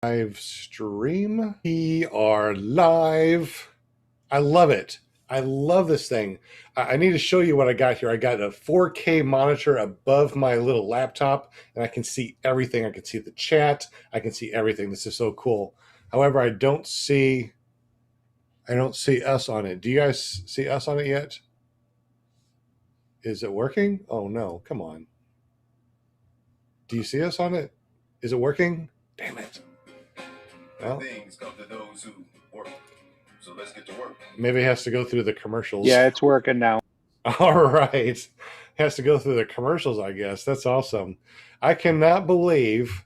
Live stream. We are live. I love it. I love this thing. I need to show you what I got here. I got a 4K monitor above my little laptop, and I can see everything. I can see the chat. I can see everything. This is so cool. However, I don't see us on it. Do you guys see us on it yet? Is it working? Oh no, come on. Do you see us on it? Is it working? Damn it. Well, things come to those who work. So let's get to work. Maybe it has to go through the commercials. Yeah, it's working now. All right. It has to go through the commercials, I guess. That's awesome. I cannot believe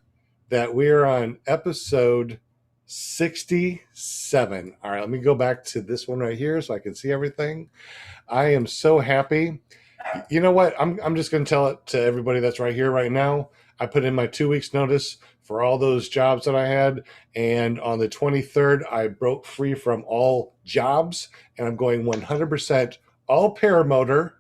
that we are on episode 67. All right, let me go back to this one right here so I can see everything. I am so happy. You know what? I'm just going to tell it to everybody that's right here right now. I put in my 2 weeks notice for all those jobs that I had. And on the 23rd, I broke free from all jobs. And I'm going 100% all paramotor.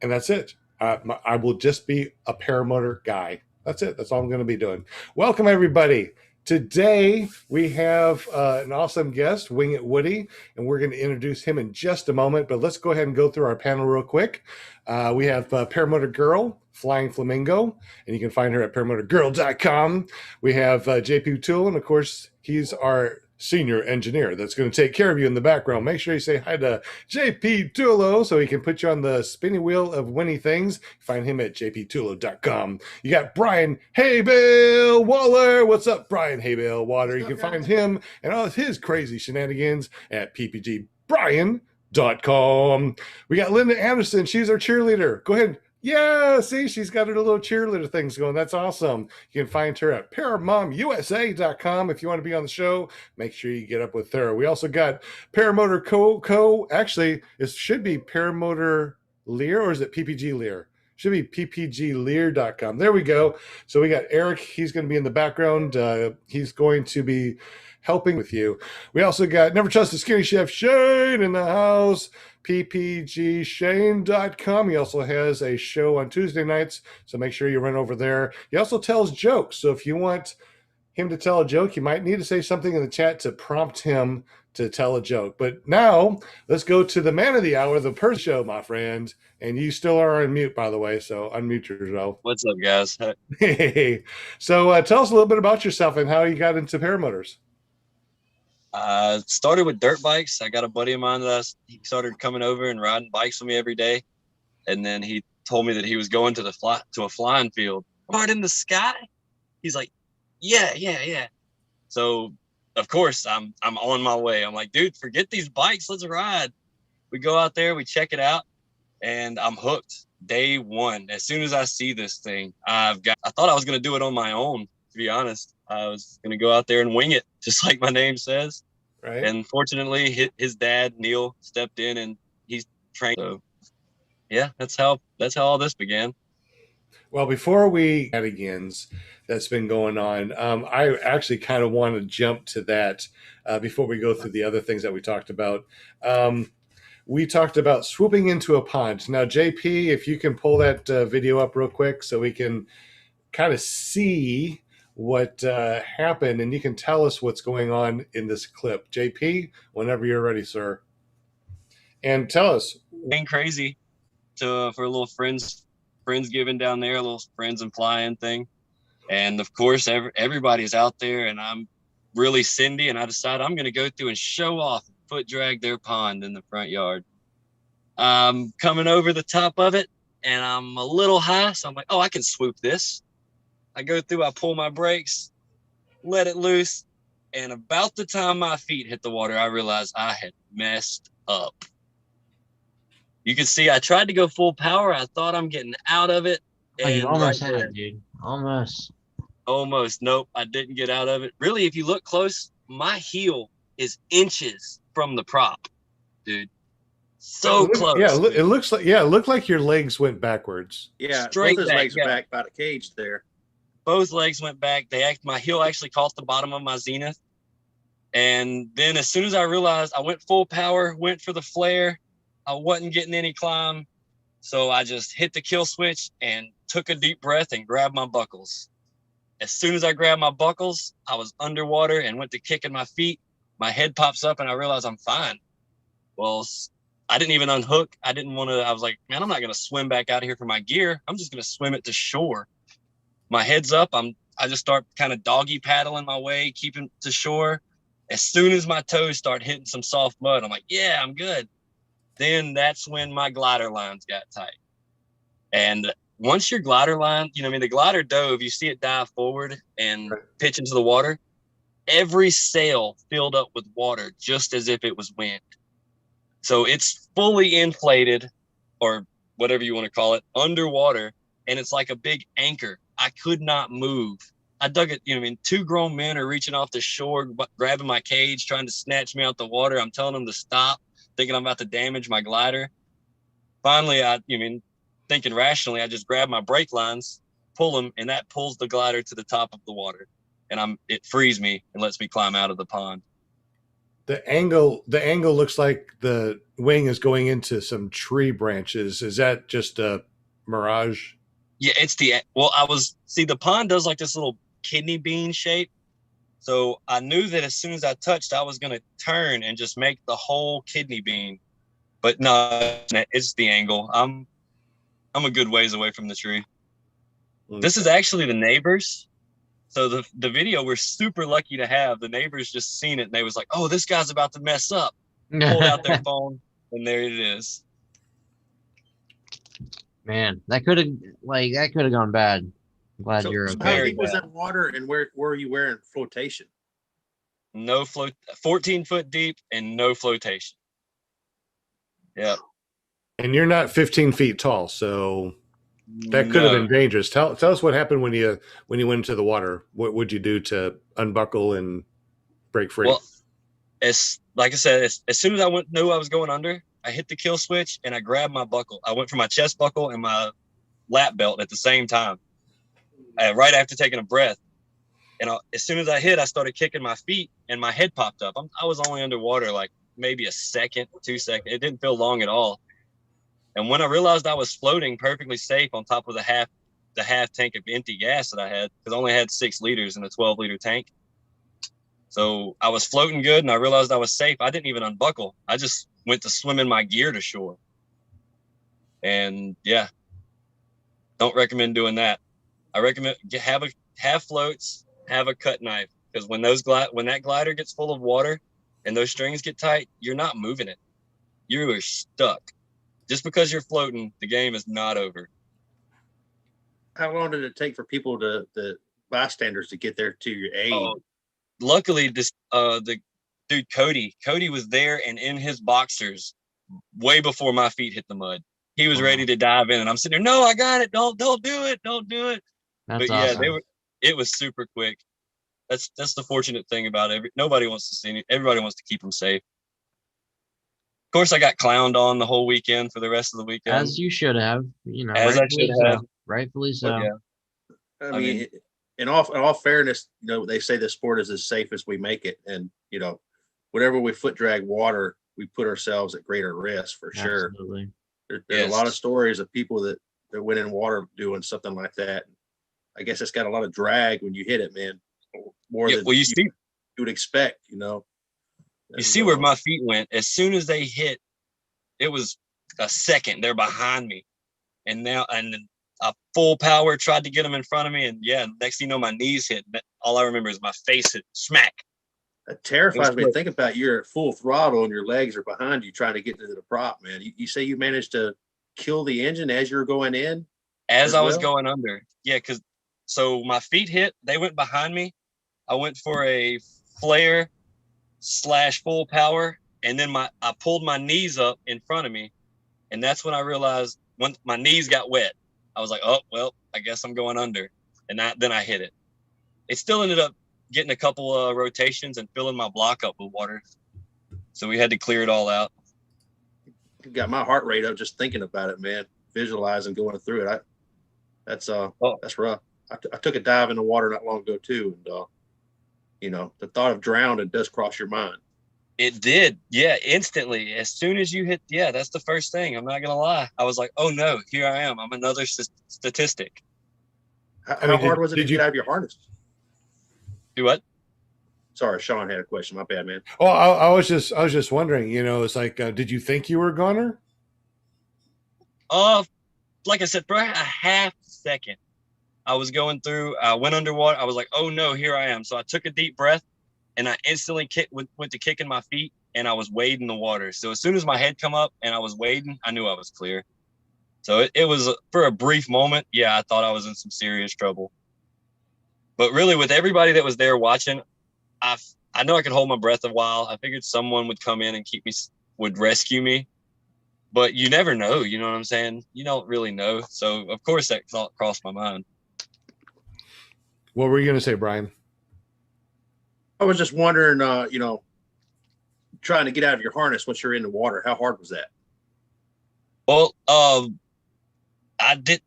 And that's it. I will just be a paramotor guy. That's it. That's all I'm going to be doing. Welcome, everybody. Today, we have an awesome guest, Winging.it.woody, and we're going to introduce him in just a moment. But let's go ahead and go through our panel real quick. We have Paramotor Girl, Flying Flamingo, and you can find her at paramotorgirl.com. We have JP Tool, and of course, he's our senior engineer that's going to take care of you in the background. Make sure you say hi to JP Tulo so he can put you on the spinning wheel of winning things. Find him at jptulo.com. You got Brian Haybale Waller. What's up, Brian Haybale Waller? You can find him and all of his crazy shenanigans at ppgbrian.com. We got Linda Anderson. She's our cheerleader. Go ahead. Yeah, see, she's got her little cheerleader things going. That's awesome. You can find her at paramomusa.com. If you want to be on the show, make sure you get up with her. We also got Paramotor Co. Actually, it should be Paramotor Lear, or is it PPG Lear? Should be ppglear.com. There we go. So we got Eric. He's going to be in the background. He's going to be helping with you. We also got Never Trust a Skinny Chef Shane in the house. ppgshane.com. He also has a show on Tuesday nights, so make sure you run over there. He also tells jokes, so if you want him to tell a joke, you might need to say something in the chat to prompt him to tell a joke. But now, let's go to the man of the hour, the per show, my friend. And you still are on mute, by the way, so unmute yourself. What's up, guys? Hey. So tell us a little bit about yourself and how you got into paramotors. Started with dirt bikes. I got a buddy of mine that he started coming over and riding bikes with me every day. And then he told me that he was going to a flying field. Right in the sky? He's like, yeah. So, of course, I'm on my way. I'm like, dude, forget these bikes. Let's ride. We go out there, we check it out, and I'm hooked. Day one. As soon as I see this thing, I thought I was going to do it on my own, to be honest. I was going to go out there and wing it, just like my name says. Right. And fortunately, his dad, Neil, stepped in and he's trained. So, yeah, that's how all this began. Well, before we shenanigans that's been going on, I actually kind of want to jump to that before we go through the other things that we talked about. We talked about swooping into a pond. Now, JP, if you can pull that video up real quick so we can kind of see what happened, and you can tell us what's going on in this clip. JP, whenever you're ready, sir. And tell us. Being crazy for a little Friendsgiving down there, a little friends and flying thing. And of course, everybody's out there, and I'm really Cindy, and I decided I'm going to go through and show off and foot drag their pond in the front yard. I'm coming over the top of it, and I'm a little high, so I'm like, oh, I can swoop this. I go through, I pull my brakes, let it loose, and about the time my feet hit the water, I realized I had messed up. You can see I tried to go full power. I thought I'm getting out of it. Oh, you almost had it, dude. Almost. Almost. Nope, I didn't get out of it. Really, if you look close, my heel is inches from the prop, dude. So close. Yeah, it looked like your legs went backwards. Yeah, Straight both his back, legs yeah. were back by the cage there. Both legs went back. My heel actually caught the bottom of my zenith. And then as soon as I realized I went full power, went for the flare, I wasn't getting any climb. So I just hit the kill switch and took a deep breath and grabbed my buckles. As soon as I grabbed my buckles, I was underwater and went to kicking my feet. My head pops up and I realize I'm fine. Well, I didn't even unhook. I didn't want to. I was like, man, I'm not going to swim back out of here for my gear. I'm just going to swim it to shore. My head's up. I just start kind of doggy paddling my way, keeping to shore. As soon as my toes start hitting some soft mud, I'm like, yeah, I'm good. Then that's when my glider lines got tight. And once your glider line, you know, I mean, the glider dove, you see it dive forward and pitch into the water. Every sail filled up with water, just as if it was wind. So it's fully inflated, or whatever you want to call it, underwater. And it's like a big anchor. I could not move. I dug it, you know, I mean, 2 grown men are reaching off the shore, grabbing my cage, trying to snatch me out the water. I'm telling them to stop, thinking I'm about to damage my glider. Finally, thinking rationally, I just grab my brake lines, pull them, and that pulls the glider to the top of the water. And it frees me and lets me climb out of the pond. The angle looks like the wing is going into some tree branches. Is that just a mirage? Yeah, the pond does like this little kidney bean shape. So I knew that as soon as I touched, I was going to turn and just make the whole kidney bean. But no, it's the angle. I'm a good ways away from the tree. Okay. This is actually the neighbors. So the video we're super lucky to have. The neighbors just seen it and they was like, oh, this guy's about to mess up. Pulled out their phone and there it is. Man, that could have gone bad. I'm glad you're okay. How deep was that water, and where were you wearing flotation? No float, 14 foot deep and no flotation. Yeah. And you're not 15 feet tall, so that could have been dangerous. Tell us what happened when you went into the water. What would you do to unbuckle and break free? Well, like I said, as soon as I knew I was going under, I hit the kill switch and I grabbed my buckle. I went for my chest buckle and my lap belt at the same time, right after taking a breath. And as soon as I hit, I started kicking my feet and my head popped up. I was only underwater like maybe a second, 2 seconds. It didn't feel long at all. And when I realized I was floating perfectly safe on top of the half tank of empty gas that I had, because I only had 6 liters in a 12-liter tank. So I was floating good and I realized I was safe. I didn't even unbuckle. I just went to swim in my gear to shore. And yeah, don't recommend doing that. I recommend have floats, have a cut knife, because when that glider gets full of water and those strings get tight, you're not moving it. You are stuck. Just because you're floating, the game is not over. How long did it take for people the bystanders to get there to your aid? Luckily, the dude Cody was there and in his boxers way before my feet hit the mud. He was ready to dive in, and I'm sitting there. No, I got it. Don't do it. Don't do it. That's awesome. Yeah, it was super quick. That's the fortunate thing about it. Nobody wants to see it. Everybody wants to keep them safe. Of course, I got clowned on the whole weekend for the rest of the weekend. As you should have, as I should have. Rightfully so. Yeah. I mean, in all fairness, they say the sport is as safe as we make it, and whatever we foot drag water, we put ourselves at greater risk for sure. Absolutely. There's a lot of stories of people that went in water doing something like that. I guess it's got a lot of drag when you hit it, man. More than you would expect, You see where my feet went. As soon as they hit, it was a second. They're behind me. And I full power tried to get them in front of me. And yeah, next thing you know, my knees hit. All I remember is my face hit smack. That terrifies me. Think about you're at full throttle and your legs are behind you trying to get to the prop, man. You say you managed to kill the engine as you're going in? As I was going under. Yeah, so my feet hit. They went behind me. I went for a flare / full power. And then I pulled my knees up in front of me. And that's when I realized when my knees got wet, I was like, oh, well, I guess I'm going under. And then I hit it. It still ended up getting a couple rotations and filling my block up with water. So we had to clear it all out. Got my heart rate up just thinking about it, man. Visualizing going through it. That's rough. I took a dive in the water not long ago too. And, the thought of drowning does cross your mind. It did. Yeah. Instantly. As soon as you hit, that's the first thing. I'm not going to lie. I was like, oh no, here I am. I'm another statistic. How hard was it to get out of your harness? Do what? Sorry, Sean had a question. My bad, man. Oh, I was just wondering. It's like, did you think you were a goner? Like I said, for a half second, I was going through. I went underwater. I was like, "Oh no, here I am!" So I took a deep breath, and I instantly went to kicking my feet, and I was wading the water. So as soon as my head come up and I was wading, I knew I was clear. So it was for a brief moment. Yeah, I thought I was in some serious trouble. But really, with everybody that was there watching, I know I could hold my breath a while. I figured someone would come in and would rescue me. But you never know, you know what I'm saying? You don't really know. So, of course, that thought crossed my mind. What were you going to say, Brian? I was just wondering, trying to get out of your harness once you're in the water. How hard was that? Well, I get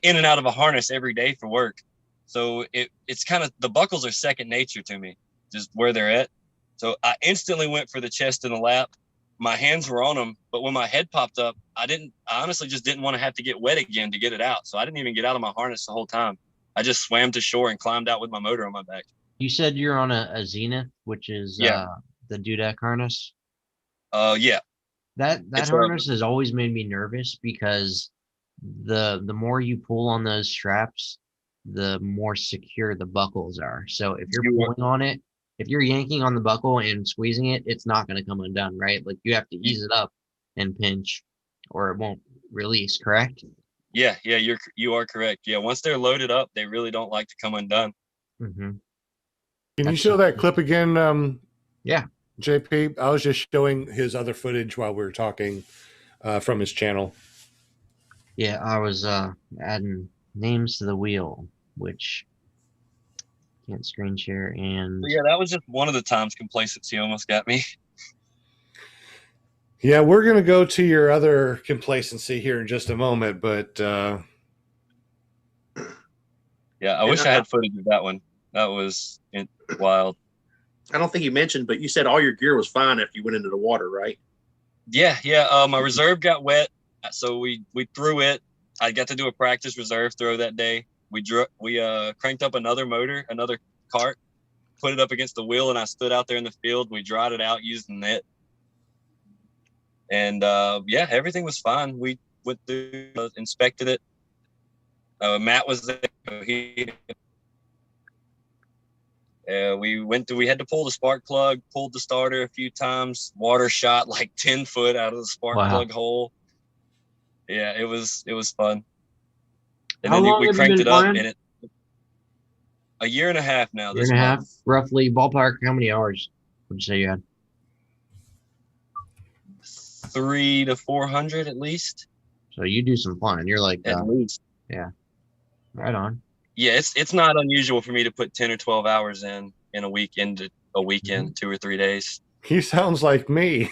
in and out of a harness every day for work. So it's kind of, the buckles are second nature to me, just where they're at. So I instantly went for the chest and the lap. My hands were on them, but when my head popped up, I honestly just didn't want to have to get wet again to get it out. So I didn't even get out of my harness the whole time. I just swam to shore and climbed out with my motor on my back. You said you're on a Zenith, which is the dudek harness. Yeah. That harness has always made me nervous because the more you pull on those straps, the more secure the buckles are. So if you're pulling on it, if you're yanking on the buckle and squeezing it, it's not going to come undone, right? Like you have to ease it up and pinch, or it won't release. Correct? Yeah, you are correct. Yeah, once they're loaded up, they really don't like to come undone. Mm-hmm. Can you show that clip again? Yeah, JP. I was just showing his other footage while we were talking from his channel. Yeah, I was adding names to the wheel, which can't screen share, and yeah, that was just one of the times complacency almost got me. Yeah, we're going to go to your other complacency here in just a moment, but yeah, I wish I had footage of that one. That was wild. I don't think you mentioned, but you said all your gear was fine after you went into the water, right? Yeah. My reserve got wet, so we threw it. I got to do a practice reserve throw that day. We cranked up another motor, another cart, put it up against the wheel, and I stood out there in the field. We dried it out using the net. And everything was fine. We went through, inspected it. Matt was there. We had to pull the spark plug, pulled the starter a few times. Water shot like 10 foot out of the spark plug hole. Yeah, it was fun. And then we cranked it up, and a year and a half now. Year and a half, roughly ballpark. How many hours would you say you had? 300 to 400 at least. So you do some flying. You're like at least. Yeah. Right on. Yeah, it's not unusual for me to put 10 or 12 hours in a weekend, 2 or 3 days. He sounds like me.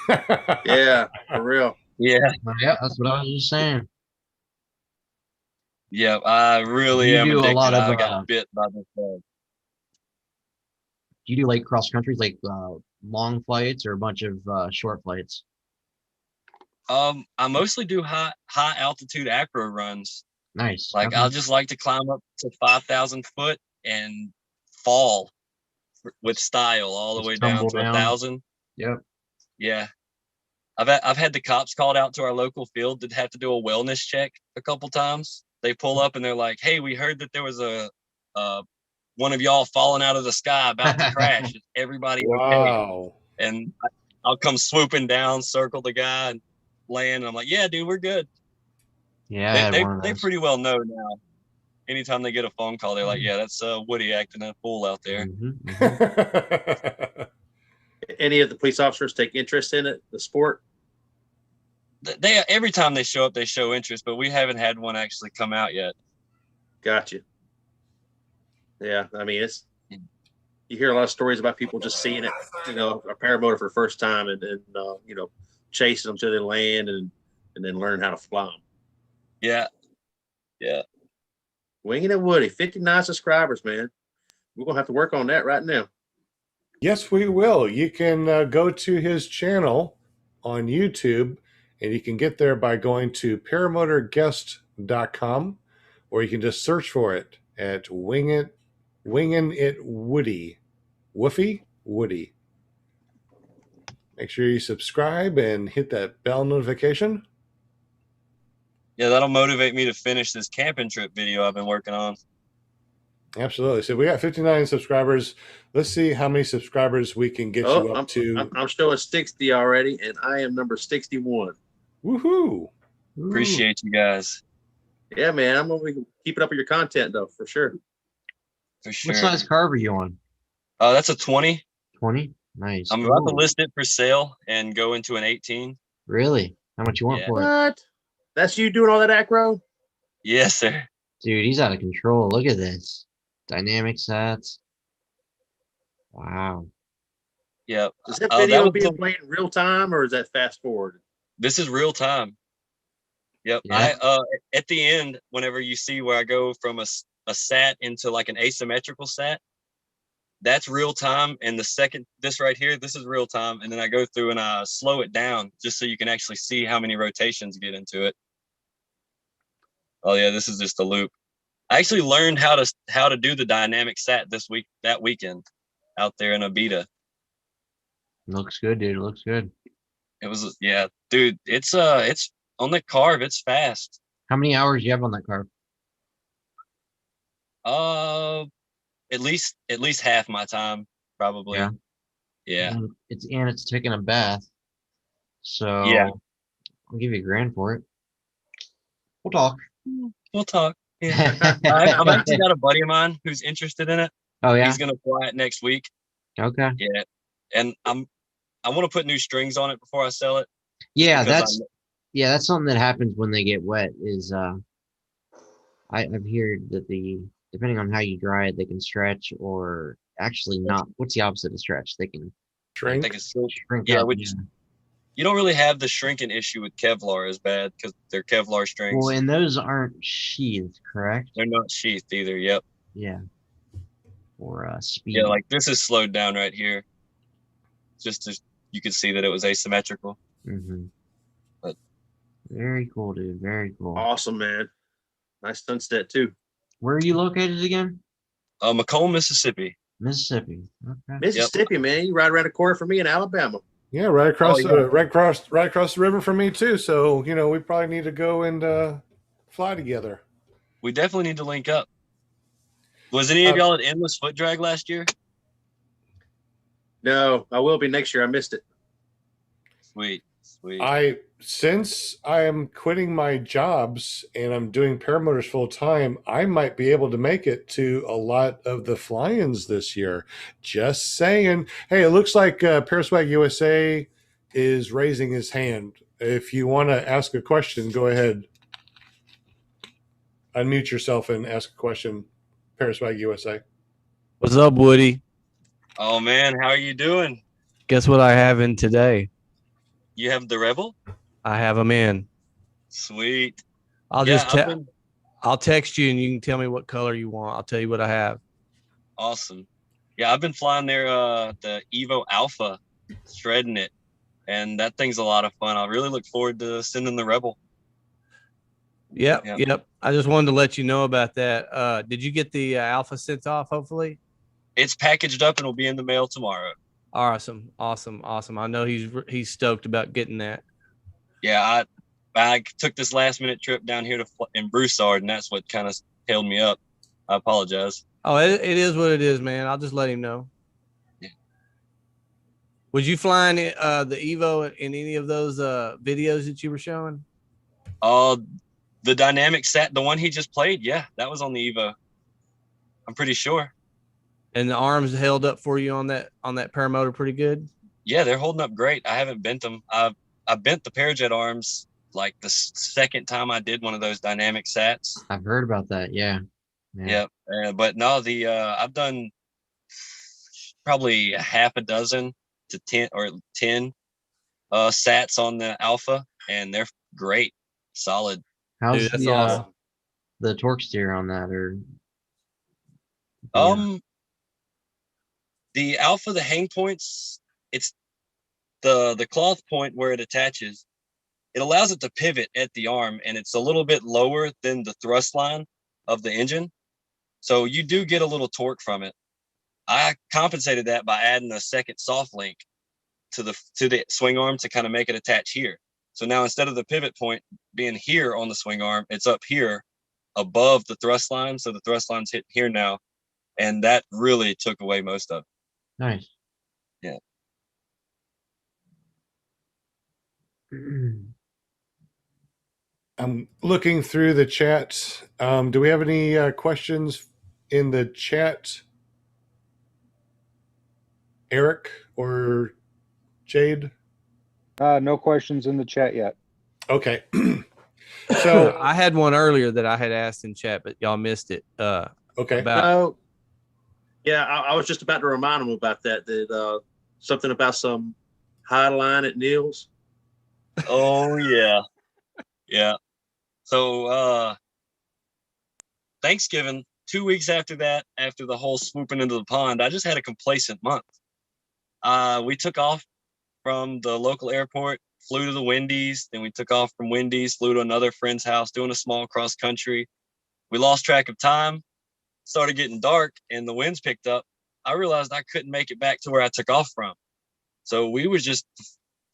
Yeah, for real. Yeah. Yeah, that's what I was just saying. Yeah, I really am addicted. I got bit by this bug. Do you do like cross countries, like long flights, or a bunch of short flights? I mostly do high altitude acro runs. Nice. Like I'll just like to climb up to 5,000 foot and fall with style all the way down to 1,000. Yep. Yeah. I've had the cops called out to our local field to have to do a wellness check a couple times. They pull up and they're like, "Hey, we heard that there was a one of y'all falling out of the sky about to crash. Is everybody okay?" And I'll come swooping down, circle the guy, and land. And I'm like, "Yeah, dude, we're good." Yeah, they pretty well know now. Anytime they get a phone call, they're like, "Yeah, that's Woody acting a fool out there." Mm-hmm, mm-hmm. Any of the police officers take interest in it, the sport? They every time they show up, they show interest, but we haven't had one actually come out yet. Gotcha. Yeah, I mean, you hear a lot of stories about people just seeing it, a paramotor for the first time, and chasing them to the land and then learn how to fly them. Yeah. Winging.it.woody, 59 subscribers, man. We're gonna have to work on that right now. Yes, we will. You can go to his channel on YouTube, and you can get there by going to paramotorguest.com, or you can just search for it at Winging.it.woody. Woody. Make sure you subscribe and hit that bell notification. Yeah, that'll motivate me to finish this camping trip video I've been working on. Absolutely. So we got 59 subscribers. Let's see how many subscribers we can get you up to. I'm showing 60 already, and I am number 61. Woohoo! Appreciate you guys. Yeah, man. I'm gonna be keeping up with your content though, for sure. For sure. What size carb are you on? That's a 20. 20? Nice. I'm about to list it for sale and go into an 18. Really? How much you want for it? What? That's you doing all that acro? Yes, sir. Dude, he's out of control. Look at this. Dynamic sets. Wow. Yep. Is that that video was being played in real time, or is that fast forward? This is real time. Yep. Yeah. At the end, whenever you see where I go from a sat into like an asymmetrical sat, that's real time. And the second, this right here, this is real time. And then I go through and I slow it down just so you can actually see how many rotations get into it. Oh yeah, this is just a loop. I actually learned how to do the dynamic sat that weekend out there in Abita. Looks good, dude. It looks good. It was, yeah, dude, it's on the carb, it's fast. How many hours do you have on that carb? At least half my time, probably. Yeah. And it's taking a bath. So Yeah. I'll give you $1,000 for it. We'll talk. We'll talk. Yeah. I've actually got a buddy of mine who's interested in it. Oh yeah. He's gonna fly it next week. Okay. Yeah. And I want to put new strings on it before I sell it. Yeah, that's something that happens when they get wet. Is I've heard that depending on how you dry it, they can stretch or actually not. What's the opposite of stretch? They can Shrink. They can still shrink yeah, up. which you don't really have the shrinking issue with Kevlar as bad because they're Kevlar strings. Well, and those aren't sheathed, correct? They're not sheathed either. Yep. Yeah. Or speed. Yeah, like this is slowed down right here. Just you can see that it was asymmetrical. Mm-hmm. But very cool, dude. Very cool. Awesome, man. Nice sunset too. Where are you located again? Macomb, Mississippi. Mississippi. Okay. Mississippi, man. You right around the corner from me in Alabama. Yeah, right across, yeah. right across the river from me too. So we probably need to go and fly together. We definitely need to link up. Was any of y'all at Endless Foot Drag last year? No, I will be next year. I missed it. Sweet. Since I am quitting my jobs and I'm doing paramotors full time, I might be able to make it to a lot of the fly-ins this year. Just saying. Hey, it looks like Paraswag USA is raising his hand. If you want to ask a question, go ahead. Unmute yourself and ask a question, Paraswag USA. What's up, Woody? Oh man, how are you doing? Guess what I have in today? You have the Rebel? I have them in. Sweet. I'll text you and you can tell me what color you want. I'll tell you what I have. Awesome. Yeah, I've been flying their the Evo Alpha, shredding it, and that thing's a lot of fun. I really look forward to sending the Rebel. Yep. I just wanted to let you know about that. Did you get the Alpha sent off, hopefully? It's packaged up and will be in the mail tomorrow. Awesome. I know he's stoked about getting that. Yeah, I took this last minute trip down here in Broussard, and that's what kind of held me up. I apologize. Oh, it is what it is, man. I'll just let him know. Yeah. Was you flying the Evo in any of those videos that you were showing? The dynamic sat, the one he just played, yeah, that was on the Evo. I'm pretty sure. And the arms held up for you on that paramotor pretty good? Yeah, they're holding up great. I haven't bent them. I bent the Parajet arms like the second time I did one of those dynamic sats. I've heard about that. Yeah. Yep. But no, I've done probably a half a dozen to 10 sats on the Alpha, and they're great, solid. How's Dude, awesome. The torque steer on that? Or the Alpha, the hang points, it's the cloth point where it attaches. It allows it to pivot at the arm, and it's a little bit lower than the thrust line of the engine. So you do get a little torque from it. I compensated that by adding a second soft link to the swing arm to kind of make it attach here. So now instead of the pivot point being here on the swing arm, it's up here above the thrust line. So the thrust line's hitting here now. And that really took away most of it. Nice. Yeah. I'm looking through the chat. Do we have any questions in the chat? Eric or Jade? No questions in the chat yet. Okay. So I had one earlier that I had asked in chat, but y'all missed it. okay. No. Yeah, I was just about to remind them about that. That something about some high line at Neil's. Oh yeah. Yeah. So Thanksgiving, 2 weeks after that, after the whole swooping into the pond, I just had a complacent month. We took off from the local airport, flew to the Wendy's, then we took off from Wendy's, flew to another friend's house, doing a small cross country. We lost track of time, started getting dark, and the winds picked up. I realized I couldn't make it back to where I took off from. So we was just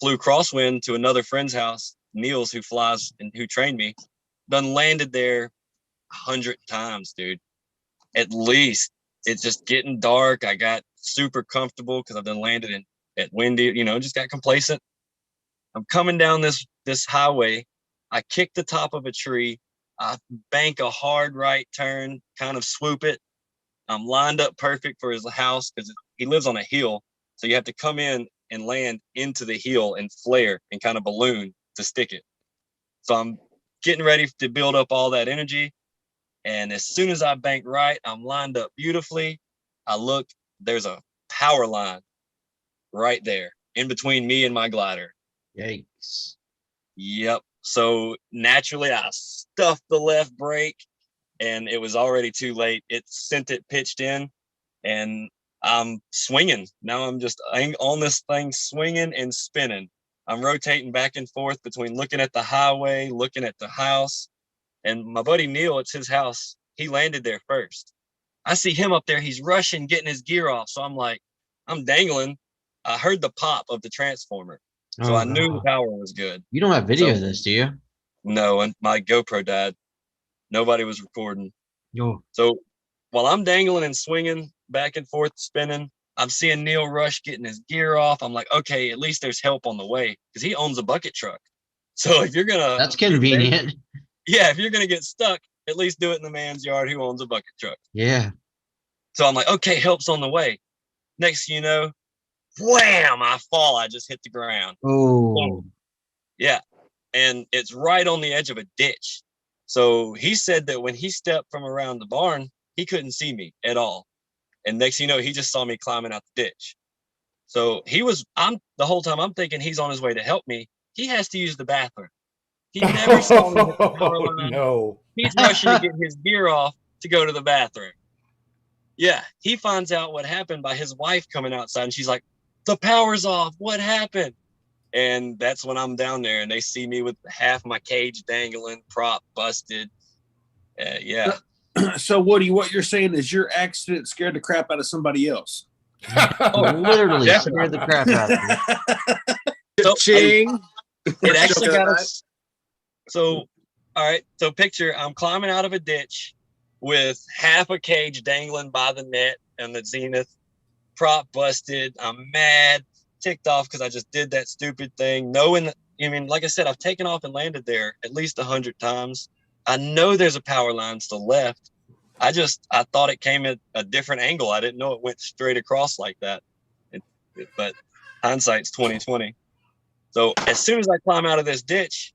flew crosswind to another friend's house, Niels, who flies and who trained me. Done landed there 100 times, dude. At least. It's just getting dark. I got super comfortable because I've done landed at windy, just got complacent. I'm coming down this highway. I kick the top of a tree. I bank a hard right turn, kind of swoop it. I'm lined up perfect for his house because he lives on a hill. So you have to come in and land into the hill and flare and kind of balloon to stick it. So I'm getting ready to build up all that energy. And as soon as I bank right, I'm lined up beautifully. I look, there's a power line right there in between me and my glider. Yikes. Yep. So naturally, I stuffed the left brake and it was already too late. It sent it pitched in and I'm swinging. Now I'm just on this thing, swinging and spinning. I'm rotating back and forth between looking at the highway, looking at the house. And my buddy Neil, it's his house. He landed there first. I see him up there. He's rushing, getting his gear off. So I'm like, I'm dangling. I heard the pop of the transformer. So I knew the power was good. You don't have video of this, do you? No, and my GoPro died. Nobody was recording. Yo. So while I'm dangling and swinging back and forth, spinning, I'm seeing Neil rush getting his gear off. I'm like, okay, at least there's help on the way because he owns a bucket truck. So if you're gonna, that's convenient. Yeah, if you're gonna get stuck, at least do it in the man's yard who owns a bucket truck. Yeah. So I'm like, okay, help's on the way. Next thing you know, wham! I fall. I just hit the ground. Oh. Yeah, and it's right on the edge of a ditch. So he said that when he stepped from around the barn, he couldn't see me at all. And next thing you know, he just saw me climbing out the ditch. So the whole time I'm thinking he's on his way to help me. He has to use the bathroom. He never saw me hit the power line. No. He's rushing to get his gear off to go to the bathroom. Yeah, he finds out what happened by his wife coming outside, and she's like, "The power's off. What happened?" And that's when I'm down there, and they see me with half my cage dangling, prop busted. Yeah. So, Woody, what you're saying is your accident scared the crap out of somebody else. Literally scared the crap out of me. So, Ching. it actually got us. So, all right. So picture I'm climbing out of a ditch with half a cage dangling by the net and the zenith, prop busted. I'm mad, ticked off because I just did that stupid thing. Knowing, like I said, I've taken off and landed there at least 100 times. I know there's a power line to the left. I thought it came at a different angle. I didn't know it went straight across like that. But hindsight's 2020. So as soon as I climb out of this ditch,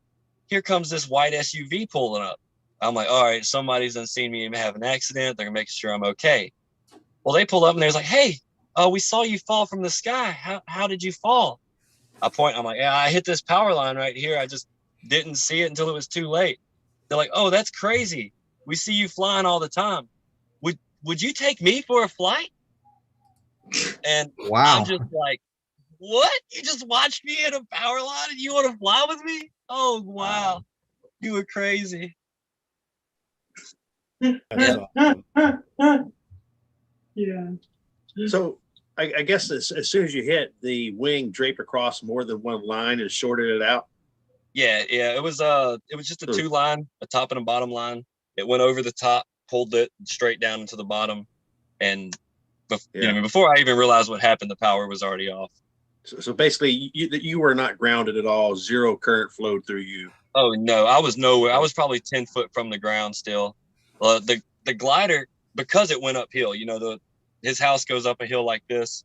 here comes this white SUV pulling up. I'm like, all right, somebody's done seen me have an accident. They're making sure I'm okay. Well, they pull up and they're like, hey, we saw you fall from the sky. How did you fall? I'm like, yeah, I hit this power line right here. I just didn't see it until it was too late. They're like, oh, that's crazy. We see you flying all the time. Would you take me for a flight? And wow. I'm just like, what? You just watched me hit a power line and you want to fly with me? Oh, wow. You were crazy. That's awesome. Yeah. So I guess as soon as you hit, the wing draped across more than one line and shorted it out. Yeah. It was just a 2-line, a top and a bottom line. It went over the top, pulled it straight down into the bottom, and before I even realized what happened, the power was already off. So basically, you were not grounded at all. Zero current flowed through you. Oh no, I was nowhere. I was probably 10 foot from the ground still. The glider, because it went uphill, his house goes up a hill like this,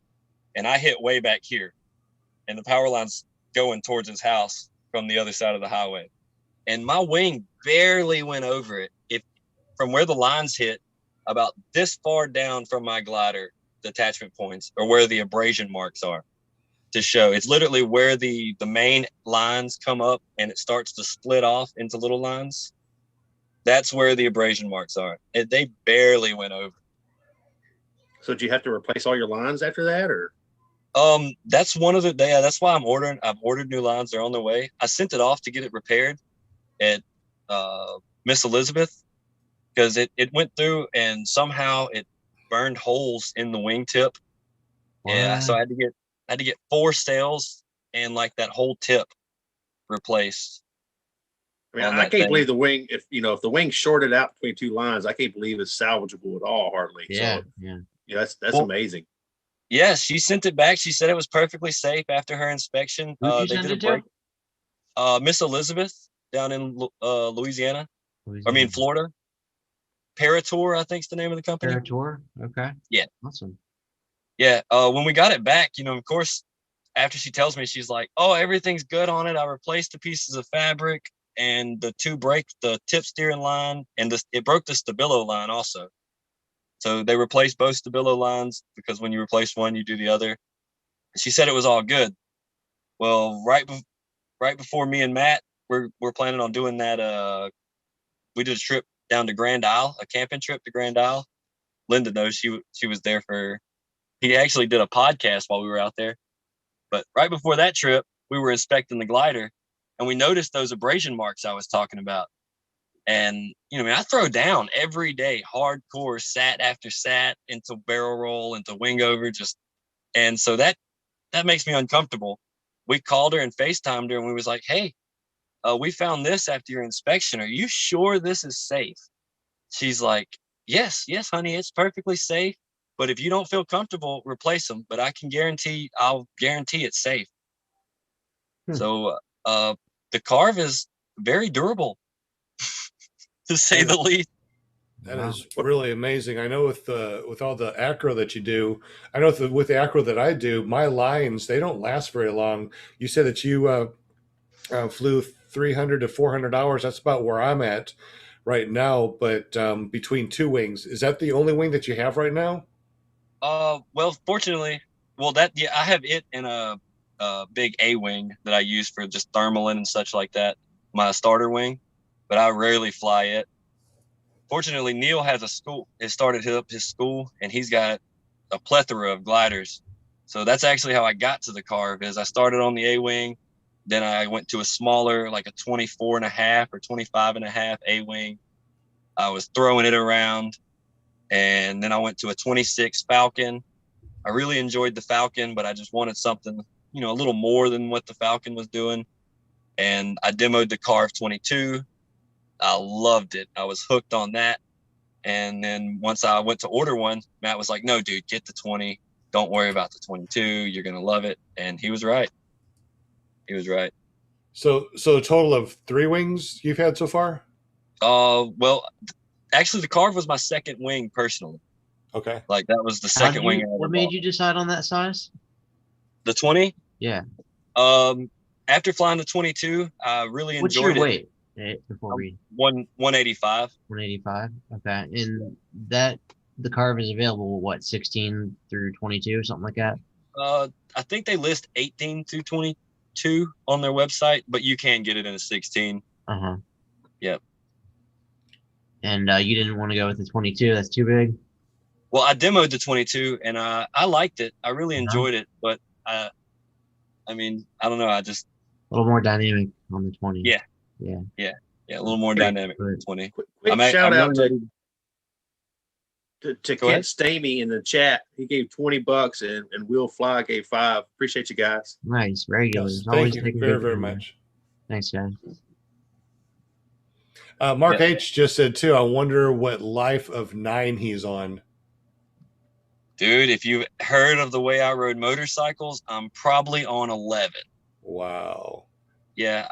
and I hit way back here, and the power line's going towards his house from the other side of the highway, and my wing barely went over it. If from where the lines hit, about this far down from my glider, the attachment points or where the abrasion marks are to show. It's literally where the main lines come up and it starts to split off into little lines. That's where the abrasion marks are. They barely went over. So did you have to replace all your lines after that, or? That's one of the that's why I've ordered new lines. They're on their way. I sent it off to get it repaired at Miss Elizabeth, because it went through and somehow it burned holes in the wingtip. Yeah, so I had to get 4 sails and like that whole tip replaced. I mean, I can't believe the wing. If the wing shorted out between 2 lines, I can't believe it's salvageable at all. Hardly. Yeah, so, that's amazing. Yeah, she sent it back. She said it was perfectly safe after her inspection. Who'd you send it to? Miss Elizabeth down in Louisiana. I mean Florida. Paramotor, I think's the name of the company. Paramotor. Okay. Yeah. Awesome. Yeah. When we got it back, of course, after she tells me, she's like, "Oh, everything's good on it. I replaced the pieces of fabric and the 2 break the tip steering line, and it broke the stabilo line also. So they replaced both stabilo lines because when you replace one, you do the other." And she said it was all good. Well, right before me and Matt we're planning on doing that. We did a trip down to Grand Isle, a camping trip to Grand Isle. Linda knows she was there for. He actually did a podcast while we were out there. But right before that trip, we were inspecting the glider, and we noticed those abrasion marks I was talking about. And I throw down every day, hardcore, sat after sat, into barrel roll, into wing over, and so that makes me uncomfortable. We called her and FaceTimed her, and we was like, "Hey, we found this after your inspection. Are you sure this is safe?" She's like, yes, honey, it's perfectly safe. But if you don't feel comfortable, replace them. But I'll guarantee it's safe. So the carve is very durable, to say the least. That is really amazing. I know with all the acro that you do, I know with the acro that I do, my lines, they don't last very long. You said that you flew 300 to 400 hours. That's about where I'm at right now. But between 2 wings, is that the only wing that you have right now? Well, fortunately, I have it in a big A wing that I use for just thermaling and such like that, my starter wing, but I rarely fly it. Fortunately, Neil has a school. It started up his school, and he's got a plethora of gliders. So that's actually how I got to the carve. Is I started on the A wing, then I went to a smaller, like a 24.5 or 25.5 A wing. I was throwing it around, and then I went to a 26 Falcon. I really enjoyed the Falcon, but I just wanted something, a little more than what the Falcon was doing. And I demoed the Carve 22. I loved it. I was hooked on that. And then once I went to order one, Matt was like, "No, dude, get the 20. Don't worry about the 22. You're going to love it." And he was right. So a total of 3 wings you've had so far? Well, actually, the Carve was my second wing personally. Okay. Like that was the second wing. What made you decide on that size? The 20? Yeah. After flying the 22, I really What's enjoyed your weight? Before we 185. 185. Okay. And the carve is available, what, 16 through 22, something like that? I think they list 18 through 22 on their website, but you can get it in a 16. Uh-huh. Yep. And you didn't want to go with the 22? That's too big? Well, I demoed the 22, and I liked it. I really enjoyed it, but I mean, I don't know. I just a little more dynamic on the 20. Yeah, a little more dynamic. 20. Quick shout out to To Go ahead. Kent Stamey in the chat, he gave $20 and Will Fly gave 5. Appreciate you guys. Nice, regulars. Yes, Always thank you taking very, good very care of you. much. Thanks, guys. Mark Yeah. H just said too, I wonder what life of 9 he's on. Dude, if you've heard of the way I rode motorcycles, I'm probably on 11. Wow. Yeah,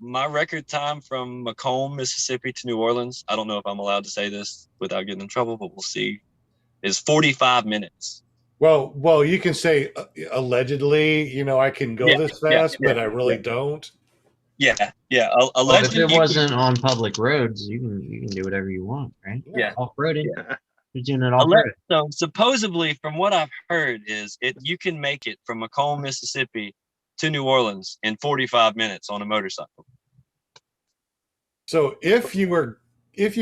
my record time from Macomb, Mississippi to New Orleans, I don't know if I'm allowed to say this without getting in trouble, but we'll see, is 45 minutes. Well, you can say allegedly, I can go this fast, but I really don't. Yeah. Well, if Allegedly, it wasn't on public roads, you can do whatever you want, right? Yeah. Off-roading. Yeah. You're doing it off-road. So supposedly, from what I've heard, is you can make it from Macomb, Mississippi to New Orleans in 45 minutes on a motorcycle. So if you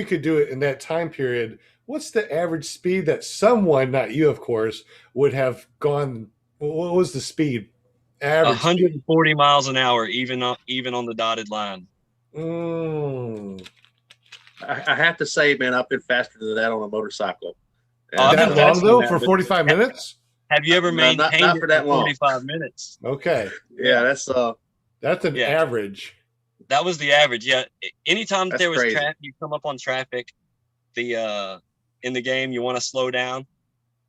could do it in that time period, what's the average speed that someone, not you, of course, would have gone? What was the speed? Average 140 miles an hour, even on the dotted line. I have to say, man, I've been faster than that on a motorcycle. I've That been long faster though than for that, 45 minutes? Have you ever No, maintained not it for that long. 45 minutes? Okay, Yeah, that's an Yeah. average. That was the average. Yeah. Anytime that That's there was crazy. traffic, you come up on traffic, in the game, you want to slow down.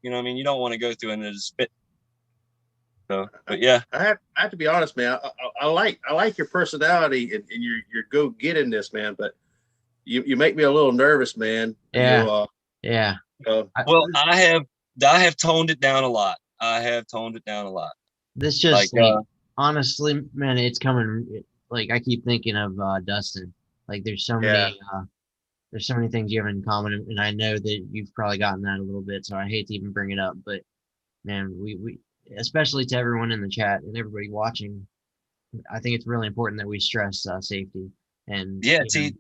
You know what I mean? You don't want to go through and just spit. So, but yeah. I have to be honest, man. I like your personality and your go getting this, man. But you make me a little nervous, man. Yeah. Well, I have toned it down a lot. This just Like, honestly, man, it's coming. Like I keep thinking of Dustin. Like there's so many things you have in common, and I know that you've probably gotten that a little bit. So I hate to even bring it up, but man, we especially to everyone in the chat and everybody watching, I think it's really important that we stress safety. And yeah, see,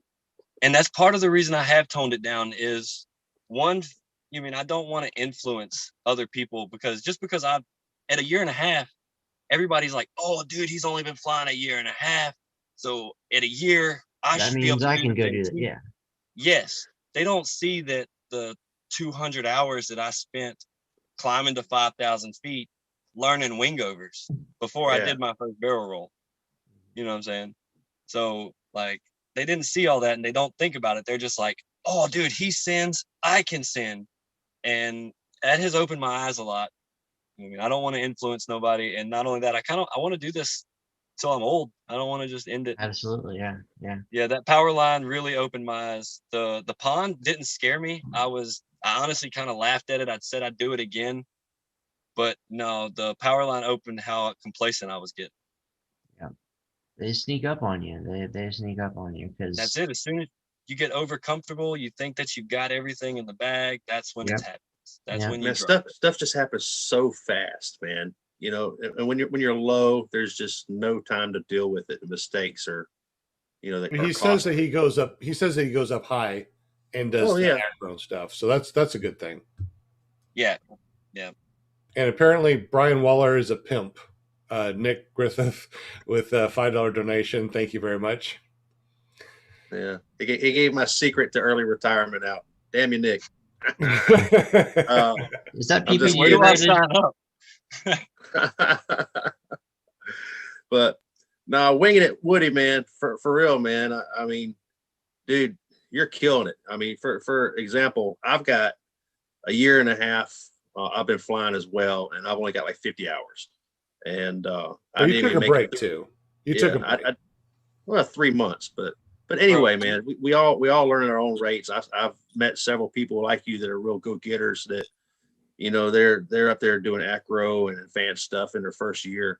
and that's part of the reason I have toned it down is one, I don't want to influence other people because I've at a year and a half, everybody's like, oh, dude, he's only been flying a year and a half. So at a year, I that should be able means to I do can the go thing do that. too. Yeah. Yes, they don't see that the 200 hours that I spent climbing to 5,000 feet, learning wingovers before I did my first barrel roll. You know what I'm saying? So like they didn't see all that and they don't think about it. They're just like, oh, dude, he sends, I can send. And that has opened my eyes a lot. I don't want to influence nobody. And not only that, I want to do this till I'm old. I don't want to just end it. Absolutely. Yeah. Yeah, that power line really opened my eyes. The pond didn't scare me. I honestly kind of laughed at it. I'd said I'd do it again. But no, the power line opened how complacent I was getting. Yeah. They sneak up on you. They sneak up on you because that's it. As soon as you get over comfortable, you think that you got everything in the bag. That's when it happens. That's when you stuff just happens so fast, man. And when you're low, there's just no time to deal with it. The mistakes are, He says that he goes up. He says that he goes up high and does the acro stuff. So that's a good thing. Yeah. And apparently Brian Waller is a pimp. Nick Griffith with a $5 donation. Thank you very much. Yeah, he gave my secret to early retirement out. Damn you, Nick. Is that PPG where do I sign up? But no, Winging.it.woody, man, for real, man. I mean, dude, you're killing it. I mean, for example, I've got a year and a half. I've been flying as well, and I've only got like 50 hours. And you took a break too. You took a break. Well, 3 months, but anyway, man, we all learn at our own rates. I've met several people like you that are real go-getters that, they're up there doing acro and advanced stuff in their first year.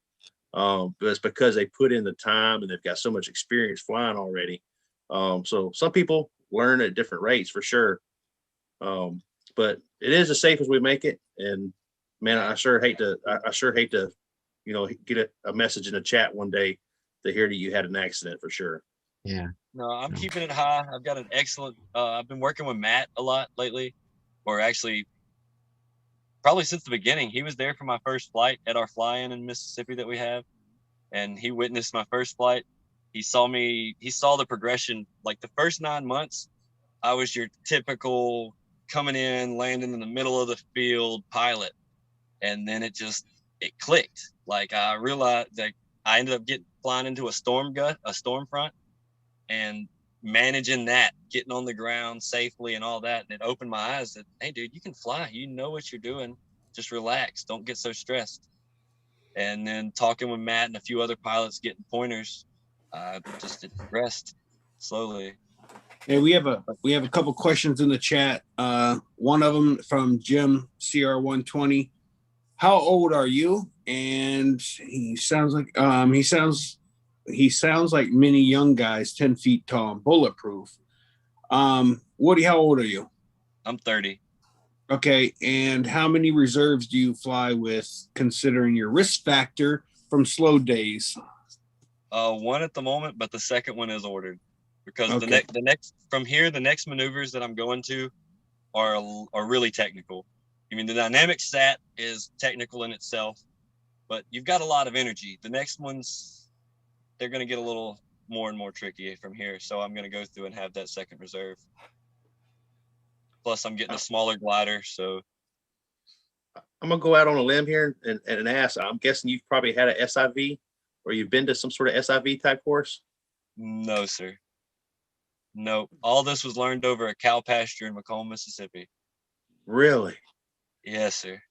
But it's because they put in the time and they've got so much experience flying already. So some people learn at different rates for sure. But it is as safe as we make it. And man, I sure hate to, get a message in the chat one day to hear that you had an accident for sure. Yeah. No, I'm keeping it high. I've got an excellent, I've been working with Matt a lot lately, or actually probably since the beginning. He was there for my first flight at our fly-in Mississippi that we have. And he witnessed my first flight. He saw the progression. Like the first 9 months, I was your typical coming in, landing in the middle of the field pilot. And then it clicked. Like I realized that I ended up flying into a storm front, and managing that, getting on the ground safely and all that. And it opened my eyes that, hey, dude, you can fly. You know what you're doing. Just relax. Don't get so stressed. And then talking with Matt and a few other pilots, getting pointers, it progressed slowly. Hey, we have a couple questions in the chat. One of them from Jim CR120. How old are you? And he sounds like many young guys, 10 feet tall and bulletproof. Woody, how old are you? I'm 30. Okay, and how many reserves do you fly with, considering your risk factor from slow days? One at the moment, but the second one is ordered, because Okay. the next maneuvers that I'm going to are really technical. I mean, the dynamic stat is technical in itself, but you've got a lot of energy. The next ones, they're going to get a little more and more tricky from here. So I'm going to go through and have that second reserve. Plus, I'm getting a smaller glider. So I'm going to go out on a limb here and ask. I'm guessing you've probably had an SIV, or you've been to some sort of SIV type course? No, sir. No. All this was learned over a cow pasture in Macomb, Mississippi. Really? Yes, sir.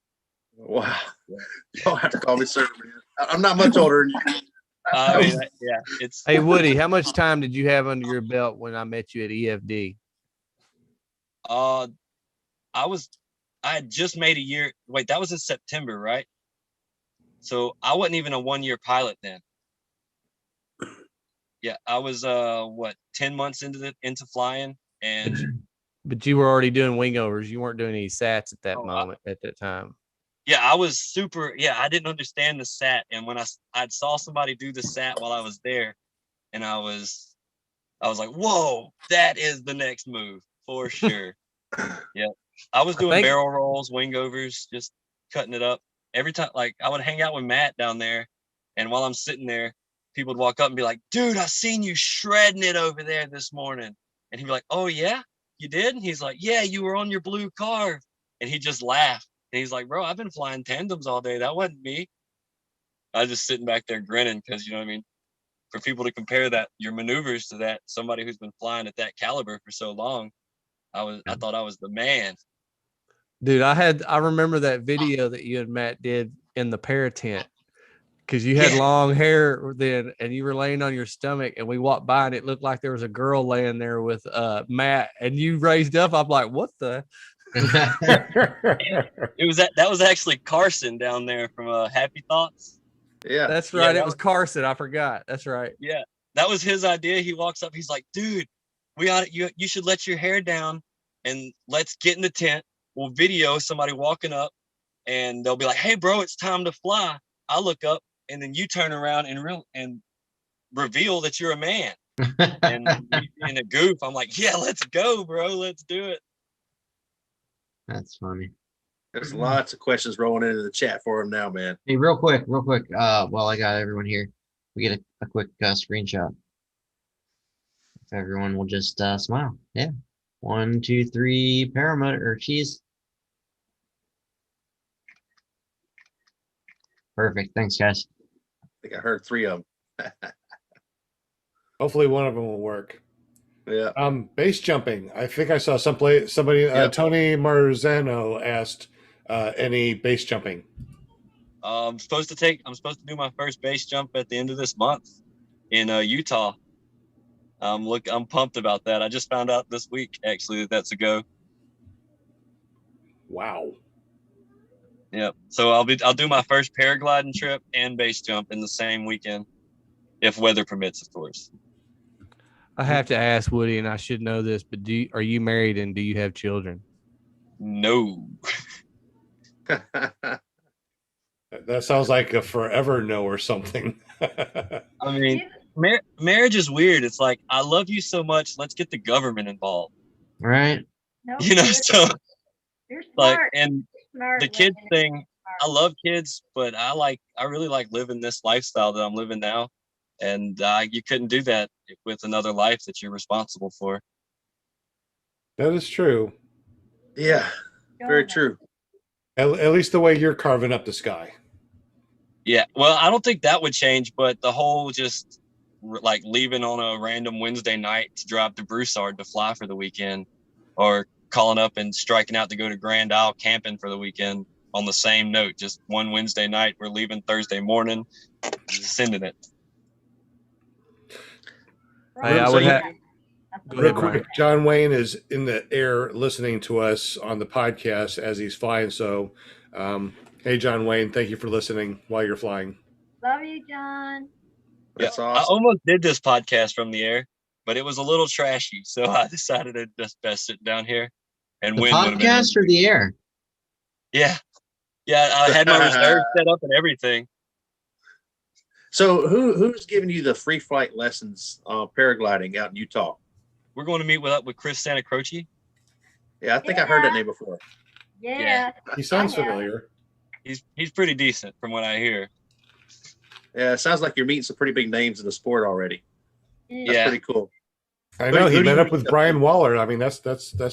Wow. You don't have to call me sir, man. I'm not much older than you. I mean, yeah, it's. Hey, Woody, how much time did you have under your belt when I met you at EFD? I had just made a year. Wait, that was in September, right? So I wasn't even a 1-year pilot then. Yeah, I was 10 months into flying, and But you were already doing wingovers. You weren't doing any sats at that moment at that time. yeah, I was super. Yeah, I didn't understand the sat, and when I saw somebody do the sat while I was there, and I was like, whoa, that is the next move for sure. Yeah, I was doing barrel rolls, wingovers, just cutting it up every time. Like I would hang out with Matt down there, and while I'm sitting there, people would walk up and be like, dude, I seen you shredding it over there this morning. And he'd be like, oh yeah, you did? And he's like, yeah, you were on your blue car. And he just laughed. And he's like, bro, I've been flying tandems all day. That wasn't me. I was just sitting back there grinning, because you know what I mean? For people to compare that, your maneuvers to that, somebody who's been flying at that caliber for so long, I thought I was the man. Dude, I remember that video that you and Matt did in the para tent, because you had long hair then, and you were laying on your stomach, and we walked by and it looked like there was a girl laying there with Matt, and you raised up. I'm like, what the? That was actually Carson down there from Happy Thoughts. Yeah, that's right. It was Carson. I forgot. That's right. Yeah, that was his idea. He walks up. He's like, dude, you should let your hair down and let's get in the tent. We'll video somebody walking up, and they'll be like, hey, bro, it's time to fly. I look up, and then you turn around and reveal that you're a man. And in a goof, I'm like, yeah, let's go, bro. Let's do it. That's funny. There's lots of questions rolling into the chat for him now, man. Hey, real quick. While I got everyone here, we get a quick screenshot. If everyone will just smile. Yeah. 1, 2, 3, paramotor or cheese. Perfect. Thanks, guys. I think I heard 3 of them. Hopefully one of them will work. Yeah. Base jumping. I think I saw somebody, Tony Marzano asked any base jumping. I'm supposed to do my first base jump at the end of this month in Utah. I'm pumped about that. I just found out this week actually that that's a go. Wow. Yep. So I'll do my first paragliding trip and base jump in the same weekend, if weather permits, of course. I have to ask Woody, and I should know this, but are you married and do you have children? No. That sounds like a forever no or something. I mean, marriage is weird. It's like, I love you so much, let's get the government involved. Right. You know, so like, and the kids thing, I love kids, but I really like living this lifestyle that I'm living now. And you couldn't do that with another life that you're responsible for. That is true. Yeah, very true. At least the way you're carving up the sky. Yeah, well, I don't think that would change, but the whole just like leaving on a random Wednesday night to drive to Broussard to fly for the weekend, or calling up and striking out to go to Grand Isle camping for the weekend on the same note. Just one Wednesday night, we're leaving Thursday morning, sending it. Hey, I would have. Go Real ahead, Brian. quick, John Wayne is in the air listening to us on the podcast as he's flying. So, hey, John Wayne, thank you for listening while you're flying. Love you, John. That's I awesome. almost did this podcast from the air, but it was a little trashy, so I decided it just best sit down here and The win. podcast or the air? Yeah, I had my reserve set up and everything. So who's giving you the free flight lessons paragliding out in Utah? We're going to meet with Chris Santa Croce. Yeah, I think I heard that name before. Yeah. He sounds familiar. He's pretty decent from what I hear. Yeah, it sounds like you're meeting some pretty big names in the sport already. That's Yeah. pretty cool. I know Who he do met you up with meet up Brian Waller. I mean, that's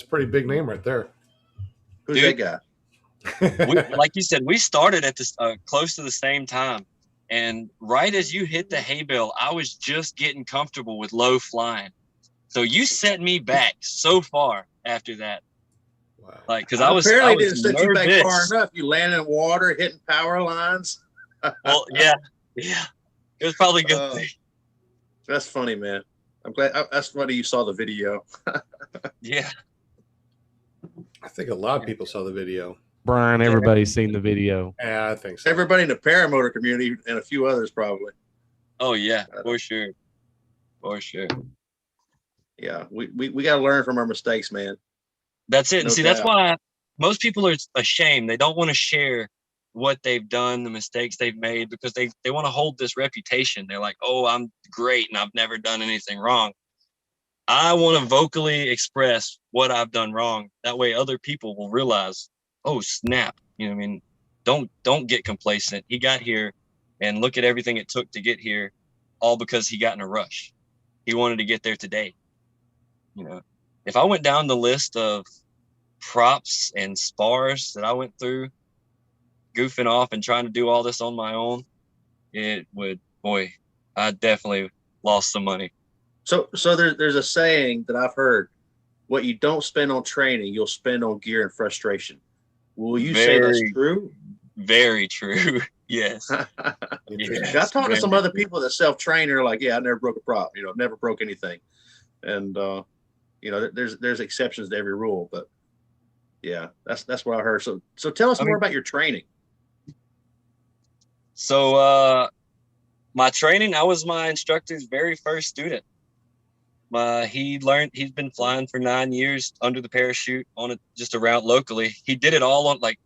pretty big name right there. Who's Dude. that guy? Like you said, we started at this close to the same time, and right as you hit the hay bale, I was just getting comfortable with low flying. So you set me back so far after that. Wow. Like, because I was Apparently didn't set you back nervous. far enough. You landed in water, hitting power lines. Well, yeah, it was probably a good Oh. thing. That's funny, man. I'm glad. That's funny you saw the video. Yeah, I think a lot of people saw the video. Brian, everybody's seen the video. Yeah, I think so. Everybody in the paramotor community and a few others probably. oh yeah, for sure. Yeah, we got to learn from our mistakes, man. That's it. And No see, that's doubt. why most people are ashamed. They don't want to share what they've done, the mistakes they've made, because they want to hold this reputation. They're like, oh, I'm great and I've never done anything wrong. I want to vocally express what I've done wrong. That way other people will realize, oh, snap. You know what I mean? Don't get complacent. He got here, and look at everything it took to get here, all because he got in a rush. He wanted to get there today. You know, if I went down the list of props and spars that I went through, goofing off and trying to do all this on my own, it would, boy, I definitely lost some money. So there's a saying that I've heard: what you don't spend on training, you'll spend on gear and frustration. Will you say that's true? Very true. Yes. Yeah. I've talked to some other people that self-train and are like, yeah, I never broke a prop, never broke anything. And there's exceptions to every rule, but yeah, that's what I heard. So tell us more about your training. So my training, I was my instructor's very first student. He's been flying for 9 years under the parachute on just a route locally. He did it all on, like,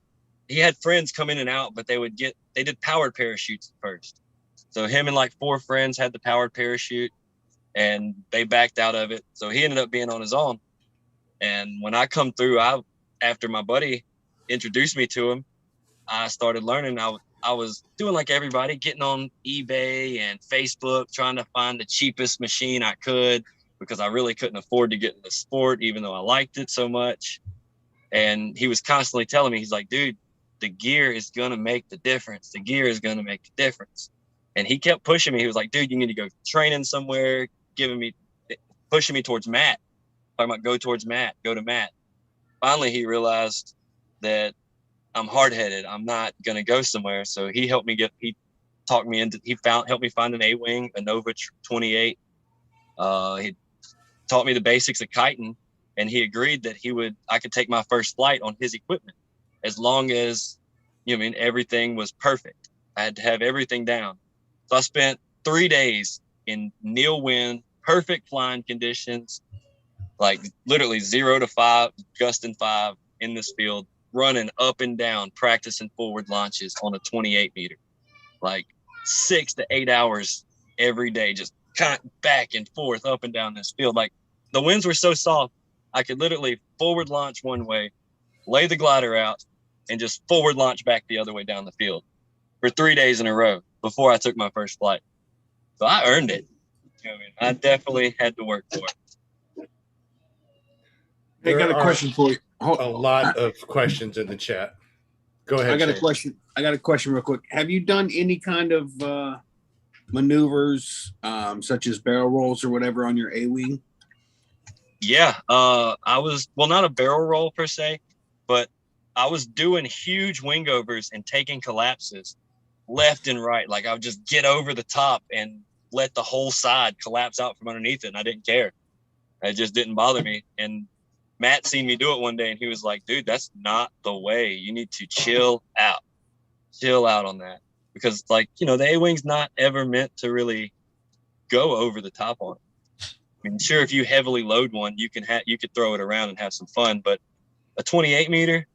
he had friends come in and out, but they did powered parachutes at first. So him and like 4 friends had the powered parachute, and they backed out of it. So he ended up being on his own. And when I come through, after my buddy introduced me to him, I started learning. I was doing like everybody, getting on eBay and Facebook, trying to find the cheapest machine I could, because I really couldn't afford to get in the sport, even though I liked it so much. And he was constantly telling me, he's like, dude, the gear is going to make the difference. The gear is going to make the difference. And he kept pushing me. He was like, dude, you need to go training somewhere, pushing me towards Matt. Talking about go to Matt. Finally, he realized that I'm hard-headed. I'm not going to go somewhere. So he helped me helped me find an A-wing, a Nova 28. He taught me the basics of kiting, and he agreed that I could take my first flight on his equipment, as long as, everything was perfect. I had to have everything down. So I spent 3 days in nil wind, perfect flying conditions, like literally 0 to 5, gusting 5 in this field, running up and down, practicing forward launches on a 28 meter, like 6 to 8 hours every day, just kind of back and forth up and down this field. Like, the winds were so soft, I could literally forward launch one way, lay the glider out, and just forward launch back the other way down the field for 3 days in a row before I took my first flight. So I earned it. I definitely had to work for it. I got a question for you. Hold, A lot of questions in the chat. Go ahead. I got a Shane. question. I got a question real quick. Have you done any kind of maneuvers, such as barrel rolls or whatever, on your A-wing? Yeah, I was, well, not a barrel roll per se, but I was doing huge wingovers and taking collapses left and right. Like I would just get over the top and let the whole side collapse out from underneath it, and I didn't care. It just didn't bother me. And Matt seen me do it one day, and he was like, "Dude, that's not the way. You need to chill out on that." Because, like, you know, the A-wing's not ever meant to really go over the top on it. I mean, sure, if you heavily load one, you could throw it around and have some fun, but a 28 meter,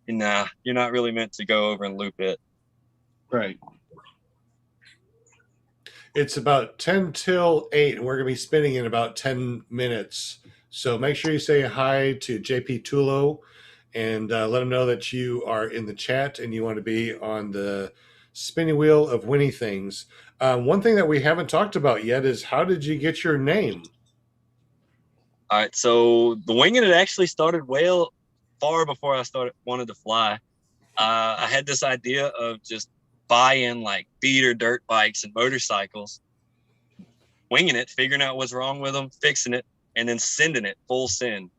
nah, you're not really meant to go over and loop it. Right. It's about 10 till 8, and we're going to be spinning in about 10 minutes. So make sure you say hi to JP Tulo and let him know that you are in the chat and you want to be on the spinning wheel of winning things. One thing that we haven't talked about yet is, how did you get your name? All right, so the Wingin' it actually started far before I wanted to fly. I had this idea of just buying like beater dirt bikes and motorcycles, winging it, figuring out what's wrong with them, fixing it, and then sending it full send.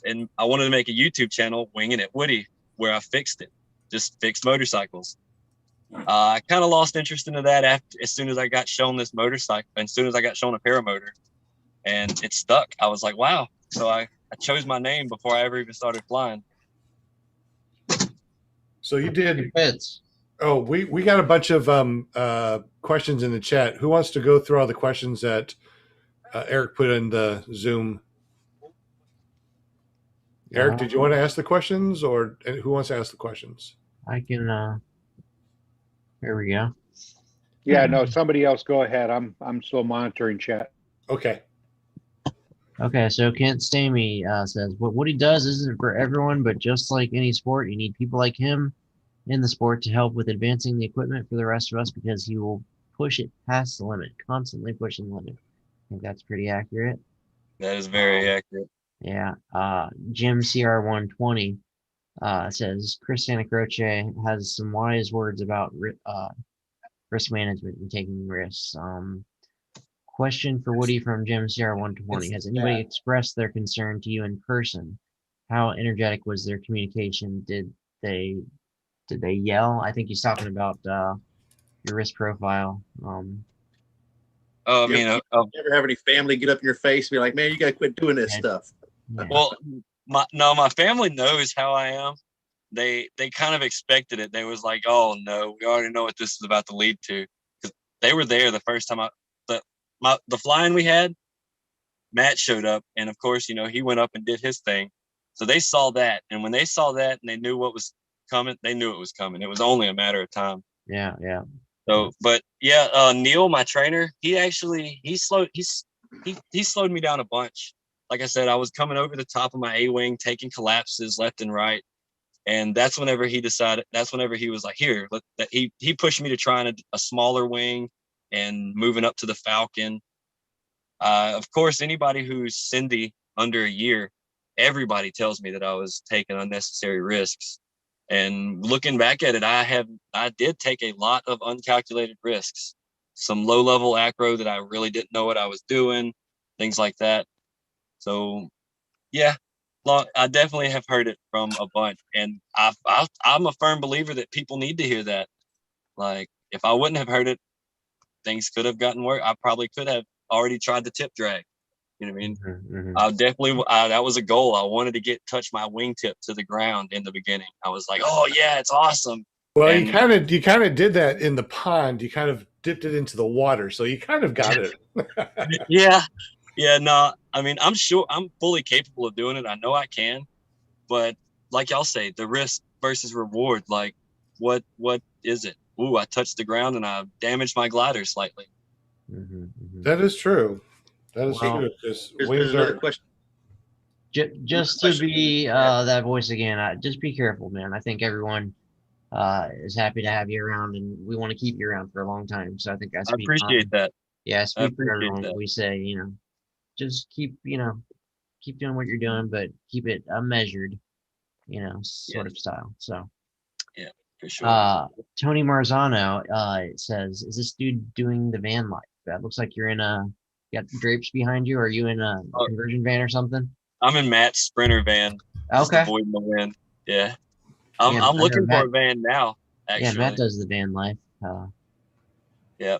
And I wanted to make a YouTube channel, Winging.it.woody, where I fixed it, just fixed motorcycles. I kind of lost interest into that as soon as I got shown this motorcycle, and as soon as I got shown a paramotor, and it stuck. I was like, wow. So I chose my name before I ever even started flying. So you did. Fits. Oh, we got a bunch of questions in the chat. Who wants to go through all the questions that Eric put in the Zoom? Eric, did you want to ask the questions, or who wants to ask the questions? I can. Here we go. Yeah, no, somebody else go ahead. I'm still monitoring chat. Okay. Okay, so Kent Stamey says, what he does isn't for everyone, but just like any sport, you need people like him in the sport to help with advancing the equipment for the rest of us, because he will push it past the limit, constantly pushing the limit. I think that's pretty accurate. That is very accurate. Yeah. Jim CR120 says, Chris Santa Croce has some wise words about risk management and taking risks. Question for Woody from Jim CR120. Has anybody expressed their concern to you in person? How energetic was their communication? Did they yell? I think he's talking about your risk profile. You ever have any family get up in your face and be like, man, you gotta quit doing this stuff? Yeah. Well, my family knows how I am. They kind of expected it. They was like, oh no, we already know what this is about to lead to. Because they were there the first time the flying we had. Matt showed up, and of course, you know, he went up and did his thing. So they saw that, and when they saw that and they knew what was coming, they knew it was coming. It was only a matter of time. Yeah. So, but yeah, Neil, my trainer, he slowed me down a bunch. Like I said, I was coming over the top of my A-wing, taking collapses left and right. And that's whenever he was like, here, he pushed me to trying a smaller wing and moving up to the Falcon. Of course, anybody who's Cindy under a year, everybody tells me that I was taking unnecessary risks. And looking back at it, I did take a lot of uncalculated risks. Some low-level acro that I really didn't know what I was doing, things like that. So, yeah, I definitely have heard it from a bunch, and I'm a firm believer that people need to hear that. Like, if I wouldn't have heard it, things could have gotten worse. I probably could have already tried the tip drag. You know what I mean? Mm-hmm. I definitely, that was a goal. I wanted to touch my wingtip to the ground in the beginning. I was like, oh yeah, it's awesome. Well, and you kind of did that in the pond. You kind of dipped it into the water, so you kind of got it. Yeah. No, I mean, I'm sure I'm fully capable of doing it. I know I can, but like y'all say, the risk versus reward. Like, what is it? Ooh, I touched the ground and I damaged my glider slightly. That is true. That is true. Here's another question. Just to be that voice again, just be careful, man. I think everyone is happy to have you around, and we want to keep you around for a long time. So I think I appreciate that. Yeah, I speak for everyone. We say, you know, just keep doing what you're doing, but keep it measured. sort of style. So Yeah, for sure. Tony Marzano says, is this dude doing the van life? That looks like you got drapes behind you. Are you in a conversion van or something? I'm in Matt's Sprinter van. Just Okay. avoiding the wind. Yeah. I'm I know looking for Matt- a van now, actually. Yeah, Matt does the van life. Yeah.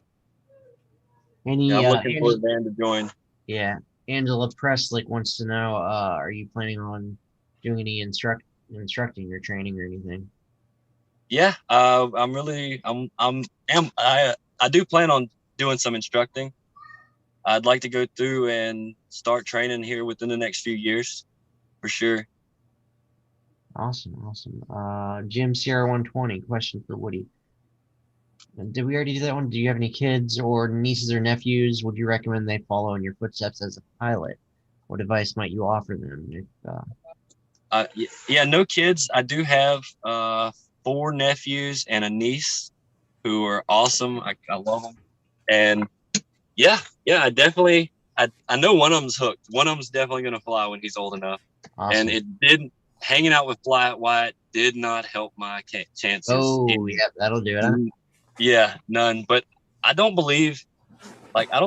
I'm looking for a van to join. Yeah. Angela Presslick wants to know, are you planning on doing any instructing or training or anything? Yeah, I do plan on doing some instructing. I'd like to go through and start training here within the next few years, for sure. Awesome. Jim CR120, question for Woody. Did we already do that one? Do you have any kids or nieces or nephews? Would you recommend they follow in your footsteps as a pilot? What advice might you offer them? Yeah, no kids. I do have 4 nephews and a niece who are awesome. I love them. And yeah, I definitely, I know one of them's hooked. One of them's definitely going to fly when he's old enough. Awesome. And hanging out with Wyatt did not help my chances. Oh, yeah, that'll do it. Huh? Yeah, none. But I don't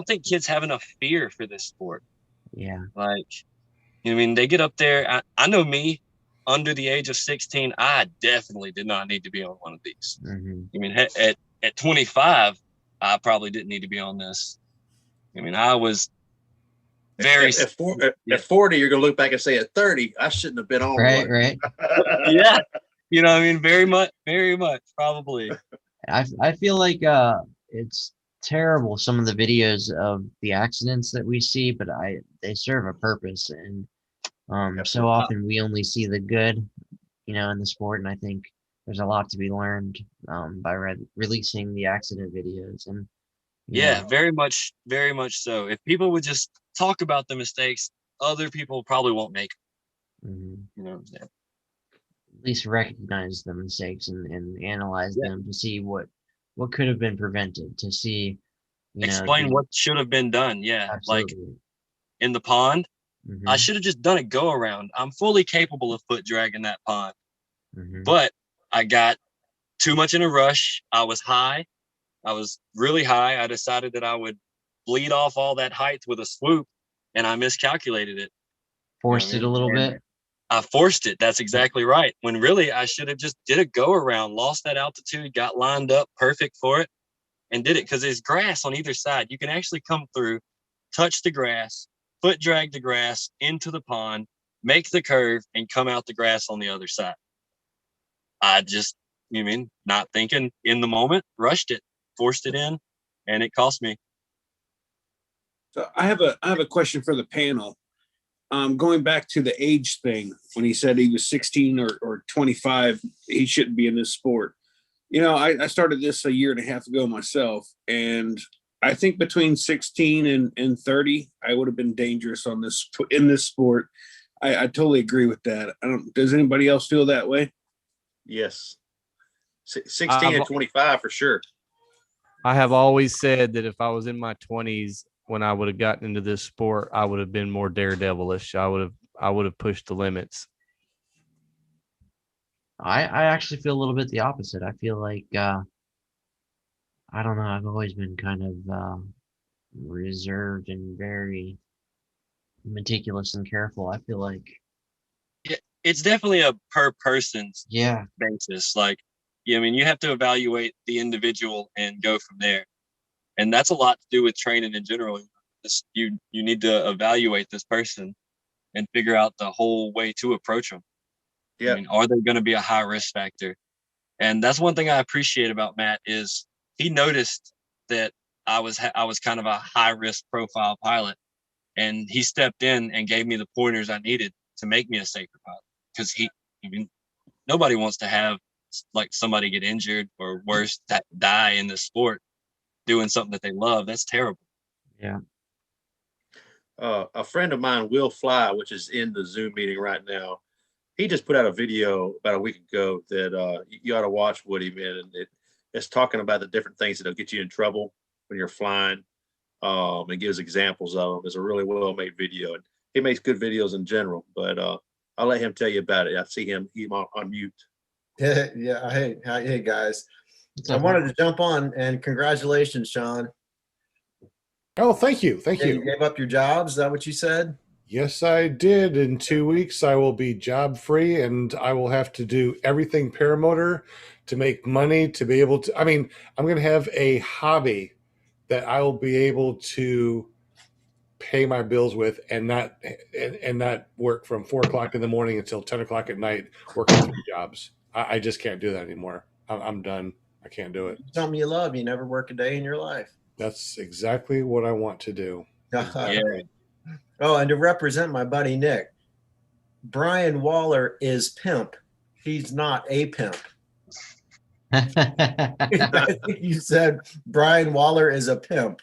think kids have enough fear for this sport. Yeah. They get up there. I know me, under the age of 16, I definitely did not need to be on one of these. Mm-hmm. At 25, I probably didn't need to be on this. I was very at 40, you're gonna look back and say at 30, I shouldn't have been on one. Right. Yeah. Very much, probably. I feel like it's terrible, some of the videos of the accidents that we see, but they serve a purpose, and so often we only see the good, in the sport, and I think there's a lot to be learned by releasing the accident videos. And very much so. If people would just talk about the mistakes, other people probably won't make them. Mm-hmm. At least recognize the mistakes and analyze them to see what could have been prevented, to see explain what should have been done. Absolutely. Like in the pond, mm-hmm. I should have just done a go around. I'm fully capable of foot dragging that pond, mm-hmm. but I got too much in a rush. I was high. I was really high. I decided that I would bleed off all that height with a swoop, and I miscalculated it. Forced it a little bit. I forced it. That's exactly right. When really I should have just did a go around, lost that altitude, got lined up perfect for it, and did it, because there's grass on either side. You can actually come through, touch the grass, foot drag the grass into the pond, make the curve, and come out the grass on the other side. I just, not thinking in the moment, rushed it, forced it in, and it cost me. So I have a question for the panel. Going back to the age thing, when he said he was 16 or 25, he shouldn't be in this sport. I started this a year and a half ago myself, and I think between 16 and 30, I would have been dangerous in this sport. I totally agree with that. Does anybody else feel that way? Yes. 16 and 25 for sure. I have always said that if I was in my 20s when I would have gotten into this sport, I would have been more daredevilish. I would have pushed the limits. I actually feel a little bit the opposite. I feel like I don't know, I've always been kind of reserved and very meticulous and careful. I feel like it's definitely a per person's Yeah. basis. Like, you have to evaluate the individual and go from there. And that's a lot to do with training in general. You need to evaluate this person and figure out the whole way to approach them. Yeah. I mean, are they going to be a high risk factor? And that's one thing I appreciate about Matt is he noticed that I was kind of a high risk profile pilot, and he stepped in and gave me the pointers I needed to make me a safer pilot. Because nobody wants to have like somebody get injured or worse, that die in the sport doing something that they love. That's terrible. Yeah. A friend of mine, Will Fly, which is in the Zoom meeting right now, he just put out a video about a week ago that you ought to watch, Woody, man. And it's talking about the different things that'll get you in trouble when you're flying. And gives examples of them. It's a really well-made video, and he makes good videos in general. But I'll let him tell you about it. I see him. He's on mute. Yeah. Hey guys. What's I up, wanted man? to jump on and congratulations, Sean. Oh, thank you. Thank Yeah, you you. gave up your job. Is that what you said? Yes, I did. In 2 weeks, I will be job free and I will have to do everything paramotor to make money to be able to. I mean, I'm going to have a hobby that I will be able to pay my bills with and not work from 4 o'clock in the morning until 10 o'clock at night working 3 jobs. I just can't do that anymore. I'm done. I can't do it. Something you love. You never work a day in your life. That's exactly what I want to do. Yeah. Oh, and to represent my buddy Nick, Brian Waller is pimp. He's not a pimp. I think you said Brian Waller is a pimp.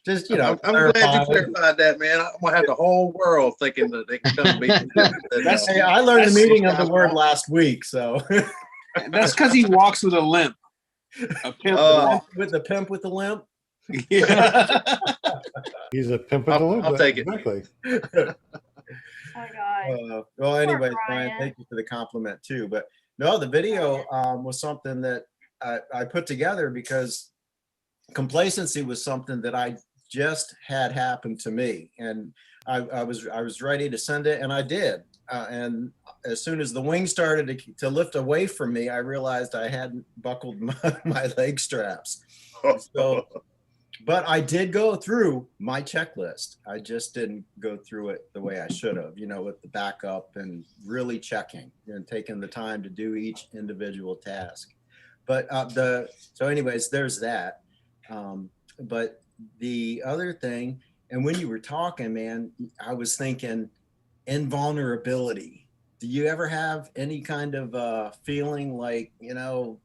Just, you know, I'm glad you clarified that, man. I'm gonna have the whole world thinking that they can come meet. Hey, I learned the meaning of the word last week, so That's because he walks with a limp. A pimp walk. with the pimp with the limp. Yeah. He's a pimp at the limp. I'll take it. Exactly. Oh my God. Well, anyway, Brian. Brian, thank you for the compliment too. But no, the video was something that I put together because complacency was something that I just had happen to me, and I was ready to send it, and I did. And as soon as the wing started to lift away from me, I realized I hadn't buckled my leg straps. So, but I did go through my checklist. I just didn't go through it the way I should have, you know, with the backup and really checking and taking the time to do each individual task. But so anyways, there's that. But the other thing, and when you were talking, man, I was thinking invulnerability. Do you ever have any kind of feeling like, you know,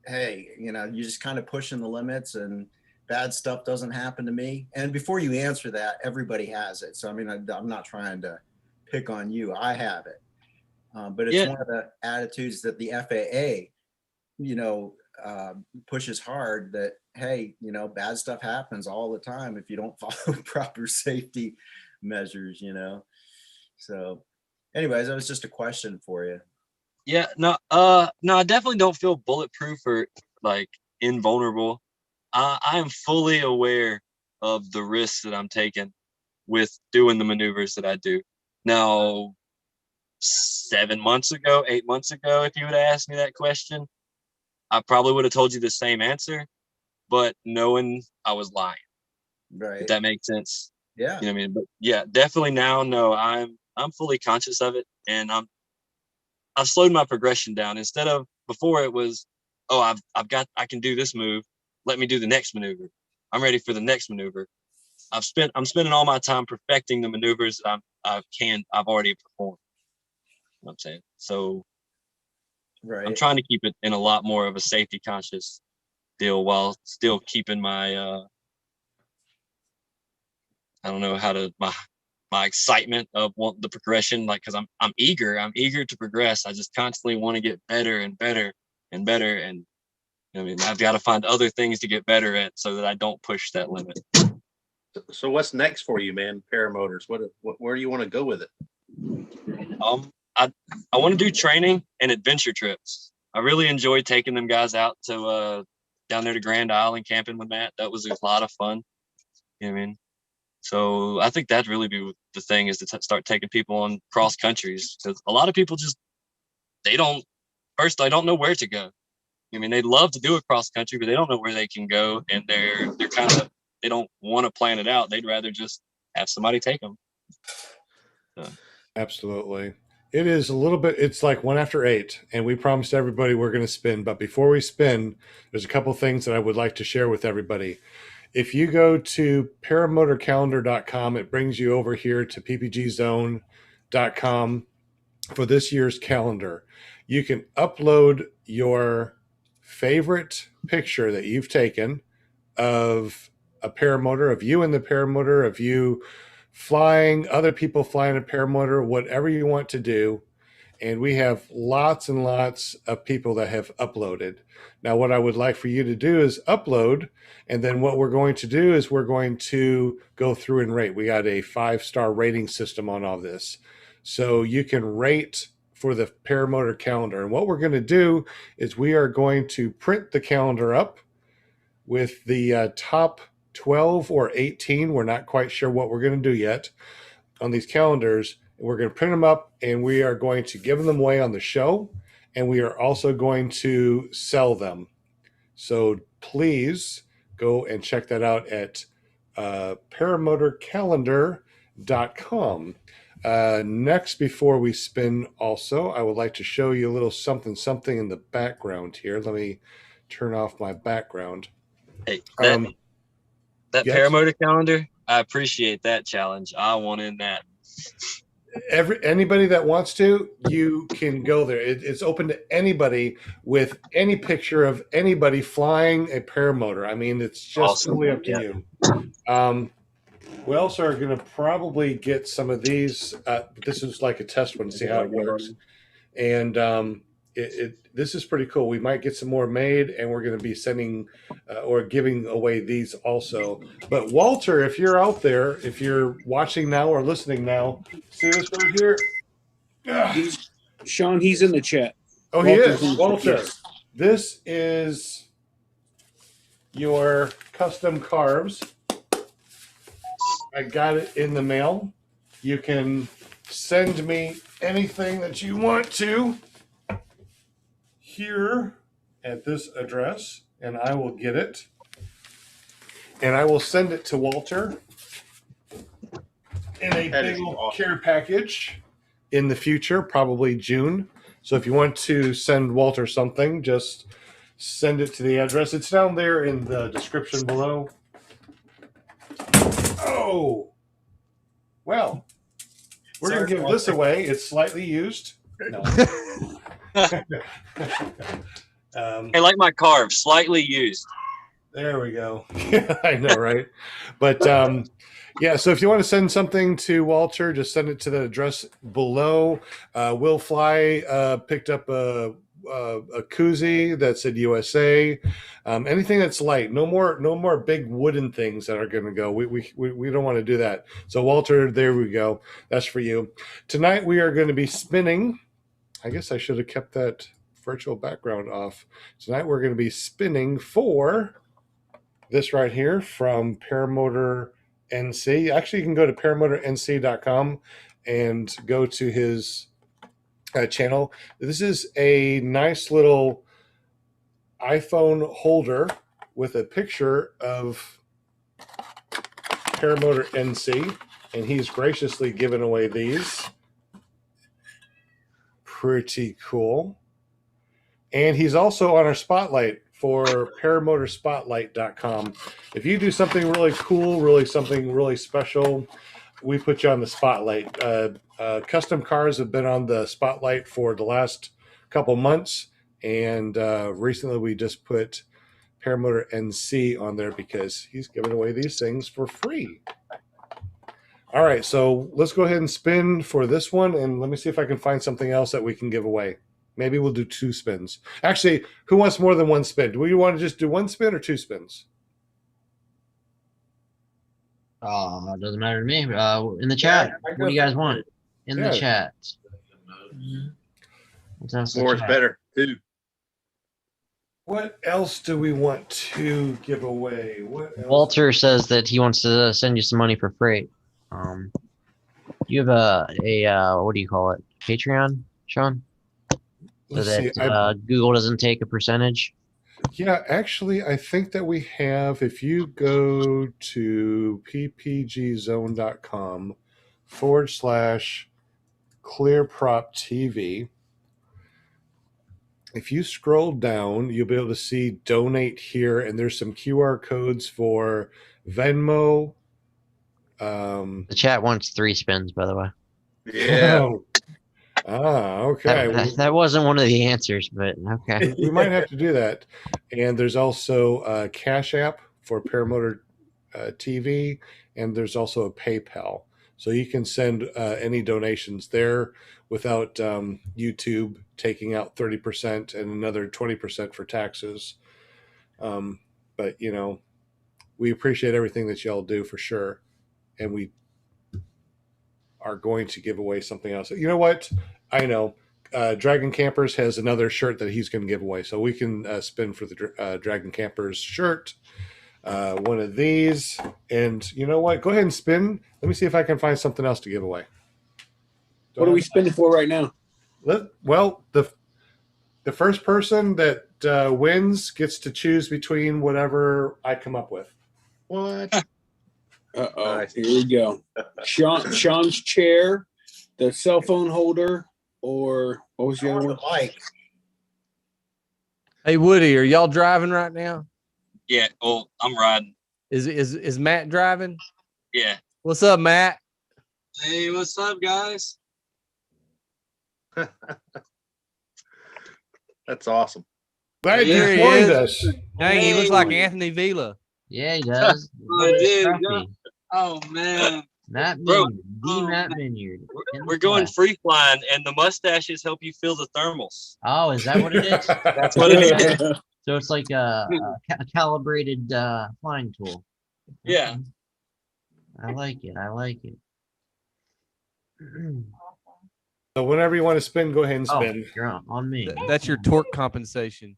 hey, you know, you're just kind of pushing the limits and bad stuff doesn't happen to me? And before you answer that, everybody has it. So, I mean, I'm not trying to pick on you. I have it. But it's one of the attitudes that the FAA, you know, pushes hard that, hey, you know, bad stuff happens all the time if you don't follow proper safety measures, you know? So anyways, that was just a question for you. Yeah, no, I definitely don't feel bulletproof or like invulnerable. I am fully aware of the risks that I'm taking with doing the maneuvers that I do. Now, 7 months ago, 8 months ago, if you would have asked me that question, I probably would have told you the same answer, but knowing I was lying. Right. If that makes sense. Yeah. You know what I mean? But yeah, definitely now, no, I'm fully conscious of it, and I've slowed my progression down. Instead of before it was, oh, I can do this move. Let me do the next maneuver. I'm ready for the next maneuver. I'm spending all my time perfecting the maneuvers that I've already performed. You know what I'm saying? So right. I'm trying to keep it in a lot more of a safety conscious deal while still keeping my I don't know how to my excitement of the progression, like, because I'm eager to progress. I just constantly want to get better and better and better, and I mean, I've got to find other things to get better at so that I don't push that limit. So what's next for you, man? Paramotors. Where do you want to go with it? I want to do training and adventure trips. I really enjoyed taking them guys out to down there to Grand Island camping with Matt. That was a lot of fun. You know what I mean? So I think that'd really be the thing, is to start taking people on cross countries, because a lot of people they don't know where to go. I mean, they'd love to do a cross country, but they don't know where they can go, and they're kind of, they don't want to plan it out. They'd rather just have somebody take them. So. Absolutely. It is a little bit, it's like 1 after 8, and we promised everybody we're going to spin. But before we spin, there's a couple things that I would like to share with everybody. If you go to paramotorcalendar.com, it brings you over here to ppgzone.com for this year's calendar. You can upload your favorite picture that you've taken of a paramotor, of you in the paramotor, of you flying, other people flying a paramotor, whatever you want to do. And we have lots and lots of people that have uploaded. Now, what I would like for you to do is upload, and then what we're going to do is we're going to go through and rate. We got a 5-star rating system on all this. so you can rate for the Paramotor calendar. And what we're going to do is we are going to print the calendar up with the top 12 or 18. We're not quite sure what we're going to do yet on these calendars. We're going to print them up, and we are going to give them away on the show, and we are also going to sell them. So please go and check that out at paramotorcalendar.com. Next, before we spin, also, I would like to show you a little something in the background here. Let me turn off my background. Hey, that yes? Paramotor calendar, I appreciate that challenge. I want in that. Anybody that wants to, you can go there. It's open to anybody with any picture of anybody flying a paramotor. I mean, it's just totally up to you. We also are going to probably get some of these. This is like a test one to see how it works. And this is pretty cool. We might get some more made, and we're going to be sending or giving away these also. But Walter, if you're out there, if you're watching now or listening now, see this right here? Sean, he's in the chat. Oh, Walter's he is. Walter, this is your custom carves. I got it in the mail. You can send me anything that you want to here at this address, and I will get it. And I will send it to Walter in a big old care package in the future, probably June. So if you want to send Walter something, just send it to the address. It's down there in the description below. Oh, well, we're going to give this away. It's slightly used. No. Hey, like my carve, slightly used. There we go. I know, right? But yeah, so if you want to send something to Walter, just send it to the address below. Will Fly picked up a koozie that said USA. Anything that's light. No more big wooden things that are going to go. We don't want to do that. So Walter, there we go. That's for you. Tonight we are going to be spinning. I guess I should have kept that virtual background off. Tonight we're going to be spinning for this right here from Paramotor NC. Actually, you can go to paramotornc.com and go to his channel. This is a nice little iPhone holder with a picture of Paramotor NC, and he's graciously given away these. Pretty cool. And he's also on our spotlight for paramotorspotlight.com. If you do something really cool, something really special, we put you on the spotlight. Custom cars have been on the spotlight for the last couple months, and recently we just put Paramotor NC on there because he's giving away these things for free. All right, so let's go ahead and spin for this one, and let me see if I can find something else that we can give away. Maybe we'll do 2 spins. Actually, who wants more than 1 spin? Do we want to just do 1 spin or 2 spins? It doesn't matter to me. In the chat, what do you guys want? In the chat. More is better, too. What else do we want to give away? Walter says that he wants to send you some money for freight. You have a what do you call it? Patreon, Sean? So that Google doesn't take a percentage? Yeah, actually, I think that we have, if you go to ppgzone.com/clearproptv, if you scroll down, you'll be able to see donate here, and there's some QR codes for Venmo. The chat wants 3 spins, by the way. Yeah. Okay. That wasn't one of the answers, but okay. We might have to do that. And there's also a Cash App for Paramotor TV, and there's also a PayPal. So you can send any donations there without YouTube taking out 30% and another 20% for taxes. But, you know, we appreciate everything that y'all do for sure. And we are going to give away something else. You know what? I know. Dragon Campers has another shirt that he's going to give away. So we can spin for the Dragon Campers shirt. One of these. And you know what? Go ahead and spin. Let me see if I can find something else to give away. What are we spinning for right now? Well, the first person that wins gets to choose between whatever I come up with. What? Uh-oh. Here we go. Sean's chair, the cell phone holder, or what was the other one? Mike. Hey, Woody, are y'all driving right now? Yeah. Well, I'm riding. Is Matt driving? Yeah. What's up, Matt? Hey, what's up, guys? That's awesome. Glad There you he joined is. us. Dang, he looks like Anthony Villa. Yeah, he does. I did. Scruffy. Oh man. Matt Bro, Vineyard, the Matt Vineyard. in the We're going flesh. free flying, and the mustaches help you feel the thermals. Oh, is that what it is? That's what it is. So it's like a calibrated flying tool. Yeah. Okay. I like it. I like it. So whenever you want to spin, go ahead and Oh, spin. you're on me. That's your torque compensation.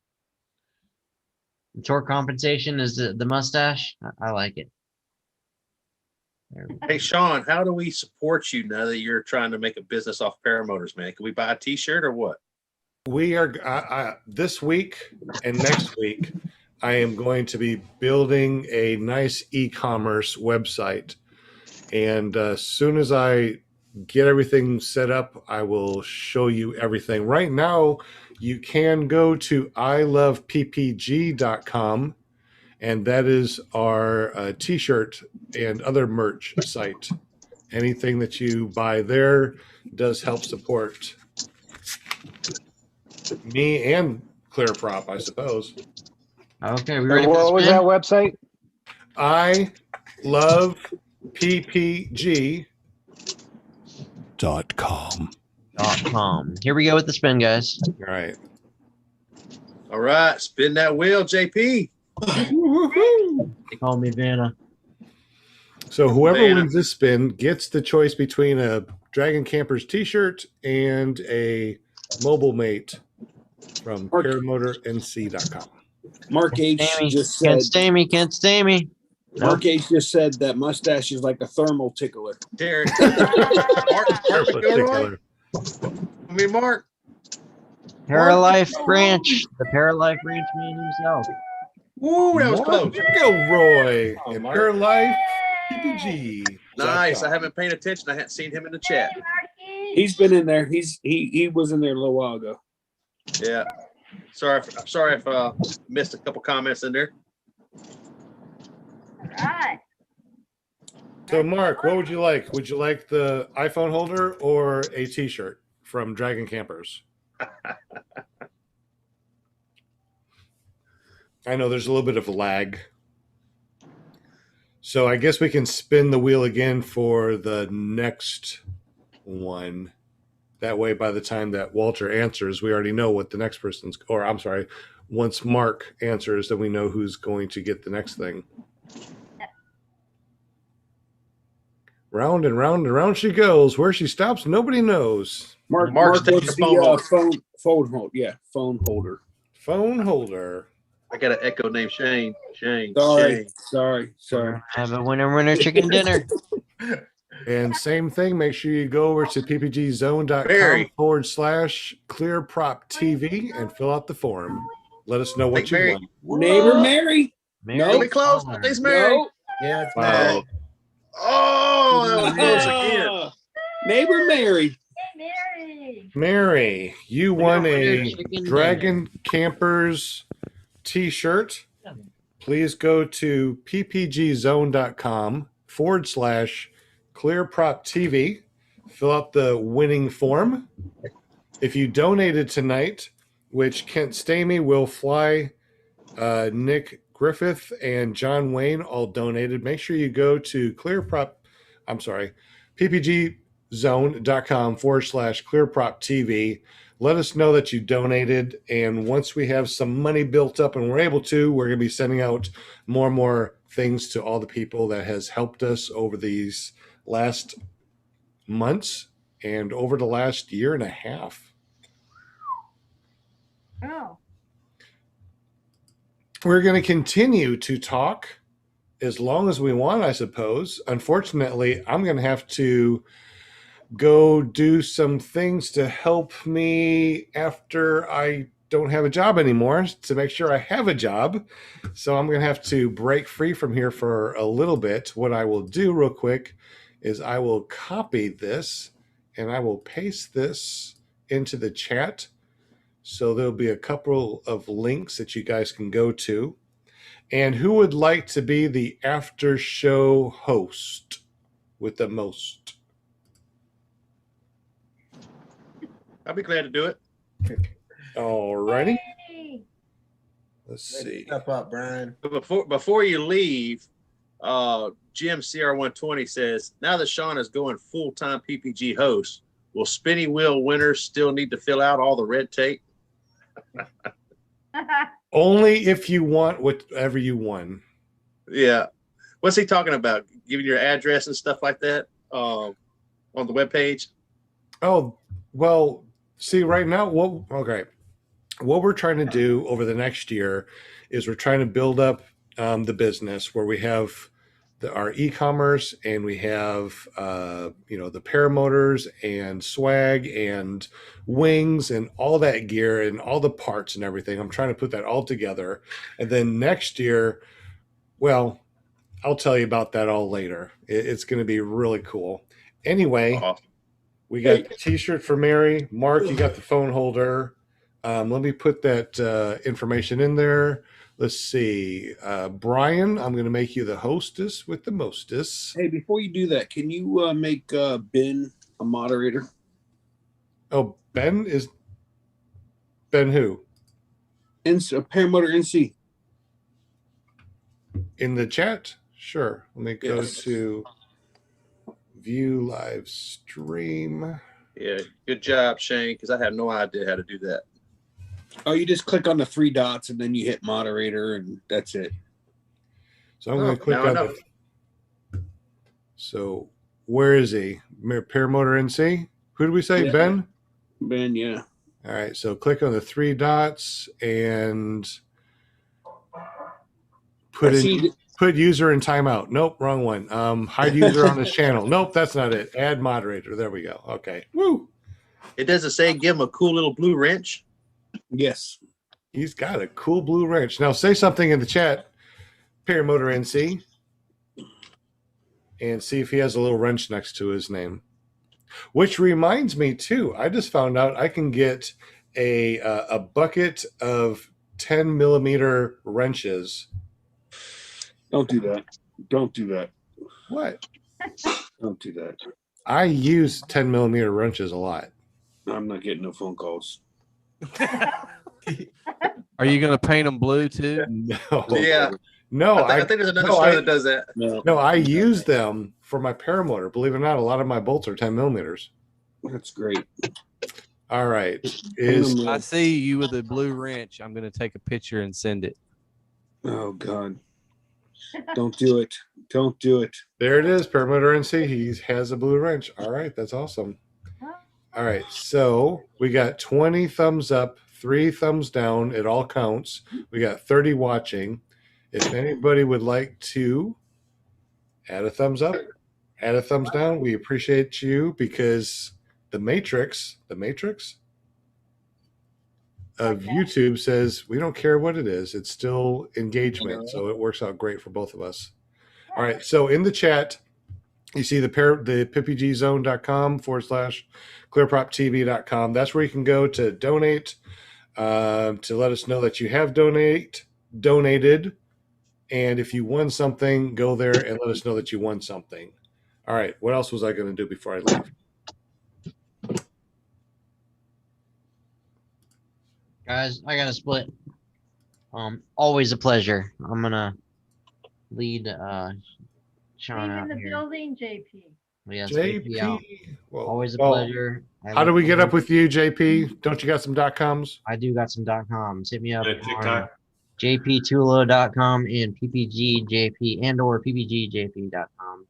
Torque compensation is the mustache. I like it. There we go. Hey, Sean, how do we support you now that you're trying to make a business off paramotors, man? Can we buy a T-shirt or what? We are this week and next week. I am going to be building a nice e-commerce website, and as soon as I get everything set up, I will show you everything. Right now, you can go to iloveppg.com, and that is our t-shirt and other merch site. Anything that you buy there does help support me and Clear Prop, I suppose. Okay, we ready for What the was spin? that website? I love ppg.com. .com. Here we go with the spin, guys. All right. All right, spin that wheel, JP. They call me Vanna. So whoever Vanna. wins this spin gets the choice between a Dragon Campers t-shirt and a mobile mate from paramotornc.com. Mark H Stay me. just Can't said. stay me. Can't stay me. Mark H just said that mustache is like a thermal tickler. Derek. Mark Gilroy. Particular. I mean, Mark. Paralife Branch. The Paralife Branch man himself. Woo, that was close. Gilroy Oh, and Mark. Paralife PPG. Nice. I haven't paid attention. I hadn't seen him in the chat. He's been in there. He was in there a little while ago. Yeah. Sorry if missed a couple comments in there. Right. So Mark, what would you like? Would you like the iPhone holder or a t-shirt from Dragon Campers? I know there's a little bit of lag. So I guess we can spin the wheel again for the next one. That way, by the time that Walter answers, we already know what the next person's, or I'm sorry, once Mark answers, then we know who's going to get the next thing. Round and round and round she goes. Where she stops, nobody knows. Mark Mark's taking wants the phone holder. phone hold. Yeah, phone holder. Phone holder. I got an echo named Shane. Shane. Sorry. Have a winner chicken dinner. And same thing, make sure you go over to Barry. ppgzone.com/clearproptv and fill out the form. Let us know what Hey, you Barry. want. Neighbor Mary. Mary Let me close. Fowler. Thanks, Mary. No. Yeah, it's Wow. Mary. Oh, that was close again. Neighbor Mary. Hey, Mary. Mary, you won a Chicken Dragon Campers t-shirt. Please go to ppgzone.com/clearproptv. Fill out the winning form. If you donated tonight, which Kent Stamey, Will Fly, Nick Griffith, and John Wayne all donated, make sure you go to ppgzone.com/clearproptv. Let us know that you donated, and once we have some money built up and we're able to, we're going to be sending out more and more things to all the people that has helped us over these last months and over the last year and a half. Oh. We're going to continue to talk as long as we want, I suppose. Unfortunately, I'm going to have to go do some things to help me after I don't have a job anymore to make sure I have a job. So I'm going to have to break free from here for a little bit. What I will do real quick is I will copy this and I will paste this into the chat. So there'll be a couple of links that you guys can go to. And who would like to be the after show host with the most? I'll be glad to do it. All righty. Hey. Let's see. Step up, Brian. But before you leave, Jim CR120 says, now that Sean is going full-time PPG host, will spinny wheel winners still need to fill out all the red tape? Only if you want whatever you won. Yeah. What's he talking about? Giving your address and stuff like that on the webpage? Oh, well, see, right now, what we're trying to do over the next year is we're trying to build up the business where we have our e-commerce and we have, the paramotors and swag and wings and all that gear and all the parts and everything. I'm trying to put that all together. And then next year, well, I'll tell you about that all later. It's going to be really cool. Anyway, we got the t-shirt for Mary. Mark, you got the phone holder. Let me put that information in there. Let's see. Brian, I'm going to make you the hostess with the mostess. Hey, before you do that, can you make Ben a moderator? Oh, Ben who? Paramotor NC. In the chat? Sure. Let me go to view live stream. Yeah, good job, Shane, because I had no idea how to do that. Oh, you just click on the three dots and then you hit moderator and that's it. So I'm going to click on the. So where is he? Paramotor NC? Who did we say? Yeah. Ben? Ben, yeah. All right. So click on the three dots and put user in timeout. Nope, wrong one. Hide user on this channel. Nope, that's not it. Add moderator. There we go. Okay. Woo. It doesn't say give him a cool little blue wrench. Yes. He's got a cool blue wrench. Now say something in the chat, Paramotor NC, and see if he has a little wrench next to his name. Which reminds me too, I just found out I can get a bucket of 10 millimeter wrenches. Don't do that. Don't do that. What? Don't do that. I use 10 millimeter wrenches a lot. I'm not getting no phone calls. Are you going to paint them blue too? No. Yeah. No, I think there's another store that does that. No, I use them for my paramotor. Believe it or not, a lot of my bolts are 10 millimeters. That's great. All right. I see you with a blue wrench. I'm going to take a picture and send it. Oh, God. Don't do it. Don't do it. There it is, Paramotor NC. He has a blue wrench. All right, that's awesome. All right, so we got 20 thumbs up, 3 thumbs down. It all counts. We got 30 watching. If anybody would like to add a thumbs up, add a thumbs down, we appreciate you because the Matrix of YouTube says we don't care what it is. It's still engagement, so it works out great for both of us. All right, so in the chat, you see the ppgzone.com/clearproptv.com. That's where you can go to donate, to let us know that you have donated. And if you won something, go there and let us know that you won something. All right, what else was I going to do before I leave? Guys, I got to split. Always a pleasure. I'm going to lead Sean out in the here. building, JP. Yes, JP. out. Well, always a pleasure. How do we get up with you, JP? Don't you got some .coms? I do got some .coms. Hit me up on jptulo.com and ppgjp and or ppgjp.com.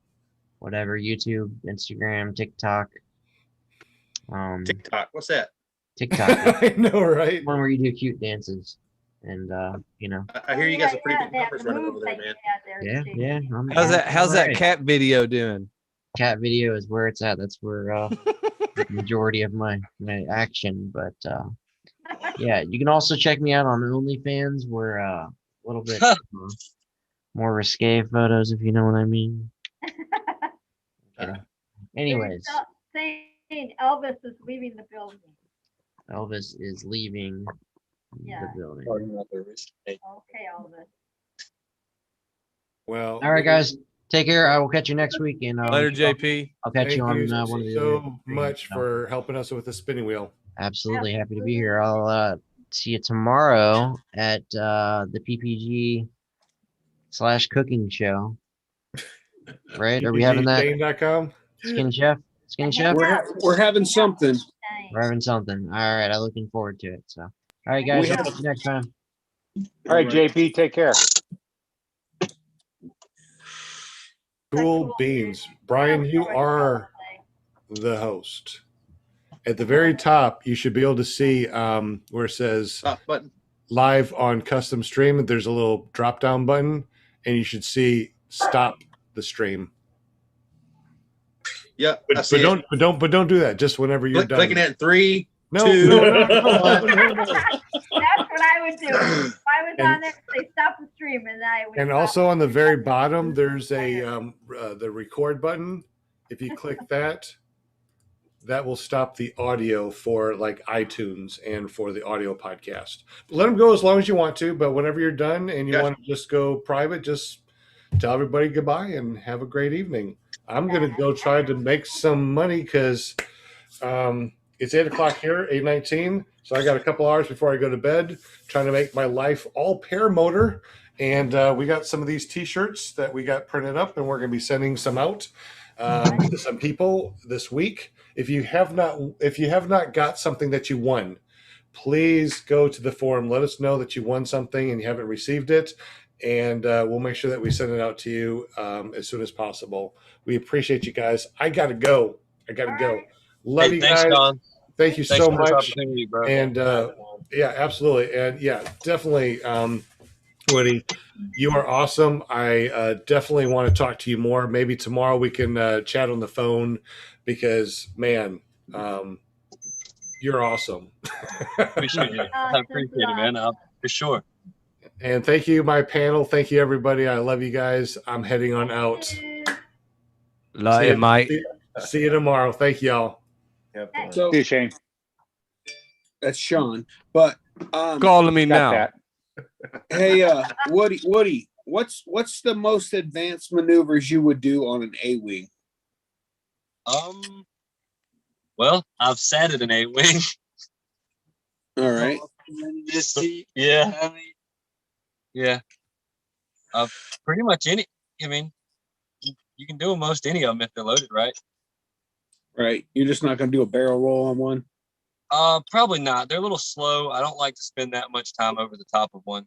whatever, YouTube, Instagram, TikTok. TikTok. What's that? TikTok. I know, right? One where you do cute dances. And you know. I hear you got some pretty big that numbers running move over there, that you man. had there, Yeah, too. yeah. How's that alright. cat video doing? Cat video is where it's at. That's where the majority of my action. But yeah, you can also check me out on OnlyFans where a little bit more risque photos, if you know what I mean. Okay. Anyways, Saying Elvis is leaving the building. Elvis is leaving Yeah. the building. Okay, Elvis. Well, All right, guys. Take care. I will catch you next week. And Later, JP. I'll catch thank you on you one of the so other much streams, so. for helping us with the spinning wheel. Absolutely happy to be here. I'll see you tomorrow at the PPG/cooking show. Right? Are we having that? PPGDane.com? Skinny Chef? Skinny Chef? We're having something. We're having something. All right. I'm looking forward to it. So, all right, guys. I'll see you next time. All right, JP, take care. Cool beans. Brian, you are the host. At the very top, you should be able to see where it says button. live on custom stream. There's a little drop down button, and you should see stop the stream. Yeah, But don't do that. Just whenever you're done. Clicking at 3, No, 2, no. That's what I would do. If I was on there, they stop the stream, and I would. And also on the very bottom, there's a the record button. If you click that, that will stop the audio for like iTunes and for the audio podcast. Let them go as long as you want to, but whenever you're done and you want to just go private, just tell everybody goodbye and have a great evening. I'm going to go try to make some money because it's 8 o'clock here, 8:19. So I got a couple hours before I go to bed, trying to make my life all paramotor. And we got some of these T-shirts that we got printed up, and we're going to be sending some out to some people this week. If you have not got something that you won, please go to the forum. Let us know that you won something and you haven't received it, and we'll make sure that we send it out to you as soon as possible. We appreciate you guys. I gotta go. Love you thanks, guys. Don. Thank you Thanks so for this much. opportunity, bro. And yeah, absolutely. And yeah, definitely, Woody, you are awesome. I definitely want to talk to you more. Maybe tomorrow we can chat on the phone because, man, you're awesome. Appreciate it. I appreciate it, man. For sure. And thank you, my panel. Thank you, everybody. I love you guys. I'm heading on out. Love you, Mike. See you tomorrow. Thank y'all. So, See you, Shane. That's Sean. But Calling me Got now. that. hey, Woody, what's the most advanced maneuvers you would do on an A-wing? Well, I've sat at an A-wing. All right. Yeah. Yeah. Pretty much any. I mean, you can do most any of them if they're loaded, right? Right. You're just not going to do a barrel roll on one? Probably not. They're a little slow. I don't like to spend that much time over the top of one.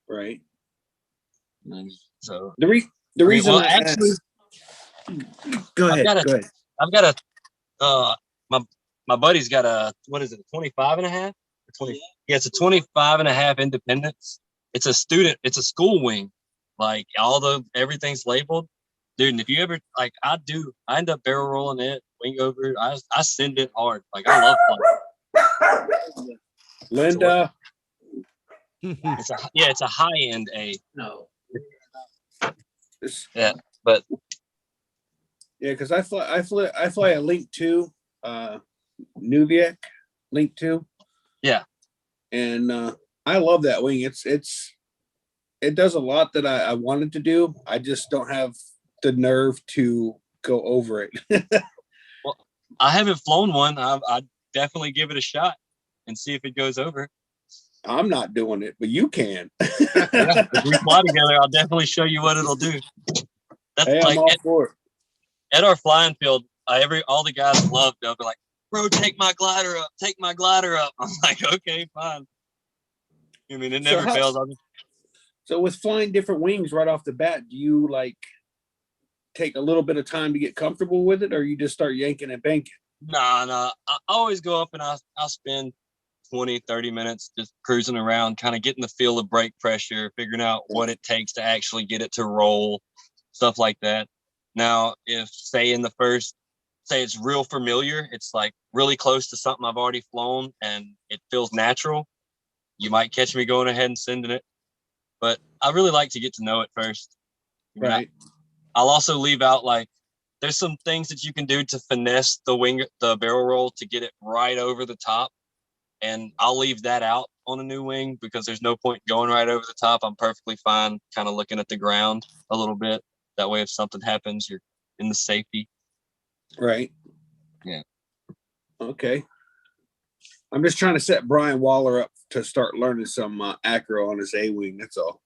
Right. So the reason well, I actually, go ahead. I've got a my buddy's got a, what is it, 25 and a half? 20, yeah, it's a 25 and a half Independence. It's a school wing. Like everything's labeled. Dude, and if you ever, like I end up barrel rolling it, wing over it. I send it hard. Like I love flying. Linda. It's a high end A. No. Yeah, but yeah, because I fly a Link 2, Nuviac Link 2. Yeah. And I love that wing. It does a lot that I wanted to do. I just don't have the nerve to go over it. Well, I haven't flown one. I'd definitely give it a shot and see if it goes over. I'm not doing it, but you can. Yeah, if we fly together, I'll definitely show you what it'll do. That's hey, like I'm all for it. At our flying field, all the guys love. They'll be like, "Bro, take my glider up. Take my glider up." I'm like, "Okay, fine." I mean, it never fails. So with flying different wings right off the bat, do you like take a little bit of time to get comfortable with it, or you just start yanking and banking? Nah. I always go up and I'll spend 20, 30 minutes just cruising around, kind of getting the feel of brake pressure, figuring out what it takes to actually get it to roll, stuff like that. Now, if say in the first, say it's real familiar, it's like really close to something I've already flown and it feels natural, you might catch me going ahead and sending it. But I really like to get to know it first. Right. I'll also leave out, like, there's some things that you can do to finesse the barrel roll to get it right over the top. And I'll leave that out on a new wing because there's no point going right over the top. I'm perfectly fine kind of looking at the ground a little bit. That way, if something happens, you're in the safety. Right. Yeah. Okay. I'm just trying to set Brian Waller up to start learning some acro on his A-wing. That's all.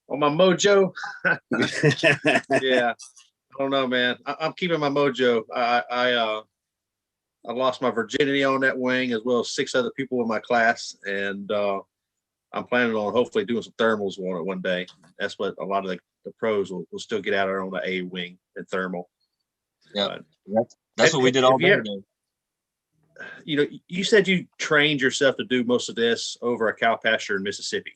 On my mojo. Yeah. I don't know, man. I'm keeping my mojo. I lost my virginity on that wing, as well as 6 other people in my class, and I'm planning on hopefully doing some thermals on it one day. That's what a lot of the pros will still get out on the A wing and thermal. Yeah, that's what we did all day. You know, you said you trained yourself to do most of this over a cow pasture in Mississippi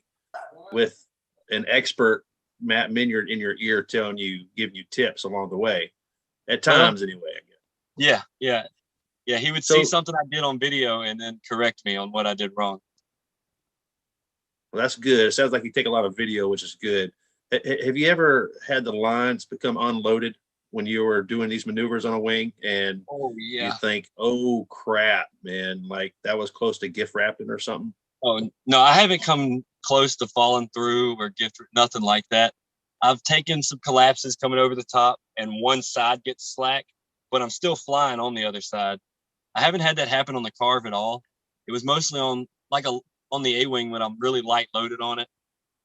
with an expert, Matt Minyard, in your ear telling you, giving you tips along the way, at times anyway. Yeah. He would see something I did on video and then correct me on what I did wrong. Well, that's good. It sounds like you take a lot of video, which is good. Have you ever had the lines become unloaded when you were doing these maneuvers on a wing, and you think, oh crap, man, like that was close to gift wrapping or something? Oh no, I haven't come close to falling through or nothing like that. I've taken some collapses coming over the top and one side gets slack, but I'm still flying on the other side. I haven't had that happen on the Carve at all. It was mostly on on the A-wing when I'm really light loaded on it.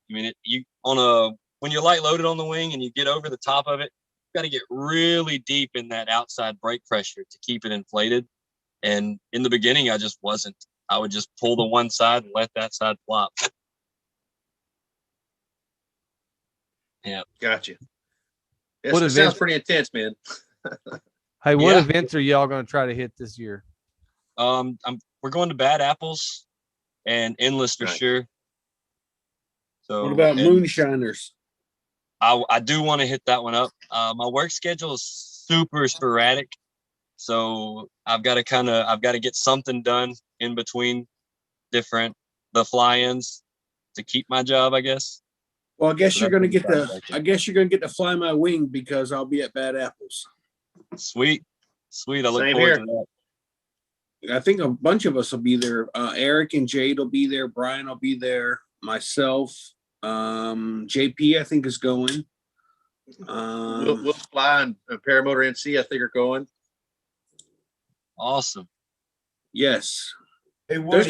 I mean, when you're light loaded on the wing and you get over the top of it, you got to get really deep in that outside brake pressure to keep it inflated. And in the beginning, I just wasn't. I would just pull the one side and let that side flop. Yeah, gotcha. It sounds pretty intense, man. Hey, what events are y'all going to try to hit this year? We're going to Bad Apples and Endless for sure. So, what about Moonshiners? I do want to hit that one up. My work schedule is super sporadic, so I've got to get something done in between the fly-ins to keep my job, I guess. Well, I guess you're gonna get to fly my wing because I'll be at Bad Apples. Sweet. I look forward to that. I think a bunch of us will be there. Eric and Jade will be there. Brian will be there. Myself, JP, I think is going. We'll fly, and Paramotor NC, I think, are going. Awesome. Yes. Hey, Woody.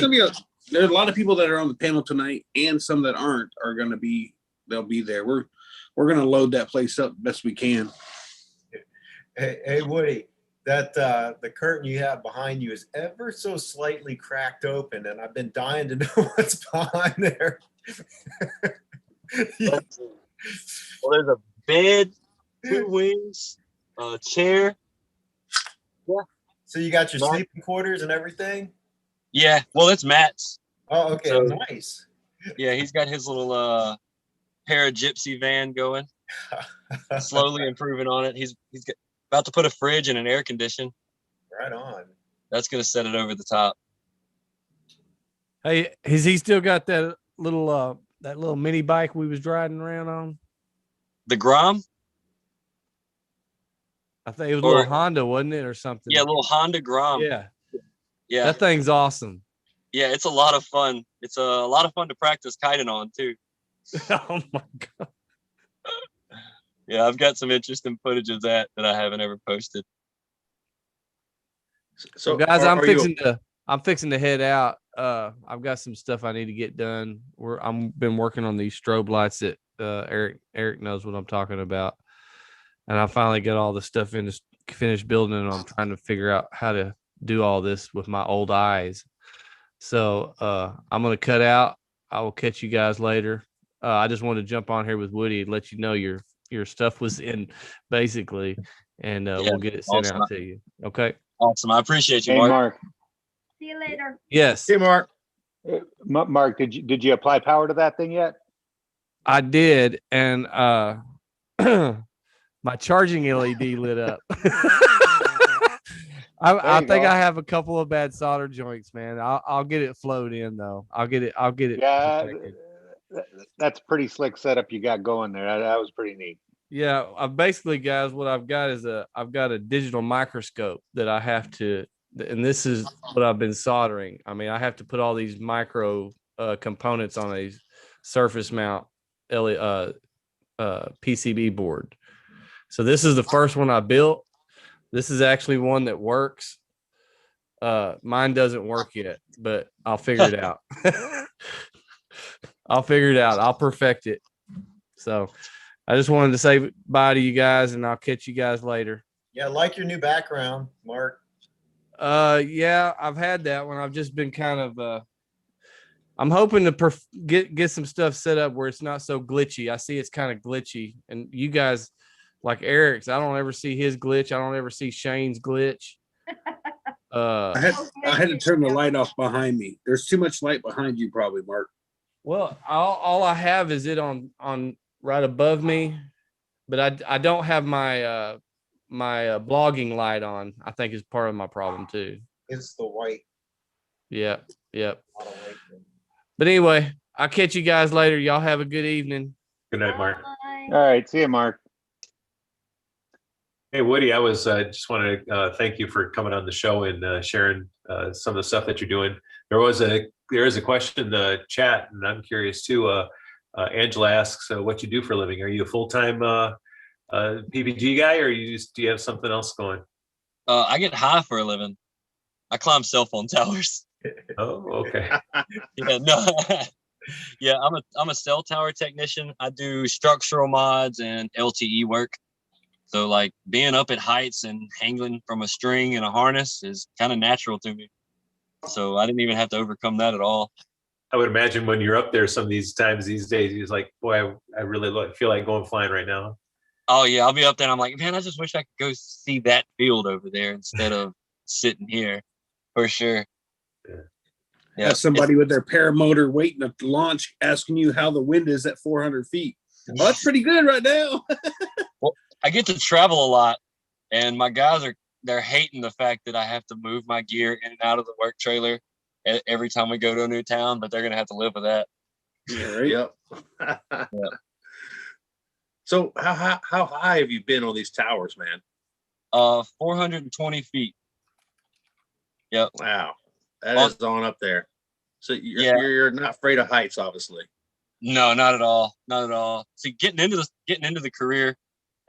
There's a lot of people that are on the panel tonight, and some that aren't are going to be. They'll be there. We're going to load that place up best we can. Hey, Woody. That the curtain you have behind you is ever so slightly cracked open, and I've been dying to know what's behind there. Well, there's a bed, 2 wings, a chair. Yeah. So you got your sleeping quarters and everything? Yeah. Well, that's Matt's. Oh, okay. So, nice. Yeah, he's got his little para-gypsy van going. Slowly improving on it. He's about to put a fridge and an air condition. Right on. That's going to set it over the top. Hey, has he still got that little mini bike we was driving around on? The Grom? I think it was a little Honda, wasn't it, or something? Yeah, a little Honda Grom. Yeah. Yeah. That thing's awesome. Yeah, it's a lot of fun. It's a lot of fun to practice kiting on, too. Oh, my God. Yeah, I've got some interesting footage of that I haven't ever posted. So guys, I'm fixing to head out. I've got some stuff I need to get done. I've been working on these strobe lights that Eric knows what I'm talking about. And I finally got all the stuff finished building, and I'm trying to figure out how to do all this with my old eyes. So I'm going to cut out. I will catch you guys later. I just wanted to jump on here with Woody and let you know you're your stuff was in, basically, and we'll get it sent out to you. Okay. Awesome. I appreciate you, Hey, Mark. Mark. See you later. Yes. Hey, Mark. Mark, did you apply power to that thing yet? I did, and my charging LED lit up. I think I have a couple of bad solder joints, man. I'll get it flowed in though. I'll get it. Yeah, perfected. that's pretty slick setup you got going there. That was pretty neat. Yeah, I've basically, guys, what I've got is I've got a digital microscope that I have to, and this is what I've been soldering. I mean, I have to put all these micro components on a surface mount PCB board. So this is the first one I built. This is actually one that works. Mine doesn't work yet, but I'll figure it out. I'll figure it out. I'll perfect it. So I just wanted to say bye to you guys, and I'll catch you guys later. Yeah, I like your new background, Mark. Yeah, I've had that one. I've just been kind of I'm hoping to get some stuff set up where it's not so glitchy. I see it's kind of glitchy, and you guys, like Eric's, I don't ever see his glitch. I don't ever see Shane's glitch. I had to turn the light off behind me. There's too much light behind you, probably, Mark. Well, all I have is it on right above me, but I don't have my my blogging light on. I think is part of my problem too. It's the white. Yeah. But anyway, I'll catch you guys later. Y'all have a good evening. Good night, Mark. Bye. All right, see you, Mark. Hey, Woody, I was just want to thank you for coming on the show and sharing some of the stuff that you're doing. There is a question in the chat, and I'm curious too. Angela asks what you do for a living. Are you a full-time PPG guy, or do you have something else going? I get high for a living. I climb cell phone towers. Oh, okay. Yeah, no. Yeah, I'm a cell tower technician. I do structural mods and LTE work. So like being up at heights and hanging from a string and a harness is kind of natural to me. So I didn't even have to overcome that at all. I would imagine when you're up there some of these times these days, you're like, boy, I really feel like going flying right now. Oh yeah, I'll be up there and I'm like, man, I just wish I could go see that field over there instead of sitting here, for sure. Yeah. Have somebody with their paramotor waiting at the launch asking you how the wind is at 400 feet. Well, that's pretty good right now. Well, I get to travel a lot, and my guys they're hating the fact that I have to move my gear in and out of the work trailer every time we go to a new town, but they're gonna have to live with that. Yeah, right. Yep. Yeah. So how high have you been on these towers, man? 420 feet. Yep. Wow. That is on up there. So you're not afraid of heights, obviously. No, not at all. Not at all. See, getting into the career,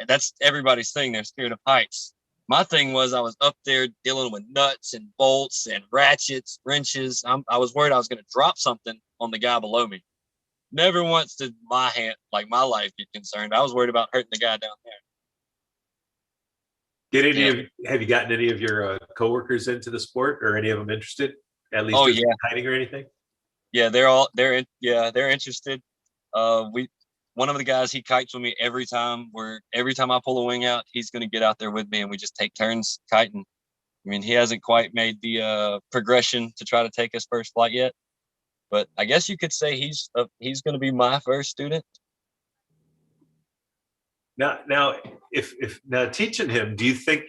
that's everybody's thing. They're scared of heights. My thing was I was up there dealing with nuts and bolts and ratchets, wrenches. I was worried I was going to drop something on the guy below me. Never once did my life get concerned. I was worried about hurting the guy down there. Have you gotten any of your coworkers into the sport, or any of them interested? At least kiting or anything? Yeah, they're interested. One of the guys, he kites with me every time I pull a wing out, he's going to get out there with me and we just take turns kiting. I mean, he hasn't quite made the progression to try to take his first flight yet, but I guess you could say he's going to be my first student. Now, if teaching him, do you think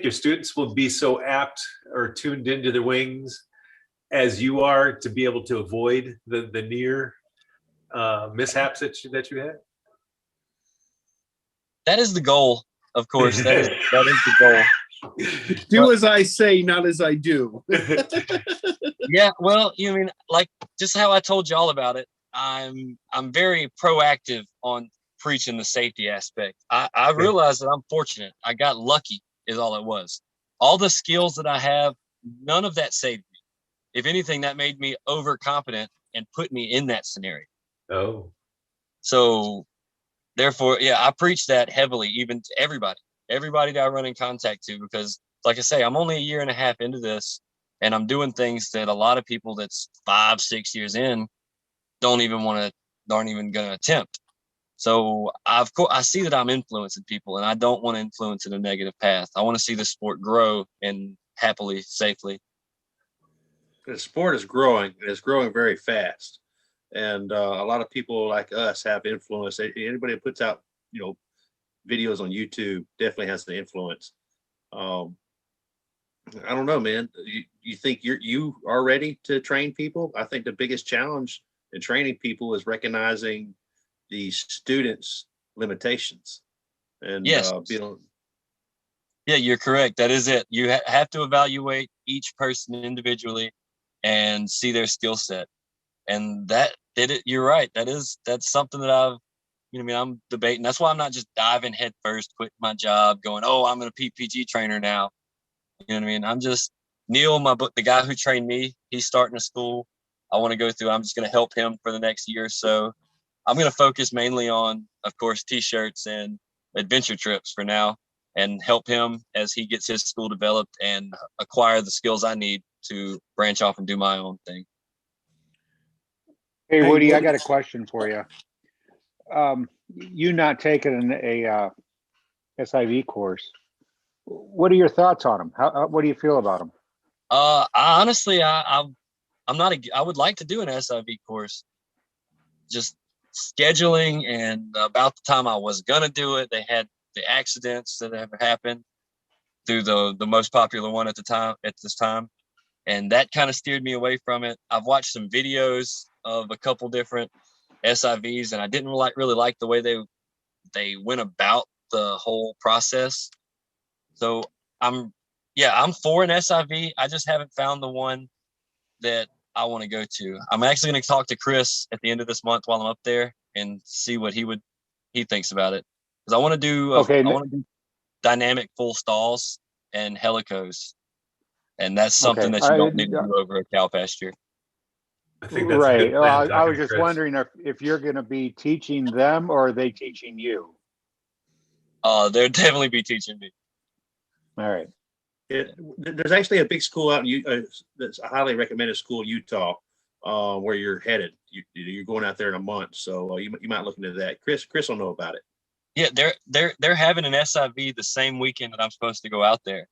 your students will be so apt or tuned into their wings as you are to be able to avoid the near mishaps that you had? That is the goal, of course. That is the goal. Do as I say, not as I do. Yeah, well, you mean like just how I told y'all about it. I'm very proactive on preaching the safety aspect. I realized that I'm fortunate. I got lucky is all it was. All the skills that I have, none of that saved me. If anything, that made me overconfident and put me in that scenario. Oh. So therefore, yeah, I preach that heavily, even to everybody that I run in contact to, because like I say, I'm only a year and a half into this and I'm doing things that a lot of people that's 5-6 years in aren't even going to attempt. So of course I see that I'm influencing people, and I don't want to influence in a negative path. I want to see the sport grow and happily, safely. The sport is growing, and it's growing very fast. And a lot of people like us have influence. Anybody that puts out, videos on YouTube definitely has the influence. I don't know, man. You think you are ready to train people? I think the biggest challenge in training people is recognizing the students' limitations and Yes. Yeah, you're correct. That is it. You have to evaluate each person individually and see their skill set. And you're right. That's something that I'm debating. That's why I'm not just diving head first, quitting my job, going, oh, I'm a PPG trainer now. You know what I mean? I'm just Neil, the guy who trained me, he's starting a school I want to go through. I'm just going to help him for the next year or so. I'm going to focus mainly on, of course, t-shirts and adventure trips for now, and help him as he gets his school developed and acquire the skills I need to branch off and do my own thing. Hey, Woody, I got a question for you. You not taking a SIV course. What are your thoughts on them? What do you feel about them? Honestly, I'm not. I would like to do an SIV course. Just scheduling and about the time I was gonna do it, they had the accidents that have happened through the most popular one at this time, and that kind of steered me away from it. I've watched some videos of a couple different SIVs, and I didn't really like the way they went about the whole process. So I'm for an SIV. I just haven't found the one that I want to go to. I'm actually going to talk to Chris at the end of this month while I'm up there and see what he thinks about it. Because I want to do dynamic full stalls and helicos, and that's something that you don't need to do over a cow pasture. I think that's right. A good plan, I was just wondering if you're going to be teaching them or are they teaching you? Oh, They'll definitely be teaching me. All right. There's actually a big school out in that's a highly recommended school in Utah, where you're headed. You're going out there in a month, so you might look into that. Chris will know about it. Yeah, they're having an SIV the same weekend that I'm supposed to go out there.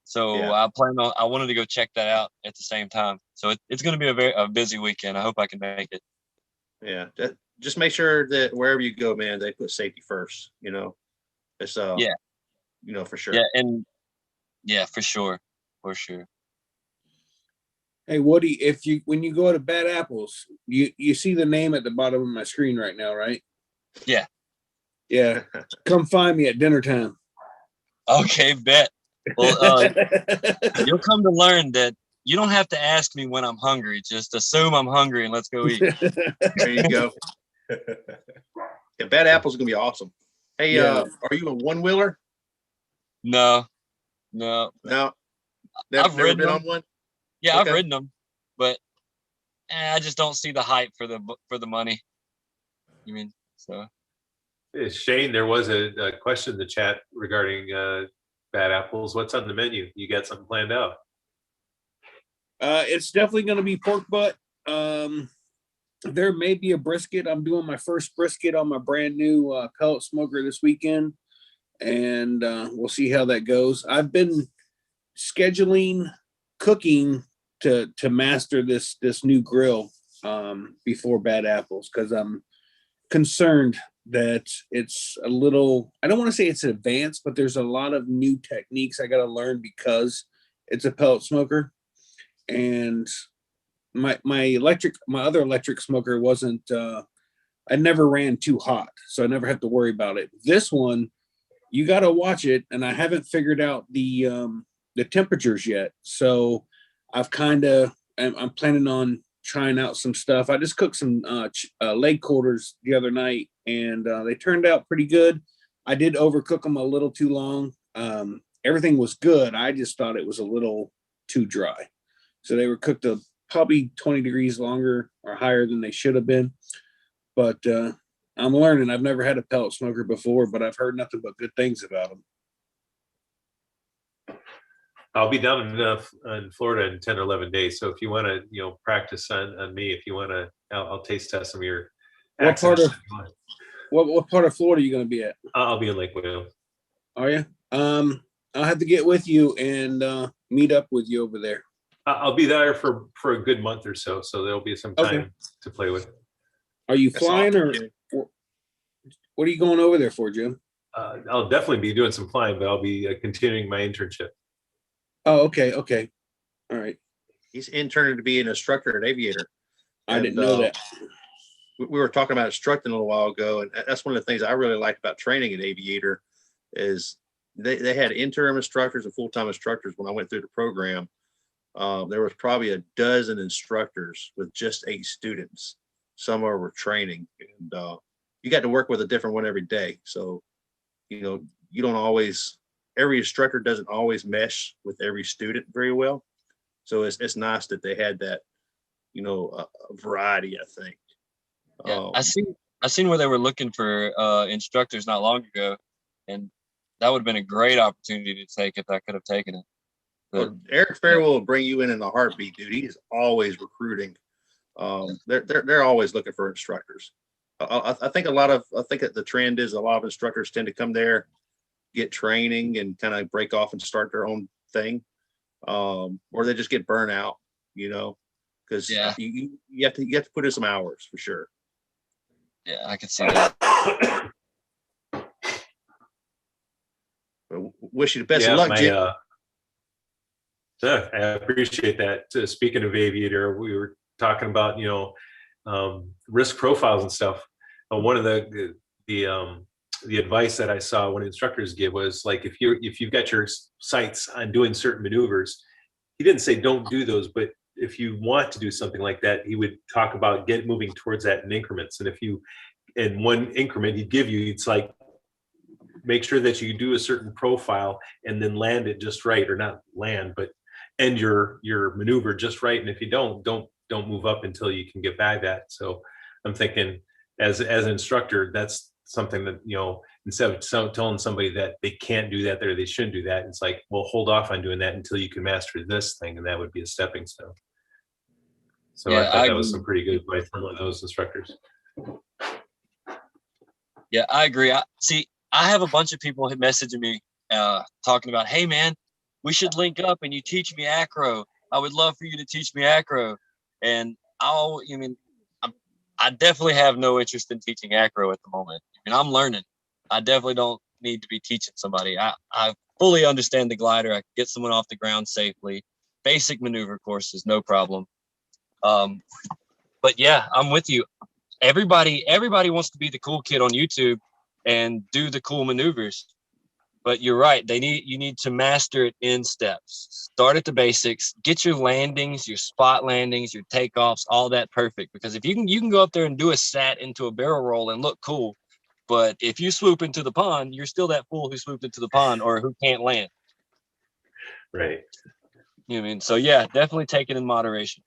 So yeah. I wanted to go check that out at the same time. So it's going to be a busy weekend. I hope I can make it. Yeah, just make sure that wherever you go, man, they put safety first. It's for sure. Yeah, and yeah, for sure. Hey Woody, when you go to Bad Apples, you see the name at the bottom of my screen right now, right? Yeah. Yeah. Come find me at dinner time. Okay, bet. Well, you'll come to learn that you don't have to ask me when I'm hungry. Just assume I'm hungry and let's go eat. There you go. Yeah, Bad Apples is gonna be awesome. Hey, are you a one wheeler? No. I've never been on one. Yeah, okay. I've ridden them, but I just don't see the hype for the money. You mean so? Shane, there was a question in the chat regarding Bad Apples. What's on the menu? You got something planned out? It's definitely going to be pork butt. There may be a brisket. I'm doing my first brisket on my brand new pellet smoker this weekend, and we'll see how that goes. I've been scheduling cooking to master this new grill before Bad Apples, because I'm concerned that it's a little, I don't want to say it's advanced, but there's a lot of new techniques I got to learn because it's a pellet smoker. And my other electric smoker wasn't, I never ran too hot, so I never have to worry about it. This one, you got to watch it, and I haven't figured out the temperatures yet. So I'm planning on trying out some stuff. I just cooked some leg quarters the other night, and they turned out pretty good. I did overcook them a little too long. Everything was good. I just thought it was a little too dry. So they were cooked probably 20 degrees longer or higher than they should have been. But I'm learning. I've never had a pellet smoker before, but I've heard nothing but good things about them. I'll be down in Florida in 10 or 11 days. So if you want to, What part of Florida are you going to be at? I'll be in Lake Wales. Are you? I'll have to get with you and meet up with you over there. I'll be there for a good month or so. So there'll be some time to play with. Are you flying or what are you going over there for, Jim? I'll definitely be doing some flying, but I'll be continuing my internship. Oh, okay. Okay. All right. He's interning to be an instructor at Aviator. I didn't know that. We were talking about instructing a little while ago, and that's one of the things I really liked about training at Aviator is they had interim instructors and full-time instructors. When I went through the program, there was probably a dozen instructors with just 8 students. Some were training, and you got to work with a different one every day. So, you know, you don't always, every instructor doesn't always mesh with every student very well. So it's nice that they had that, you know, a variety, I think. Yeah, I seen where they were looking for instructors not long ago, and that would have been a great opportunity to take if I could have taken it. But, well, Eric Farewell will bring you in a heartbeat, dude. He's always recruiting. They're always looking for instructors. I think that the trend is a lot of instructors tend to come there, get training, and kind of break off and start their own thing, or they just get burnt out, you know, because you have to put in some hours for sure. Yeah, I can see that. Wish you the best of luck, Jim. I appreciate that. Speaking of Aviator, we were talking about, you know, risk profiles and stuff. One of the advice that I saw when instructors give was like, if you've got your sights on doing certain maneuvers, he didn't say don't do those, but if you want to do something like that, he would talk about moving towards that in increments. And if you, in one increment he'd give you, it's like, make sure that you do a certain profile and then land it just right, or not land, but end your maneuver just right. And if you don't move up until you can get by that. So I'm thinking as an instructor, that's something that, you know, instead of telling somebody that they can't do that or they shouldn't do that, it's like, well, hold off on doing that until you can master this thing, and that would be a stepping stone. So yeah, I thought that was some pretty good advice from one of those instructors. Yeah, I agree. I have a bunch of people messaging me talking about, hey man, we should link up and you teach me acro. I would love for you to teach me acro. And I definitely have no interest in teaching acro at the moment. I mean, I'm learning. I definitely don't need to be teaching somebody. I fully understand the glider. I can get someone off the ground safely. Basic maneuver courses, no problem. But yeah, I'm with you. Everybody wants to be the cool kid on YouTube and do the cool maneuvers. But you're right. You need to master it in steps. Start at the basics. Get your landings, your spot landings, your takeoffs, all that perfect. Because if you can go up there and do a sat into a barrel roll and look cool, but if you swoop into the pond, you're still that fool who swooped into the pond or who can't land. Right. You know what I mean? So yeah, definitely take it in moderation.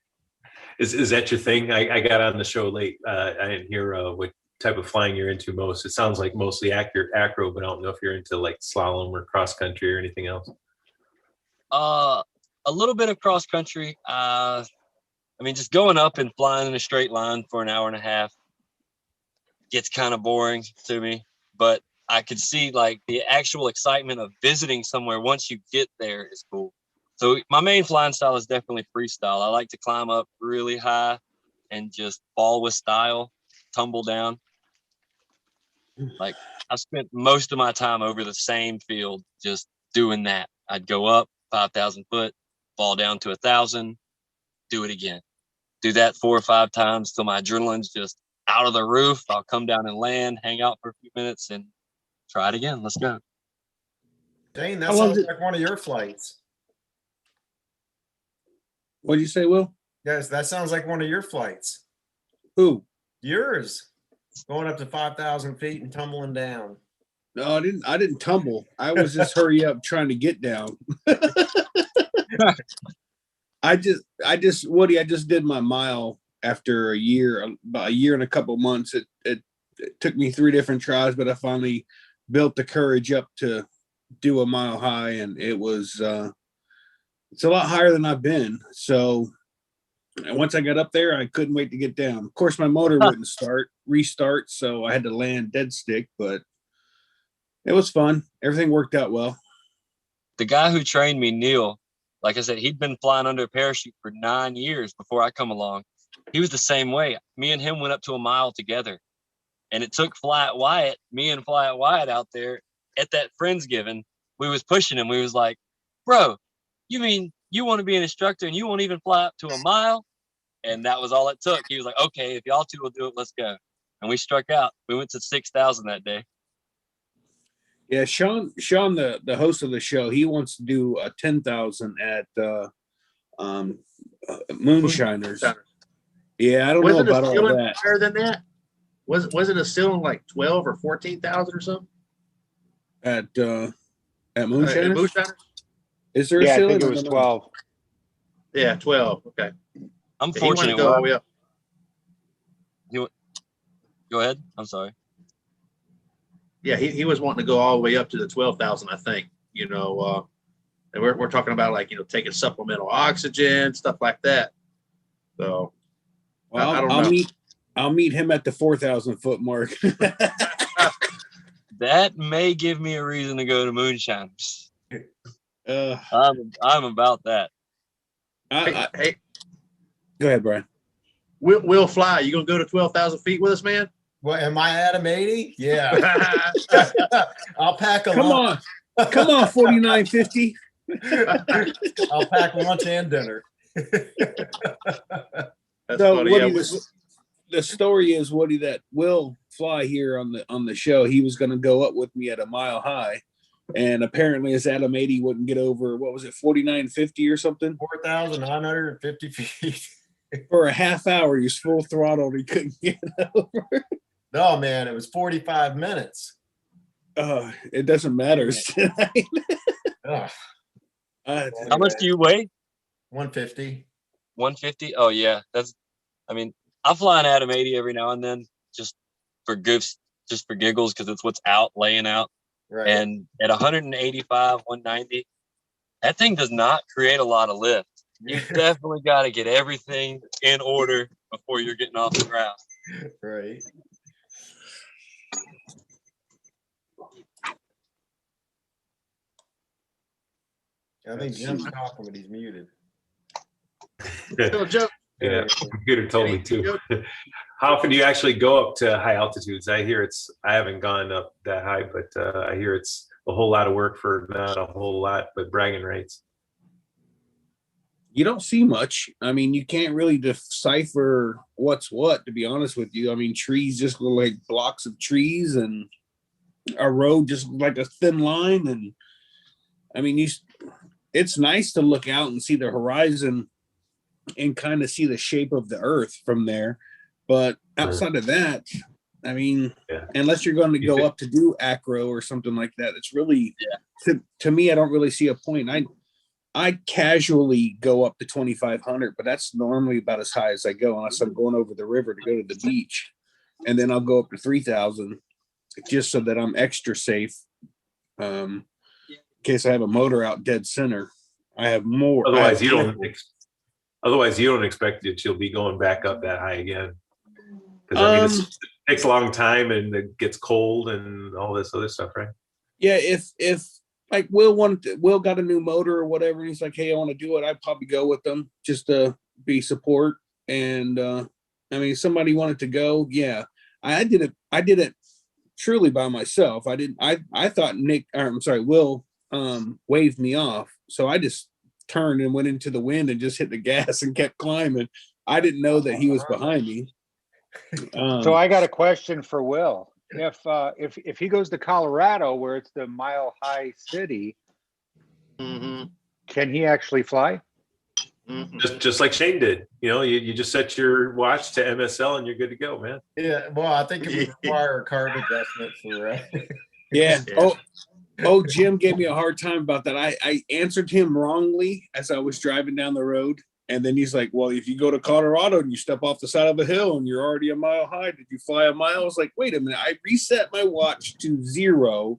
Is that your thing? I got on the show late. I didn't hear what type of flying you're into most. It sounds like mostly acro, but I don't know if you're into like slalom or cross country or anything else. A little bit of cross country. I mean, just going up and flying in a straight line for an hour and a half gets kind of boring to me, but I could see like the actual excitement of visiting somewhere once you get there is cool. So my main flying style is definitely freestyle. I like to climb up really high and just fall with style, tumble down. Like I spent most of my time over the same field just doing that. I'd go up 5,000 foot, fall down to 1,000, do it again. Do that 4 or 5 times till my adrenaline's just out of the roof. I'll come down and land, hang out for a few minutes, and try it again. Let's go. Dane, that sounds like one of your flights. What did you say, Will? Yes, that sounds like one of your flights. Who? Yours. Going up to 5,000 feet and tumbling down. No, I didn't tumble. I was just hurry up trying to get down. I just Woody, I just did my mile after about a year and a couple months. It took me 3 different tries, but I finally built the courage up to do a mile high, and it was it's a lot higher than I've been. So And once I got up there, I couldn't wait to get down. Of course, my motor wouldn't restart, so I had to land dead stick, but it was fun. Everything worked out well. The guy who trained me, Neil, like I said, he'd been flying under a parachute for 9 years before I come along. He was the same way. Me and him went up to a mile together. And it took me and Flight Wyatt out there at that Friendsgiving. We was pushing him. We was like, bro, you mean you want to be an instructor and you won't even fly up to a mile? And that was all it took. He was like, okay, if y'all two will do it, let's go. And we struck out. We went to 6,000 that day. Yeah, Sean, the host of the show, he wants to do a 10,000 at Moonshiners. Yeah, I don't know about all that. Higher than that? Was it a ceiling like 12 or 14,000 or something? At Moonshiners? Moonshiners? Is there a ceiling? I think it was 12. Yeah, 12. Okay. I'm fortunate. Go all the way up. Go ahead. I'm sorry. Yeah, he was wanting to go all the way up to the 12,000, I think. You know, and we're talking about like, you know, taking supplemental oxygen, stuff like that. So, well, I don't know. I'll meet him at the 4,000 foot mark. That may give me a reason to go to Moonshiners. I'm about that. Hey, go ahead, Brian. We'll fly. You gonna go to 12,000 feet with us, man? Well, am I Adam 80? Yeah. I'll pack a lunch. Come on, 4950. I'll pack lunch and dinner. So Woody, the story is, Woody, that will fly here on the show. He was going to go up with me at a mile high, and apparently his Adam 80 wouldn't get over, what was it, 4950 or something? 4,950 feet. For a half hour, he was full throttle. He couldn't get over. No, man, it was 45 minutes. It doesn't matter. How much do you weigh? 150. 150? Oh yeah, I fly an Adam 80 every now and then, just for goofs, just for giggles, because it's what's out, laying out. Right. And at 185, 190, that thing does not create a lot of lift. You definitely got to get everything in order before you're getting off the ground. Right. I think Jim's talking, but he's muted. Yeah, computer told me too. How often do you actually go up to high altitudes? I haven't gone up that high, but I hear it's a whole lot of work for not a whole lot, but bragging rights. You don't see much. I mean, you can't really decipher what's what, to be honest with you. I mean, trees just look like blocks of trees, and a road just like a thin line. And I mean, it's nice to look out and see the horizon and kind of see the shape of the earth from there. But outside of that, I mean, unless you're going to go up to do acro or something like that, it's really, to me, I don't really see a point. I casually go up to 2,500, but that's normally about as high as I go, unless I'm going over the river to go to the beach. And then I'll go up to 3,000 just so that I'm extra safe. In case I have a motor out dead center, I have more. Otherwise, you don't expect that you'll be going back up that high again. Because I mean, it takes a long time and it gets cold and all this other stuff, right? Yeah, if like Will got a new motor or whatever, and he's like, hey, I want to do it, I'd probably go with them just to be support. And I mean, if somebody wanted to go, yeah. I did it truly by myself. I thought Will waved me off. So I just turned and went into the wind and just hit the gas and kept climbing. I didn't know that he was behind me. So I got a question for Will. If he goes to Colorado, where it's the mile high city, can he actually fly? Just like Shane did. You know, you just set your watch to MSL and you're good to go, man. Yeah, well, I think it would require a carb adjustment for yeah. Jim gave me a hard time about that. I answered him wrongly as I was driving down the road. And then he's like, well, if you go to Colorado and you step off the side of a hill and you're already a mile high, did you fly a mile? I was like, wait a minute. I reset my watch to 0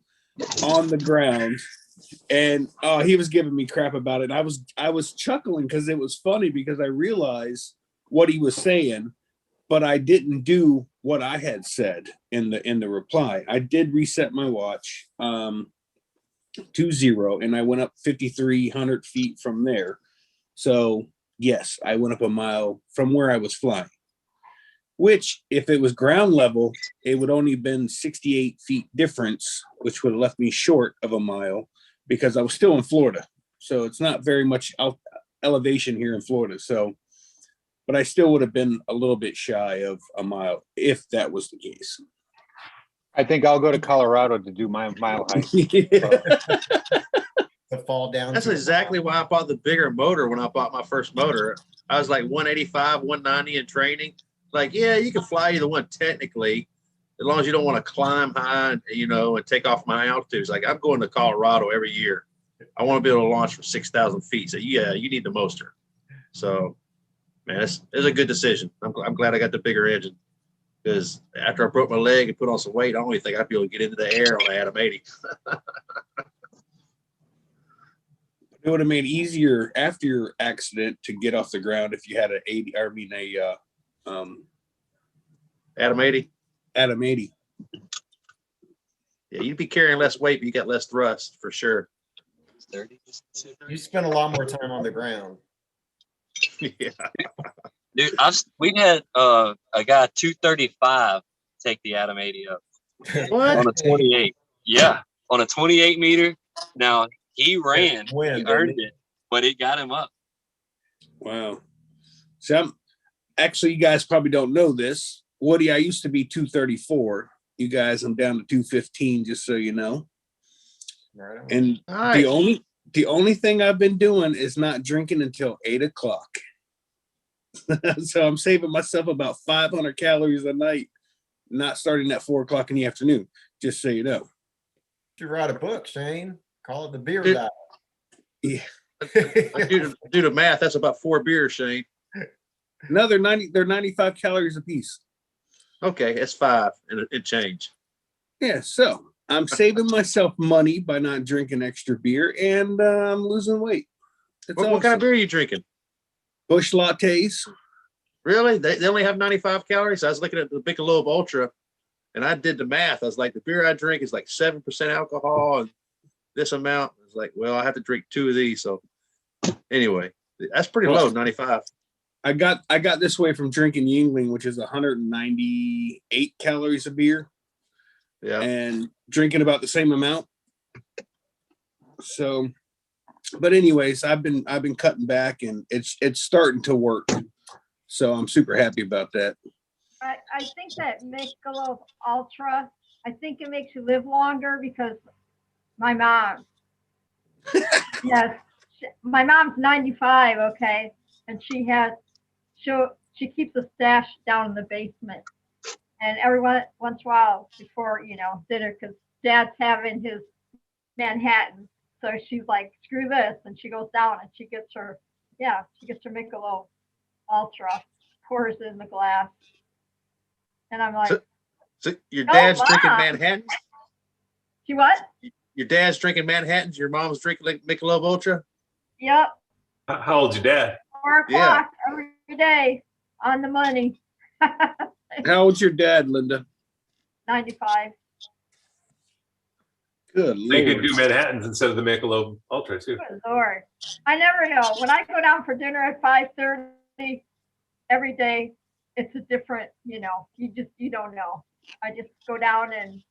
on the ground. And he was giving me crap about it. And I was chuckling because it was funny, because I realized what he was saying, but I didn't do what I had said in the reply. I did reset my watch to 0, and I went up 5,300 feet from there. So yes, I went up a mile from where I was flying, which if it was ground level, it would only been 68 feet difference, which would have left me short of a mile because I was still in Florida. So it's not very much elevation here in Florida. So, but I still would have been a little bit shy of a mile if that was the case. I think I'll go to Colorado to do my mile hike. To fall down. That's exactly why I bought the bigger motor when I bought my first motor. I was like 185, 190 in training. Like, yeah, you can fly either one technically, as long as you don't want to climb high, and take off my altitudes. Like, I'm going to Colorado every year. I want to be able to launch from 6,000 feet. So yeah, you need the motor. So, man, it's a good decision. I'm glad I got the bigger engine, because after I broke my leg and put on some weight, I don't even think I'd be able to get into the air on the Atom 80. It would have made it easier after your accident to get off the ground if you had an 80. I mean, Atom 80. Atom 80. Yeah, you'd be carrying less weight, but you got less thrust for sure. You spend a lot more time on the ground. Yeah. Dude, we had a guy 235 take the Atom 80 up What? on a 28. Yeah, on a 28 meter. Now he ran, he earned it, but it got him up. Wow. So actually, you guys probably don't know this. Woody, I used to be 234. You guys, I'm down to 215, just so you know. Right. And Nice. the only thing I've been doing is not drinking until 8 o'clock. So I'm saving myself about 500 calories a night, not starting at 4 o'clock in the afternoon, just so you know. You write a book, Shane. Call it the beer Dude. diet. Yeah. Do the math. That's about 4 beers, Shane. No, they're 95 calories a piece. Okay, it's 5 and change. Yeah, so I'm saving myself money by not drinking extra beer, and I'm losing weight. What kind of beer are you drinking? Bush lattes. Really? They only have 95 calories? I was looking at the Michelob Ultra, and I did the math. I was like, the beer I drink is like 7% alcohol and this amount. I was like, well, I have to drink 2 of these. So anyway, that's pretty low, 95. I got this way from drinking Yingling, which is 198 calories a beer. Yeah. And drinking about the same amount. So, but anyways, I've been cutting back, and it's starting to work. So I'm super happy about that. I think that Michelob Ultra, I think it makes you live longer, because my mom, yes, my mom's 95, okay, and she keeps a stash down in the basement, and every once in a while before dinner, because Dad's having his Manhattan, so she's like, screw this, and she goes down and she gets her Michelob Ultra, pours it in the glass, and I'm like, so your dad's drinking Mom. Manhattans? She what? Your dad's drinking Manhattans? Your mom's drinking like Michelob Ultra? Yep. How old's your dad? 4 o'clock every day on the money. How old's your dad, Linda? 95. Good So you could Lord. do Manhattans instead of the Michelob Ultra too. Good Lord. I never know. When I go down for dinner at 5:30 every day, it's a different, you don't know. I just go down and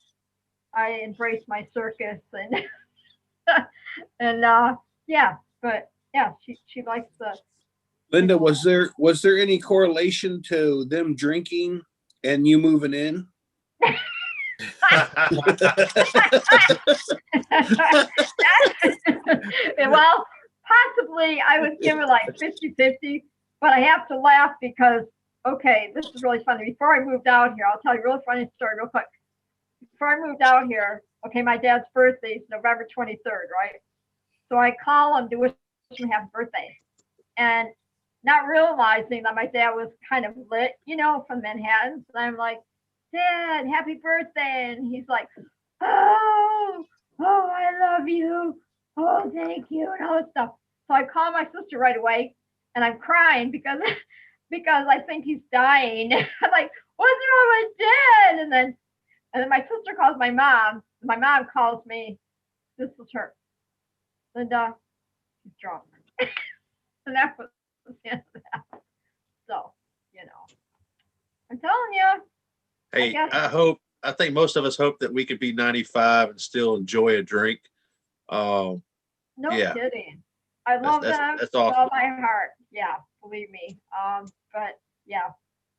I embrace my circus, and she likes the. Linda, was there any correlation to them drinking and you moving in? Well, possibly I would give it like 50-50, but I have to laugh because, okay, this is really funny. Before I moved out here, I'll tell you a really funny story real quick. Before I moved out here, okay, my dad's birthday is November 23rd, right? So I call him to wish him happy birthday. And not realizing that my dad was kind of lit, from Manhattan. So I'm like, Dad, happy birthday. And he's like, oh, I love you. Oh, thank you. And all this stuff. So I call my sister right away, and I'm crying because because I think he's dying. I'm like, what's wrong with Dad? And then my sister calls my mom. My mom calls me. This was her. Linda, he's drunk. And that was the end of that. So, you know, I'm telling you. Hey, guess- I think most of us hope that we could be 95 and still enjoy a drink. No Yeah. kidding. I love them That's with all awesome. my heart. Yeah, believe me. But yeah,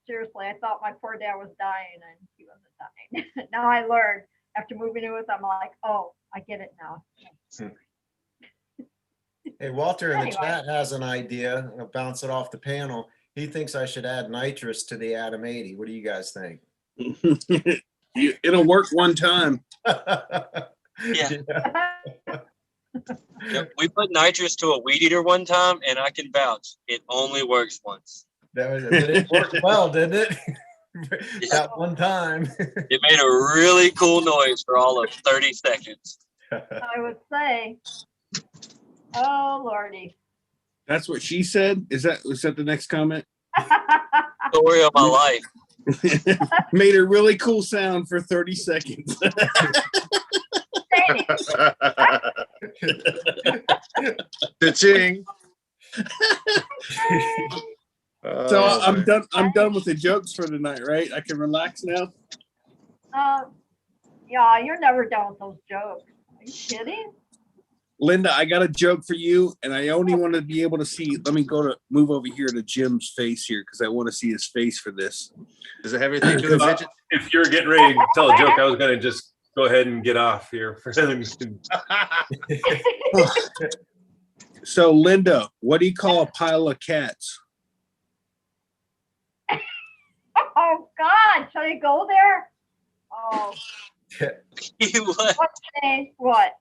seriously, I thought my poor dad was dying and he wasn't dying. Now I learned after moving in with him, I'm like, oh, I get it now. Hey, Walter in the Anyway. chat has an idea. I'll bounce it off the panel. He thinks I should add nitrous to the Atom 80. What do you guys think? It'll work one time. Yeah. Yep, we put nitrous to a weed eater one time, and I can vouch it only works once. It worked well, didn't it? That one time. It made a really cool noise for all of 30 seconds. I would say, oh Lordy. That's what she said. Was that the next comment? Story of my life. Made a really cool sound for 30 seconds. Cha-ching. So I'm done. I'm done with the jokes for tonight, right? I can relax now. Yeah, you're never done with those jokes. Are you kidding? Linda, I got a joke for you, and I only want to be able to see. Let me move over here to Jim's face here because I want to see his face for this. Does it have anything to do with midget? If you're getting ready to tell a joke, I was going to just go ahead and get off here. So, Linda, what do you call a pile of cats? Oh God, shall you go there? Oh. What thing? What?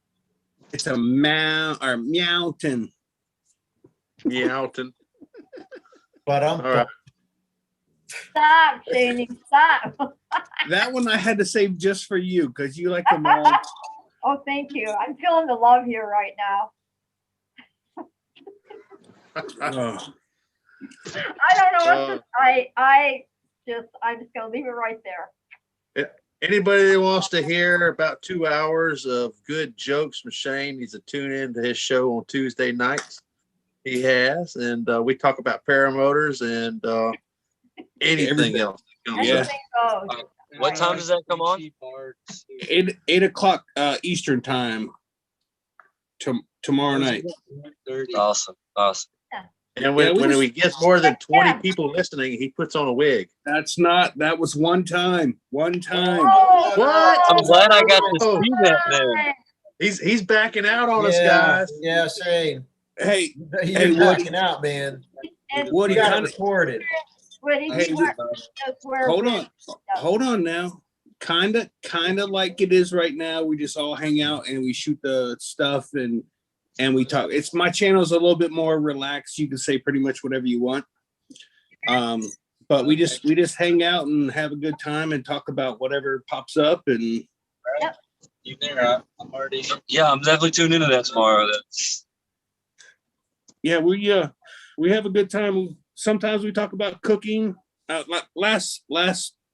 It's a meowton. Meowton. But All right. Stop, Shani, stop. That one I had to save just for you because you like them all. Oh, thank you. I'm feeling the love here right now. Oh. I don't know what to, I'm just gonna leave it right there. Anybody that wants to hear about 2 hours of good jokes from Shane needs to tune in to his show on Tuesday nights. He has, and we talk about paramotors and anything else. Yeah. What time does that come on? 8 o'clock Eastern time tomorrow night. Awesome. And when we get more than 20 people listening, he puts on a wig. That was one time. One time. Oh, What? I'm glad I got to see that man. He's backing out on us, guys. Yeah, Shane. Hey, You're backing out, man. Woody, You got it recorded. Hey, hold on now. Kinda like it is right now. We just all hang out and we shoot the stuff and we talk. It's my channel's a little bit more relaxed. You can say pretty much whatever you want. But we just hang out and have a good time and talk about whatever pops up. And yep. You there? I'm already. Yeah, I'm definitely tuned into that tomorrow. Yeah, we have a good time. Sometimes we talk about cooking. Last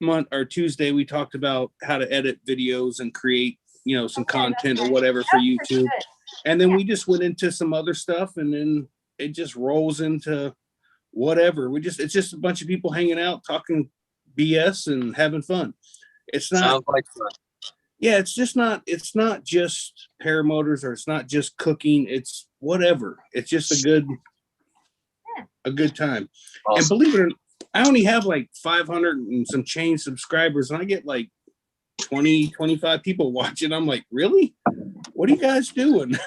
month or Tuesday we talked about how to edit videos and create some content or whatever for YouTube. And then we just went into some other stuff, and then it just rolls into whatever. It's just a bunch of people hanging out, talking BS and having fun. It's not. Sounds like fun. Yeah, it's not just paramotors or it's not just cooking. It's whatever. It's just a good time. Awesome. And believe it or not, I only have like 500 and some change subscribers, and I get like 20, 25 people watching. I'm like, really? What are you guys doing? No,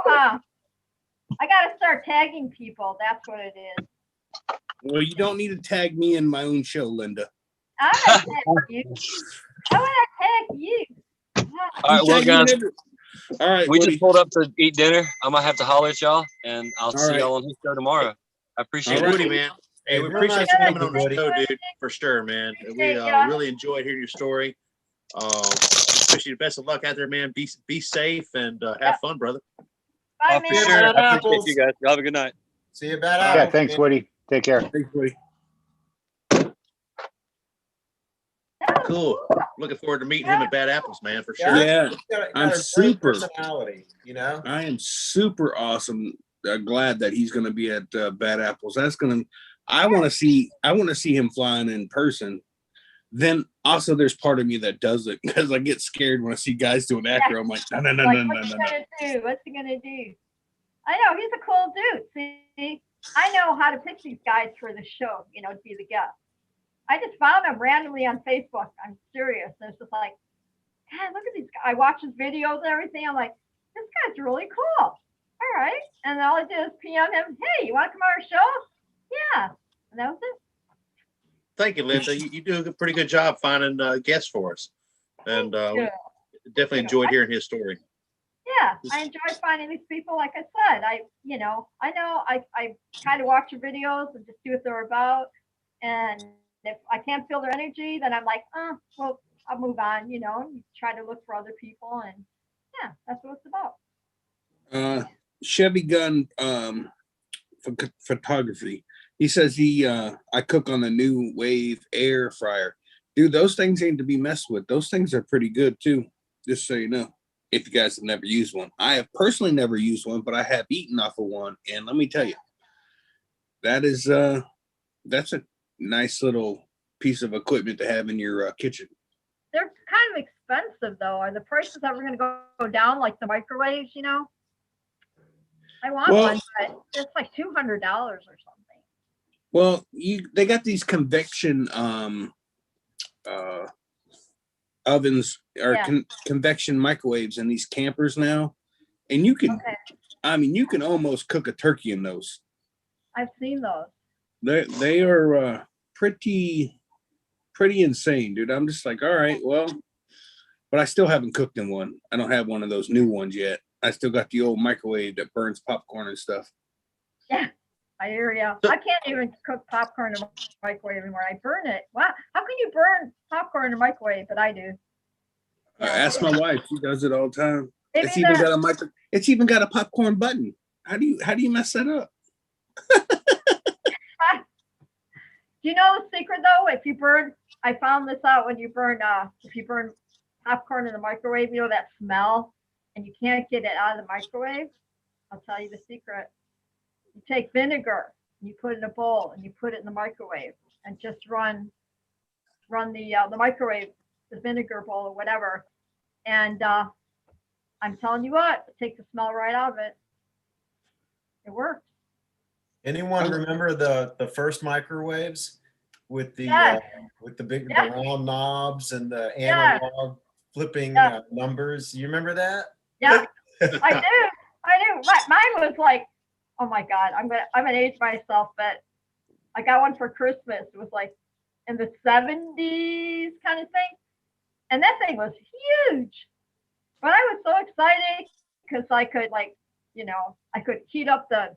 I gotta start tagging people. That's what it is. Well, you don't need to tag me in my own show, Linda. I'm gonna tag you. I want to tag you. All right, well, guys. All right, we just pulled up to eat dinner. I'm gonna have to holler at y'all, and I'll see y'all on his show tomorw. I appreciate it, Woody, man. Hey, we appreciate you coming on the show, dude, for sure, man. We really enjoyed hearing your story. Wish you the best of luck out there, man. Be safe and have fun, brother. Bye, man. I appreciate you guys. Y'all have a good night. See you, bad Yeah, thanks, Woody. Take care. Thanks, buddy. Cool. Looking forward to meeting him at Bad Apples, man, for sure. Yeah, I'm a great super. personality, you know. I am super awesome. Glad that he's going to be at Bad Apples. That's going to. I want to see him flying in person. Then also, there's part of me that doesn't, because I get scared when I see guys doing acro. I'm like, no. What's he gonna do? What's he gonna do? I know he's a cool dude. See, I know how to pick these guys for the show. You know, to be the guest. I just found him randomly on Facebook. I'm serious. It's just like, God, look at these guys. I watch his videos and everything. I'm like, this guy's really cool. All right. And all I did is PM him, hey, you want to come on our show? Yeah. And that was it. Thank you, Linda. You do a pretty good job finding guests for us. And we definitely enjoyed hearing his story. Yeah, I enjoy finding these people. Like I said, I kind of watch your videos and just see what they're about. And if I can't feel their energy, then I'm like, well, I'll move on, and try to look for other people. And yeah, that's what it's about. Chevy Gun photography. He says I cook on the new Wave air fryer. Dude, those things ain't to be messed with. Those things are pretty good too. Just so you know, if you guys have never used one. I have personally never used one, but I have eaten off of one. And let me tell you, that's a nice little piece of equipment to have in your kitchen. They're kind of expensive though. Are the prices ever going to go down like the microwaves, I want one, but it's like $200 or something. Well, they got these convection ovens or convection microwaves in these campers now, and you can, you can almost cook a turkey in those. I've seen those. They are pretty insane, dude. I'm just like, all right, well, but I still haven't cooked in one. I don't have one of those new ones yet. I still got the old microwave that burns popcorn and stuff. Yeah, I hear you. I can't even cook popcorn in a microwave anymore. I burn it. Wow, how can you burn popcorn in a microwave? But I do. Ask my wife. She does it all the time. It's even got a popcorn button. How do you mess that up? Do you know the secret though? I found this out when if you burn popcorn in the microwave, that smell, and you can't get it out of the microwave. I'll tell you the secret. You take vinegar, and you put it in a bowl, and you put it in the microwave, and just run the microwave, the vinegar bowl or whatever. And I'm telling you what, it takes the smell right out of it. It works. Anyone remember the first microwaves with the big the round knobs and the analog flipping numbers? You remember that? Yeah, I do. Mine was like, oh my God, I'm gonna age myself, but I got one for Christmas. It was like in the 70s kind of thing, and that thing was huge. But I was so excited because I could I could heat up the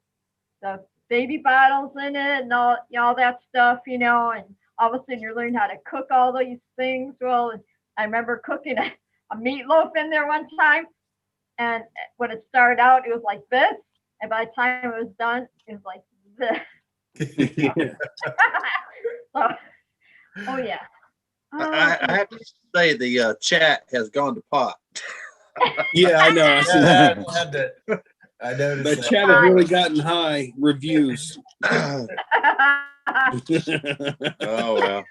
baby bottles in it and all that stuff, and all of a sudden you're learning how to cook all these things. Well, I remember cooking a meatloaf in there one time, and when it started out, it was like this, and by the time it was done, it was like this. So, oh yeah. I have to say the chat has gone to pot. Yeah, I know. I see that. I noticed the chat has really gotten high reviews. Oh well.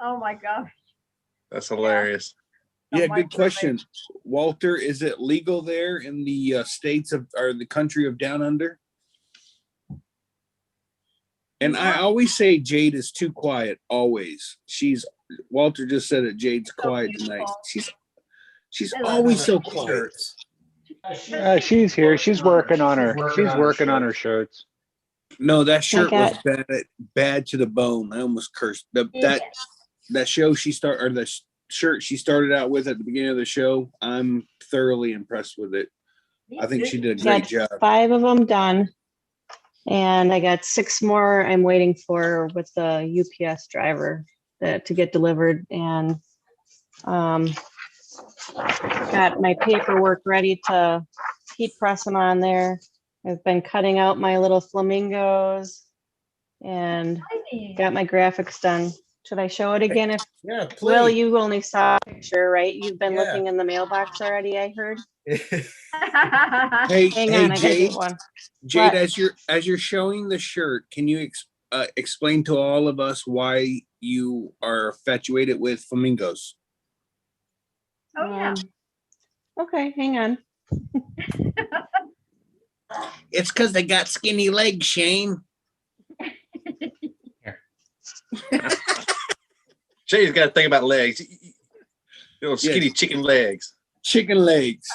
Oh my gosh. That's hilarious. Yeah, good question. Walter, is it legal there in the states or the country of Down Under? And I always say Jade is too quiet, always. Walter just said it, Jade's quiet tonight. She's always so quiet. She's here. She's working on her. She's working on her shirts. No, that shirt was bad to the bone. I almost cursed. That show the shirt she started out with at the beginning of the show, I'm thoroughly impressed with it. I think she did a great job. 5 of them done, and I got 6 more I'm waiting for with the UPS driver to get delivered, and got my paperwork ready to heat press them on there. I've been cutting out my little flamingos and Tiny. got my graphics done. Should I show it again? If Yeah, please. Will, you only saw a picture, right? You've been Yeah. looking in the mailbox already, I heard. Hey, Hang hey, on, I gotta Jade. get one. Jade, What? as you're showing the shirt, can you explain to all of us why you are infatuated with flamingos? Oh, yeah. Okay, hang on. It's because they got skinny legs, Shane. Shay's got to think about legs. Little skinny Yes. chicken legs. Chicken legs.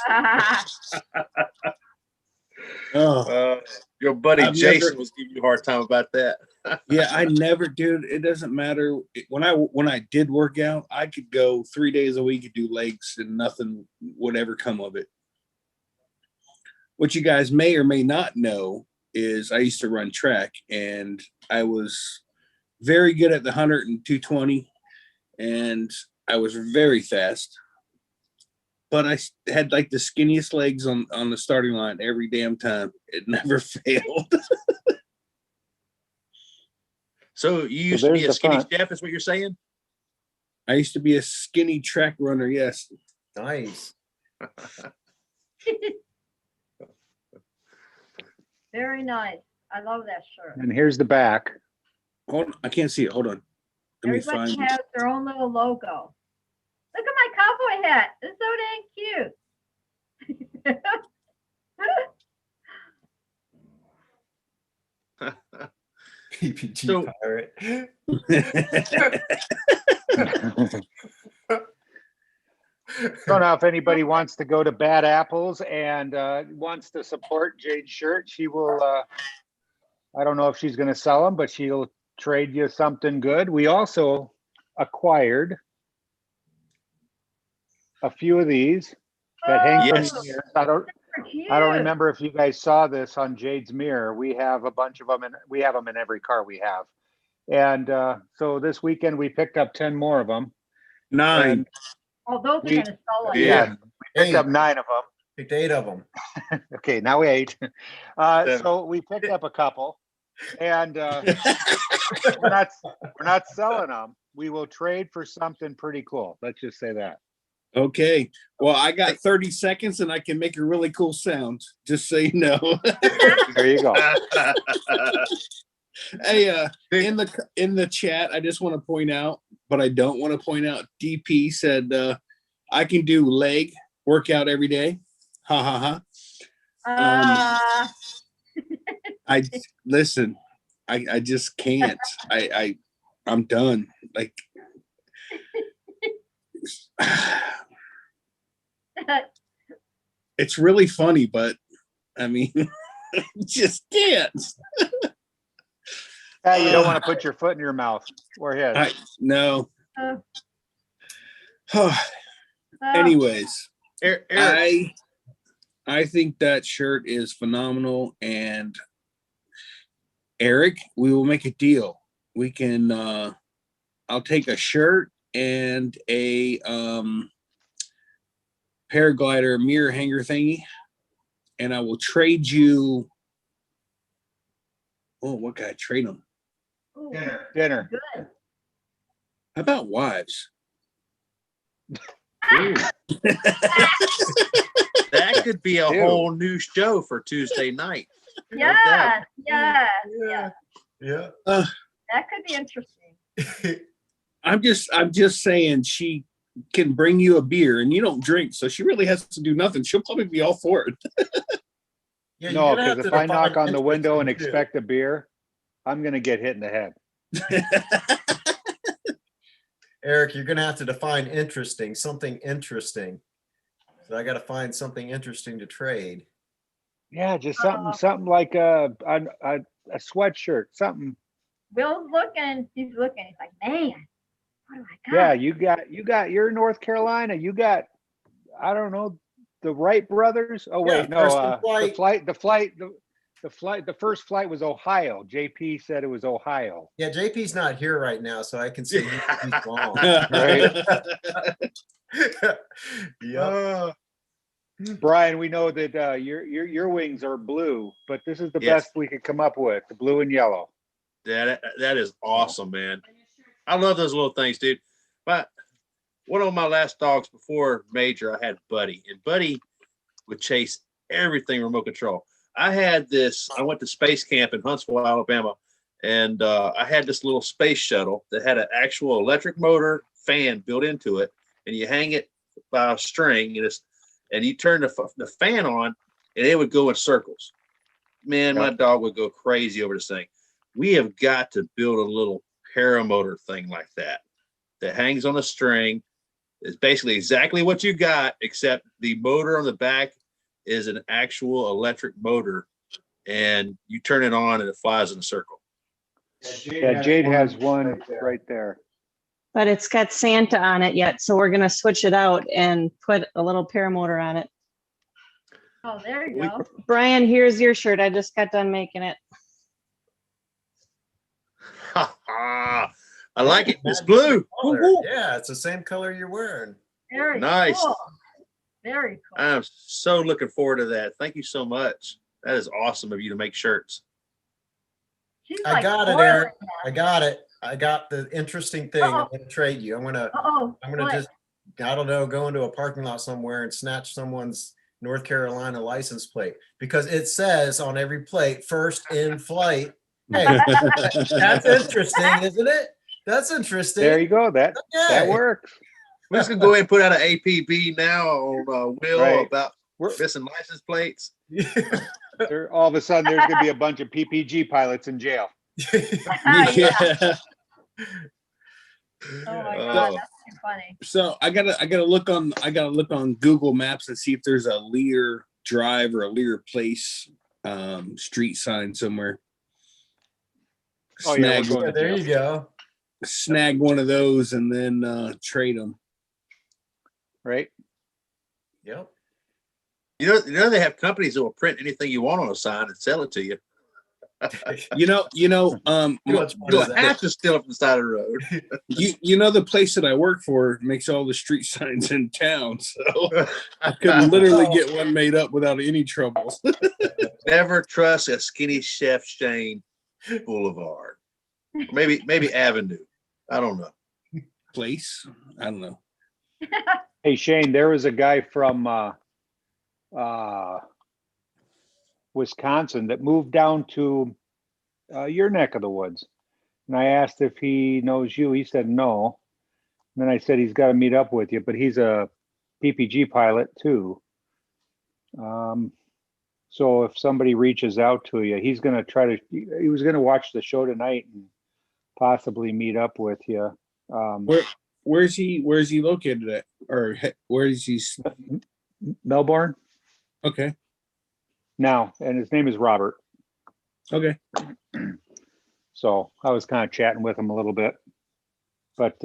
Oh, Your buddy I've Jason never- was giving you a hard time about that. yeah, I never, dude. It doesn't matter. When I did work out, I could go 3 days a week and do legs, and nothing would ever come of it. What you guys may or may not know is I used to run track, and I was very good at the 100 and 220, and I was very fast. But I had like the skinniest legs on the starting line every damn time. It never failed. So you used So to be there's a the skinny front. chef, is what you're saying? I used to be a skinny track runner. Yes. Nice. Very nice. I love that shirt. And here's the back. Hold on. I can't see it. Hold on. Let me Everybody find. has their own little logo. Look at my cowboy hat. It's so dang cute. PPG So- pirate. Don't know if anybody wants to go to Bad Apples and wants to support Jade's shirt. She will. I don't know if she's going to sell them, but she'll trade you something good. We also acquired a few of these that hang Yes. from the mirrors. I don't Cute. remember if you guys saw this on Jade's mirror. We have a bunch of them, and we have them in every car we have. And so this weekend we picked up 10 more of them. 9. And Oh, those are we- gonna sell like yeah, that. we picked up 9 of them. Picked 8 of them. Okay, now 8. So we picked up a couple, and we're not selling them. We will trade for something pretty cool. Let's just say that. Okay. Well, I got 30 seconds and I can make a really cool sound, just so you know. There you go. Hey, in the chat, I just want to point out, but I don't want to point out, DP said I can do leg workout every day. Ha ha ha. I listen, I just can't. I'm done. Like it's really funny, but I mean, just can't. Yeah, you don't want to put your foot in your mouth or head. No. Uh, Anyways, Eric, I think that shirt is phenomenal, and Eric, we will make a deal. We can I'll take a shirt and a paraglider mirror hanger thingy, and I will trade you. Oh, what can I trade them? ooh, Dinner. good. How about wives? that could be a Ew. whole new show for Tuesday night. Yes, yes, yes. Yeah. That could be interesting. I'm just saying she can bring you a beer and you don't drink, so she really has to do nothing. She'll probably be all for it. Yeah, No, you're gonna have because if to I knock define on the window and interesting, too. expect a beer, I'm going to get hit in the head. Eric, you're gonna have to define interesting, something interesting. So I got to find something interesting to trade. Yeah, just something like a sweatshirt, something. Will's looking, he's looking, he's like, man, what do I got? Yeah, you're in North Carolina. You got, I don't know, the Wright brothers. Oh wait, Yeah, first in the first flight was Ohio. JP said it was Ohio. Yeah, JP's not here right now, so I can say he's wrong. Right. Yeah. Brian, we know that your wings are blue, but this is the Yes. best we could come up with, the blue and yellow. That is awesome, man. I love those little things, dude. But one of my last dogs before Major, I had Buddy, and Buddy would chase everything remote control. I had this. I went to space camp in Huntsville, Alabama, and I had this little space shuttle that had an actual electric motor fan built into it, and you hang it by a string, and you turn the fan on, and it would go in circles. Man, my dog would go crazy over this thing. We have got to build a little paramotor thing like that hangs on a string. It's basically exactly what you got, except the motor on the back is an actual electric motor, and you turn it on and it flies in a circle. Yeah, Jade has one right there. But it's got Santa on it yet, so we're gonna switch it out and put a little paramotor on it. Oh, there you go. Brian, here's your shirt. I just got done making it. I like it. It's blue. Yeah, it's the same color you're wearing. Very Nice. cool. Very cool. I'm so looking forward to that. Thank you so much. That is awesome of you to make shirts. She's I like got it, spoiling Eric. that. I got it. I got the interesting thing. I'm gonna trade you. I'm gonna What? just, I don't know, go into a parking lot somewhere and snatch someone's North Carolina license plate, because it says on every plate, first in flight. Hey, that's interesting, isn't it? That's interesting. There you go. That works. We're just gonna go ahead and put out an APB now on Will about missing license plates. All of a sudden, there's gonna be a bunch of PPG pilots in jail. Yeah. Oh my God, that's too funny. So I gotta look on Google Maps and see if there's a Lear Drive or a Lear Place street sign somewhere. Oh yeah, we're going to there jail. you go. Snag one of those and then trade them. Right. Yep. You know they have companies that will print anything you want on a sign and sell it to you. You know, You don't have to steal it from the side of the road. you know the place that I work for makes all the street signs in town, so I could literally get one made up without any trouble. Never trust a skinny chef Shane Boulevard. Maybe Avenue. I don't know. Place? I don't know. Hey Shane, there was a guy from Wisconsin that moved down to your neck of the woods, and I asked if he knows you. He said no. And then I said he's got to meet up with you, but he's a PPG pilot too. So if somebody reaches out to you, he's going to he was going to watch the show tonight and possibly meet up with you. Where's he located at, or where is he? Melbourne. Okay. Now, and his name is Robert. Okay. So I was kind of chatting with him a little bit, but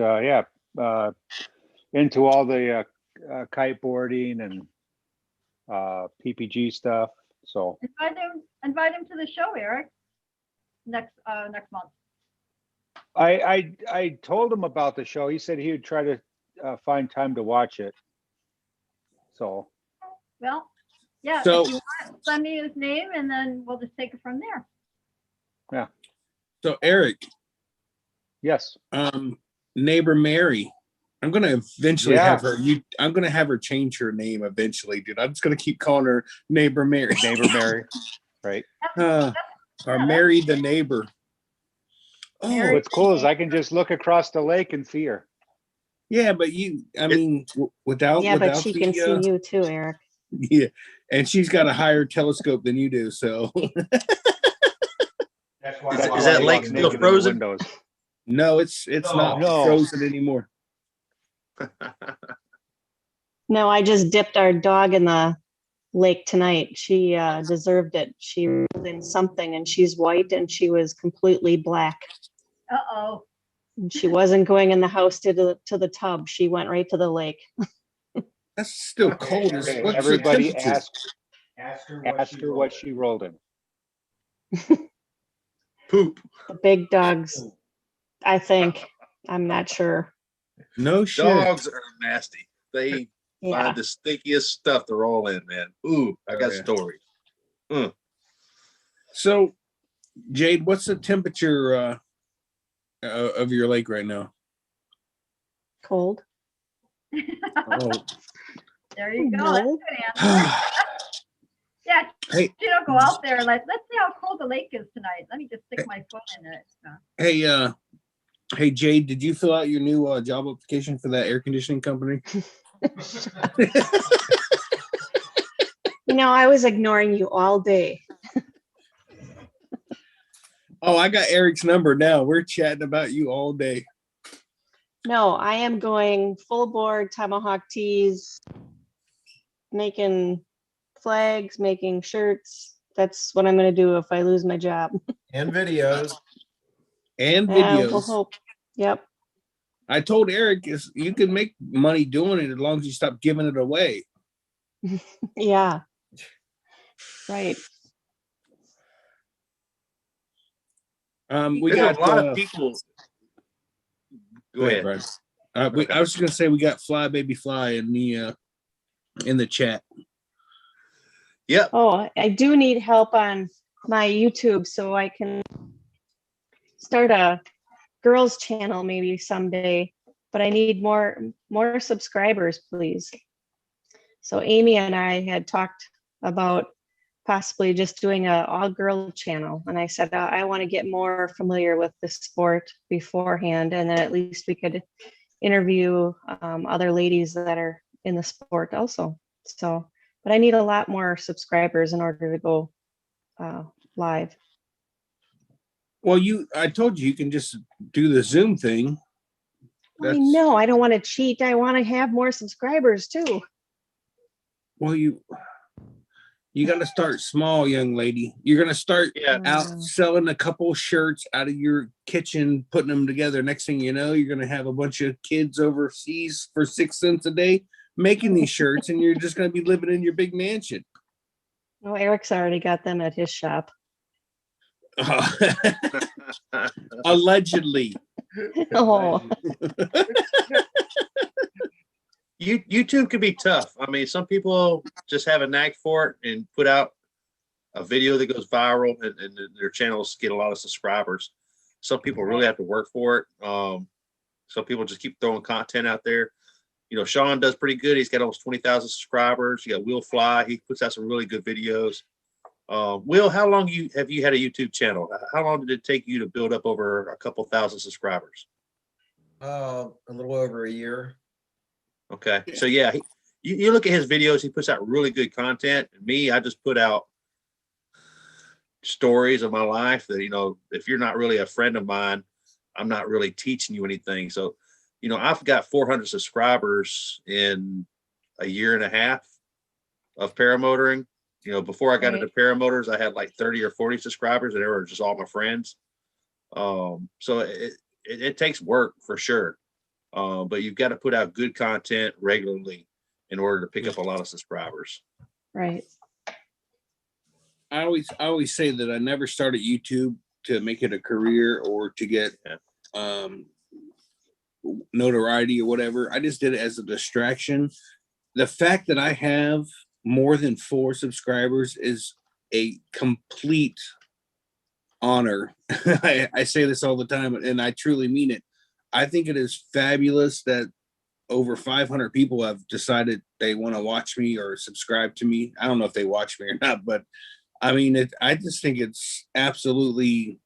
into all the kiteboarding and PPG stuff. So Invite him to the show, Eric. Next month. I told him about the show. He said he would try to find time to watch it. So. Well, yeah. So, if you want, send me his name, and then we'll just take it from there. Yeah. So Eric. Yes. Neighbor Mary. I'm gonna eventually have her. I'm gonna have her change her name eventually, dude. I'm just gonna keep calling her Neighbor Mary. Neighbor Mary. Right. Or Mary the neighbor. Oh, what's cool is I can just look across the lake and see her. Yeah, but without but she can see you too, Eric. Yeah, and she's got a higher telescope than you do, so. That's why is that lake still frozen? No, it's not frozen anymore. No, I just dipped our dog in the lake tonight. She deserved it. She rolled in something, and she's white, and she was completely black. Uh-oh. And she wasn't going in the house to the tub. She went right to the lake. That's still cold. Everybody ask her what she rolled in. Poop. The big dogs, I think. I'm not sure. No shit. Dogs are nasty. They find the stinkiest stuff to roll in, man. Ooh, I got stories. So Jade, what's the temperature of your lake right now? Cold. Oh. There you go. No. That's a good answer. Yeah, Hey, you don't go out there like, let's see how cold the lake is tonight. Let me just stick my foot in it. hey, Jade, did you fill out your new job application for that air conditioning company? You know, I was ignoring you all day. Oh, I got Eric's number now. We're chatting about you all day. No, I am going full board tomahawk tees, making flags, making shirts. That's what I'm going to do if I lose my job. And videos. And Yeah, we'll videos. hope. Yep. I told Eric you can make money doing it as long as you stop giving it away. Yeah. Right. We There's got a lot of people. Go ahead. Brian. I was just gonna say we got Fly Baby Fly in the chat. Yep. Oh, I do need help on my YouTube so I can start a girls channel maybe someday, but I need more subscribers, please. So Amy and I had talked about possibly just doing a all girl channel. And I said, I want to get more familiar with the sport beforehand. And then at least we could interview other ladies that are in the sport also. So, but I need a lot more subscribers in order to go live. Well, I told you can just do the Zoom thing. I know, I don't want to cheat. I want to have more subscribers too. Well, you got to start small, young lady. You're going to start out selling a couple shirts out of your kitchen, putting them together. Next thing you know, you're going to have a bunch of kids overseas for 6 cents a day making these shirts, and you're just going to be living in your big mansion. Oh, Eric's already got them at his shop. Allegedly. Oh. YouTube can be tough. I mean, some people just have a knack for it and put out a video that goes viral, and their channels get a lot of subscribers. Some people really have to work for it. Some people just keep throwing content out there. You know, Sean does pretty good. He's got almost 20,000 subscribers. You got Will Fly. He puts out some really good videos. Will, how long have you had a YouTube channel? How long did it take you to build up over a couple thousand subscribers? A little over a year. Okay. So yeah, you look at his videos, he puts out really good content. And me, I just put out stories of my life that, you know, if you're not really a friend of mine, I'm not really teaching you anything. So, you know, I've got 400 subscribers in a year and a half of paramotoring. You know, before I got into paramotors, I had like 30 or 40 subscribers, and they were just all my friends. So it takes work for sure. But you've got to put out good content regularly in order to pick up a lot of subscribers. Right. I always say that I never started YouTube to make it a career or to get notoriety or whatever. I just did it as a distraction. The fact that I have more than 4 subscribers is a complete honor. I say this all the time, and I truly mean it. I think it is fabulous that over 500 people have decided they want to watch me or subscribe to me. I don't know if they watch me or not, but I mean, I just think it's absolutely,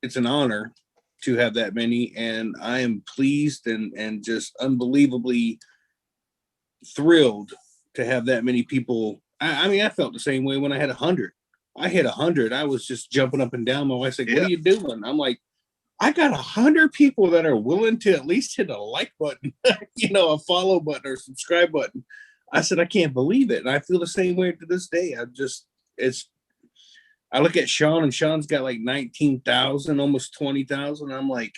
it's an honor to have that many. And I am pleased and just unbelievably thrilled to have that many people. I mean, I felt the same way when I had 100. I hit 100. I was just jumping up and down. My wife's like, what are you doing? I'm like, I got 100 people that are willing to at least hit a like button, you know, a follow button or subscribe button. I said, I can't believe it. And I feel the same way to this day. I look at Sean, and Sean's got like 19,000, almost 20,000. I'm like,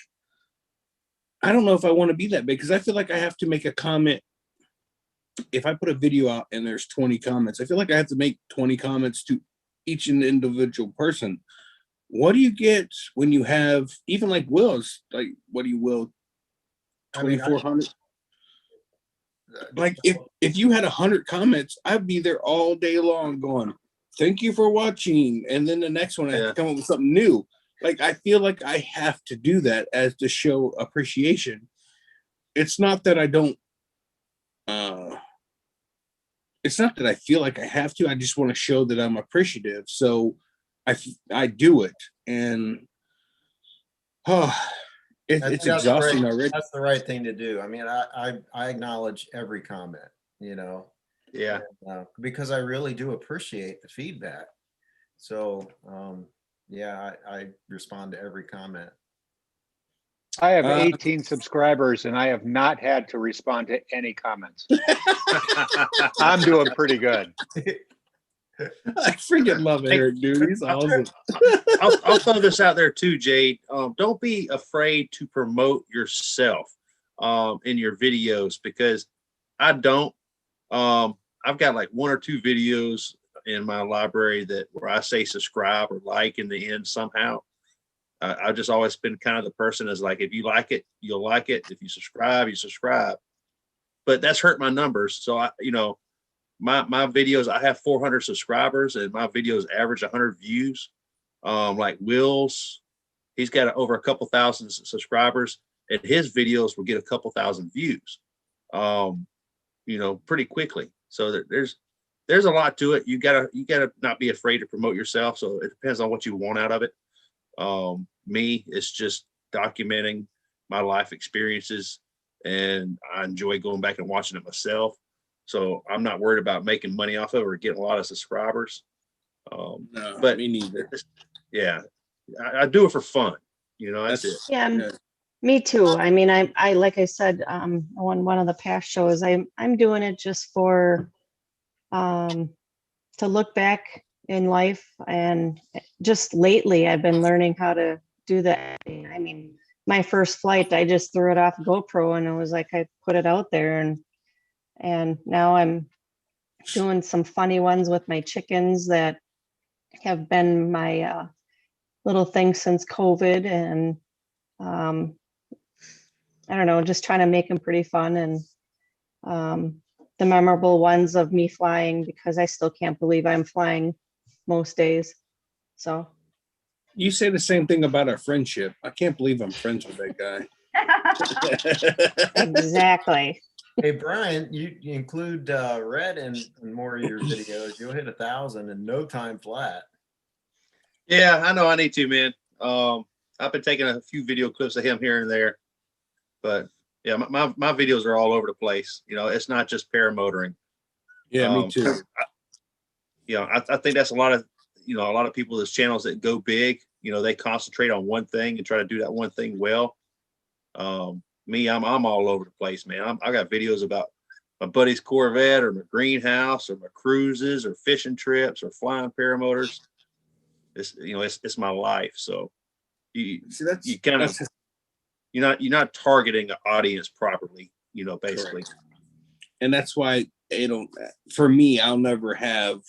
I don't know if I want to be that big, because I feel like I have to make a comment. If I put a video out and there's 20 comments, I feel like I have to make 20 comments to each individual person. What do you get when you have, even like Will's, like, what do you will, 2,400? Like if you had 100 comments, I'd be there all day long going, thank you for watching. And then the next one, I have to come up with something new. Like, I feel like I have to do that as to show appreciation. It's not that I don't, it's not that I feel like I have to. I just want to show that I'm appreciative. So I do it. And it's exhausting already. That's the right thing to do. I mean, I acknowledge every comment, you know. Yeah. And, because I really do appreciate the feedback. So, yeah, I respond to every comment. I have 18 subscribers and I have not had to respond to any comments. I'm doing pretty good. I freaking love Eric, dude. He's awesome. I'll throw this out there too, Jade. Don't be afraid to promote yourself in your videos, because I don't. I've got like 1 or 2 videos in my library where I say subscribe or like in the end somehow. I've just always been kind of the person that's like, if you like it, you'll like it. If you subscribe, you subscribe. But that's hurt my numbers. So my videos, I have 400 subscribers and my videos average 100 views. Like Will's, he's got over a couple thousand subscribers, and his videos will get a couple thousand views, pretty quickly. So there's a lot to it. You gotta not be afraid to promote yourself. So it depends on what you want out of it. Me, it's just documenting my life experiences, and I enjoy going back and watching it myself. So I'm not worried about making money off of it or getting a lot of subscribers. No, but me neither. Yeah, I do it for fun. That's it. Yeah, me too. I mean, I like I said on one of the past shows, I'm doing it just for to look back in life, and just lately I've been learning how to do that. I mean, my first flight, I just threw it off GoPro and it was like I put it out there, and now I'm doing some funny ones with my chickens that have been my little thing since COVID, and I don't know, just trying to make them pretty fun, and the memorable ones of me flying, because I still can't believe I'm flying most days. So you say the same thing about our friendship. I can't believe I'm friends with that guy. Exactly. Hey, Brian, you include Red in more of your videos. You'll hit 1,000 in no time flat. Yeah, I know I need to, man. I've been taking a few video clips of him here and there, but yeah, my videos are all over the place. It's not just paramotoring. Yeah, me too. I think that's a lot of people's channels that go big. They concentrate on one thing and try to do that one thing well. Me, I'm all over the place, man. I got videos about my buddy's Corvette, or my greenhouse, or my cruises, or fishing trips, or flying paramotors. It's my life. So you're not targeting an audience properly, basically. Correct. And that's why for me, I'll never have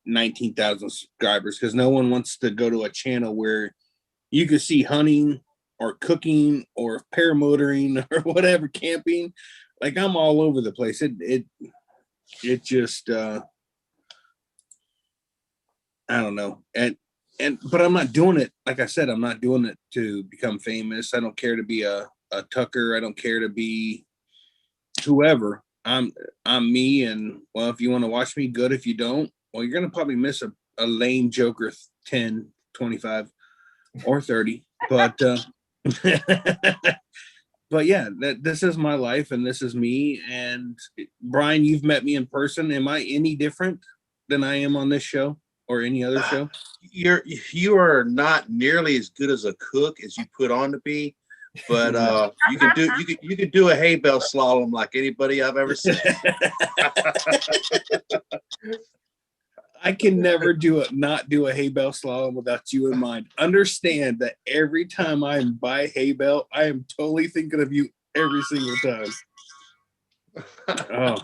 19,000 subscribers, because no one wants to go to a channel where you can see hunting or cooking or paramotoring or whatever, camping. Like, I'm all over the place. It just I don't know. But I'm not doing it. Like I said, I'm not doing it to become famous. I don't care to be a Tucker. I don't care to be whoever. I'm me, and well, if you want to watch me, good. If you don't, well, you're gonna probably miss a lame joker 10, 25, or 30. But but yeah, this is my life, and this is me. And Brian, you've met me in person. Am I any different than I am on this show or any other show? You are not nearly as good as a cook as you put on to be, but you could do a hay bale slalom like anybody I've ever seen. I can never not do a hay bale slalom without you in mind. Understand that every time I'm by hay bale, I am totally thinking of you every single time. Oh,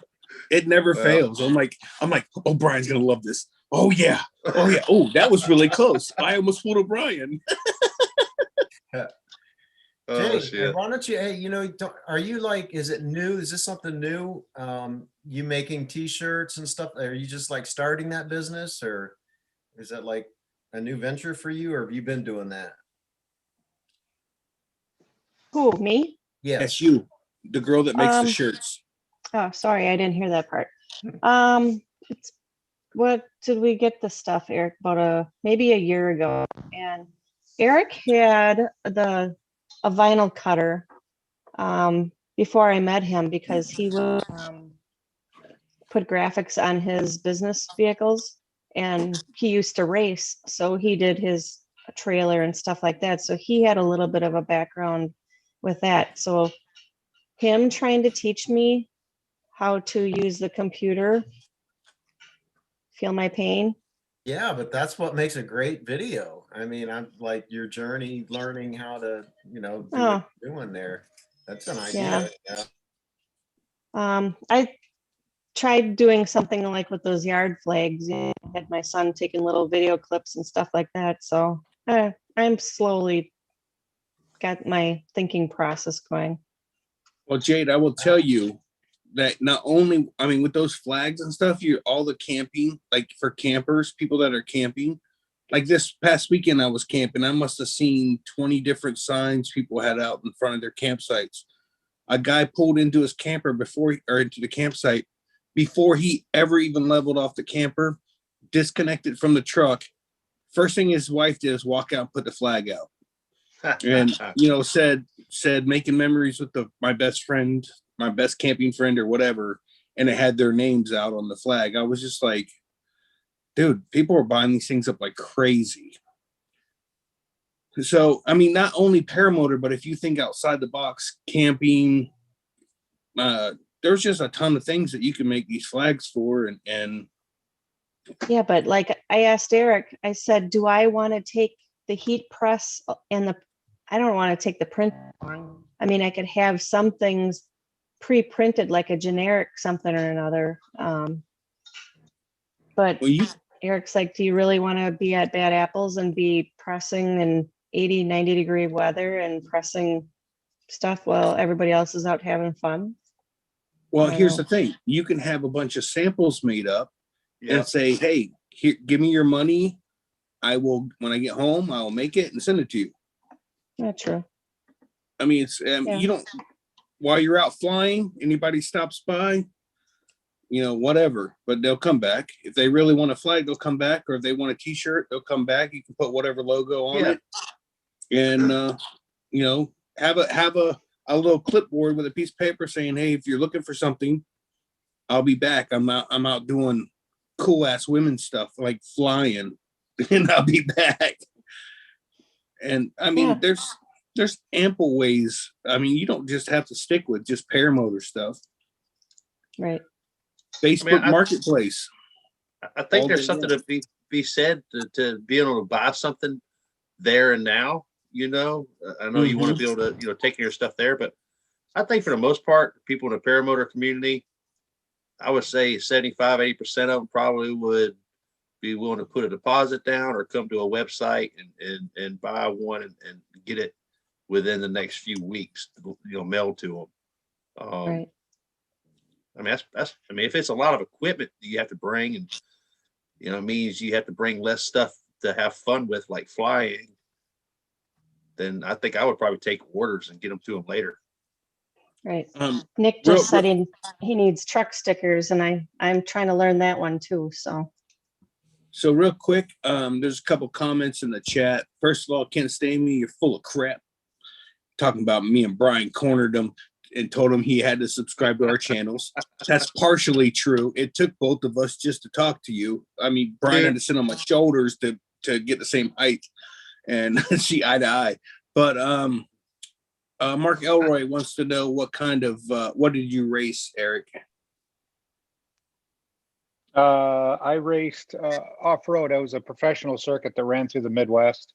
it never fails. I'm like, oh, Brian's gonna love this. Oh yeah. Oh, that was really close. I almost fooled O'Brien. Jay, why don't you? Hey, are you like? Is it new? Is this something new? You making T-shirts and stuff? Are you just like starting that business, or? Is that like a new venture for you, or have you been doing that? Who, me? Yes. That's you, the girl that makes the Um, shirts. Oh, sorry, I didn't hear that part. It's what did we get the stuff, Eric? About maybe a year ago, and Eric had a vinyl cutter before I met him because he would put graphics on his business vehicles, and he used to race, so he did his trailer and stuff like that. So he had a little bit of a background with that. So him trying to teach me how to use the computer, feel my pain. Yeah, but that's what makes a great video. I mean, I'm like your journey, learning how to, do what you're doing there. That's an idea. Yeah. I tried doing something like with those yard flags. I had my son taking little video clips and stuff like that. So I'm slowly got my thinking process going. Well, Jade, I will tell you that not only, I mean, with those flags and stuff, all the camping, like for campers, people that are camping, like this past weekend I was camping, I must have seen 20 different signs people had out in front of their campsites. A guy pulled into his camper into the campsite before he ever even leveled off the camper, disconnected from the truck. First thing his wife did is walk out and put the flag out. And said making memories with my best friend, my best camping friend or whatever, and it had their names out on the flag. I was just like, dude, people are buying these things up like crazy. So I mean, not only paramotor, but if you think outside the box, camping, there's just a ton of things that you can make these flags for. And yeah, but like I asked Eric, I said, do I want to take the heat press and I don't want to take the print. I mean, I could have some things pre-printed, like a generic something or another. But Eric's like, do you really want to be at Bad Apples and be pressing in 80, 90 degree weather and pressing stuff while everybody else is out having fun? Well, here's the thing. You can have a bunch of samples made up and say, hey, here, give me your money. I will, when I get home, I'll make it and send it to you. Not true. I mean, it's you don't, while you're out flying, anybody stops by, whatever, but they'll come back. If they really want a flag, they'll come back. Or if they want a t-shirt, they'll come back. You can put whatever logo on it. And, have a little clipboard with a piece of paper saying, hey, if you're looking for something, I'll be back. I'm out doing cool ass women stuff like flying and I'll be back. And I mean, there's ample ways. I mean, you don't just have to stick with just paramotor stuff. Right. Facebook Marketplace. I think there's something to be said to be able to buy something there and now. I know you want to be able to, take your stuff there, but I think for the most part, people in the paramotor community, I would say 75, 80% of them probably would be willing to put a deposit down or come to a website and buy one and get it within the next few weeks, mailed to them. Right. I mean, if it's a lot of equipment that you have to bring and, means you have to bring less stuff to have fun with, like flying, then I think I would probably take orders and get them to them later. Right. Nick just said he needs truck stickers, and I'm trying to learn that one too. So real quick, there's a couple comments in the chat. First of all, Ken Stamey, you're full of crap. Talking about me and Brian cornered him and told him he had to subscribe to our channels. That's partially true. It took both of us just to talk to you. I mean, Brian had to sit on my shoulders to get the same height and see eye to eye. But Mark Elroy wants to know what did you race, Eric? I raced off-road. I was a professional circuit that ran through the Midwest.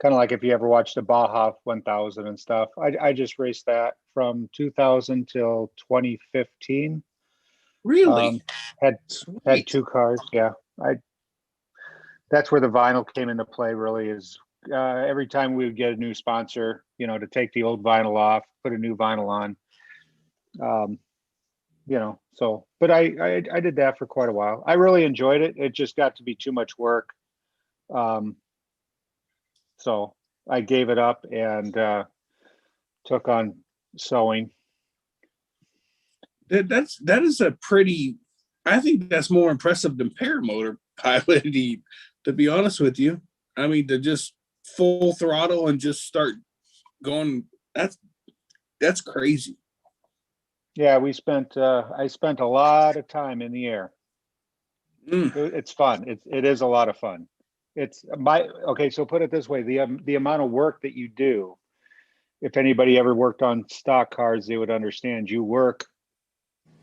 Kind of like if you ever watched the Baja 1000 and stuff. I just raced that from 2000 till 2015. Really? Had two cars. Yeah. That's where the vinyl came into play, really, is every time we would get a new sponsor, to take the old vinyl off, put a new vinyl on. But I did that for quite a while. I really enjoyed it. It just got to be too much work. So I gave it up and took on sewing. That is a pretty. I think that's more impressive than paramotor piloting. To be honest with you, I mean, to just full throttle and just start going. That's crazy. Yeah, we spent. I spent a lot of time in the air. It's fun. It is a lot of fun. Okay. So put it this way: the amount of work that you do. If anybody ever worked on stock cars, they would understand. You work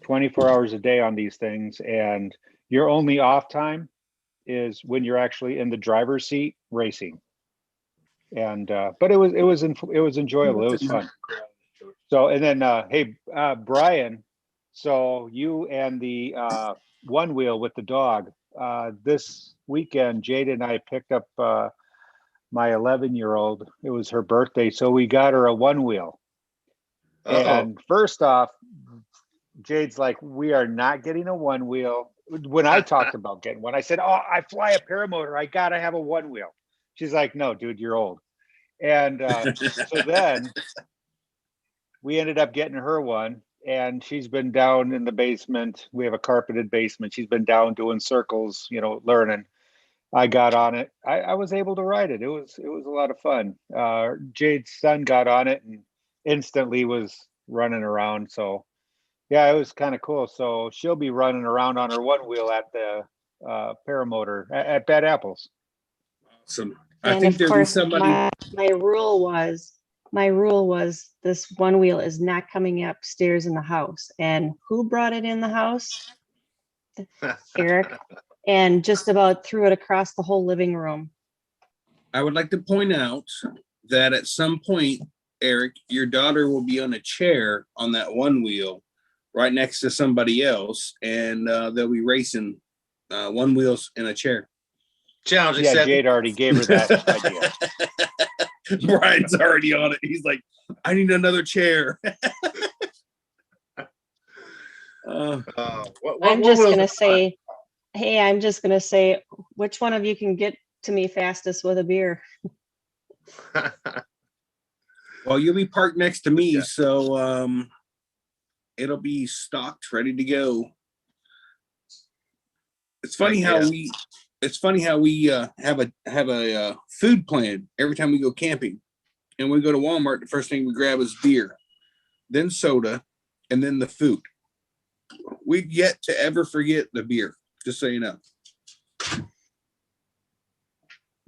24 hours a day on these things, and your only off time is when you're actually in the driver's seat racing. And but it was enjoyable. It was fun. So and then hey Brian, so you and the one wheel with the dog. This weekend, Jade and I picked up my 11-year-old. It was her birthday, so we got her a one wheel. And first off, Jade's like, we are not getting a one wheel. When I talked about getting one, I said, oh, I fly a paramotor. I got to have a one wheel. She's like, no, dude, you're old. And so then we ended up getting her one, and she's been down in the basement. We have a carpeted basement. She's been down doing circles, learning. I got on it. I was able to ride it. It was a lot of fun. Jade's son got on it and instantly was running around. So yeah, it was kind of cool. So she'll be running around on her one wheel at the paramotor at Bad Apples. Awesome. And of course, my rule was this one wheel is not coming upstairs in the house. And who brought it in the house? Eric. And just about threw it across the whole living room. I would like to point out that at some point, Eric, your daughter will be on a chair on that one wheel right next to somebody else, and they'll be racing one wheels in a chair. Challenge accepted. accepted. Jade already gave her that idea. Brian's already on it. He's like, I need another chair. I'm just going to say, hey, I'm just going to say, which one of you can get to me fastest with a beer? Well, you'll be parked next to me, so it'll be stocked, ready to go. It's funny how we have a food plan every time we go camping, and we go to Walmart. The first thing we grab is beer, then soda, and then the food. We've yet to ever forget the beer. Just so you know.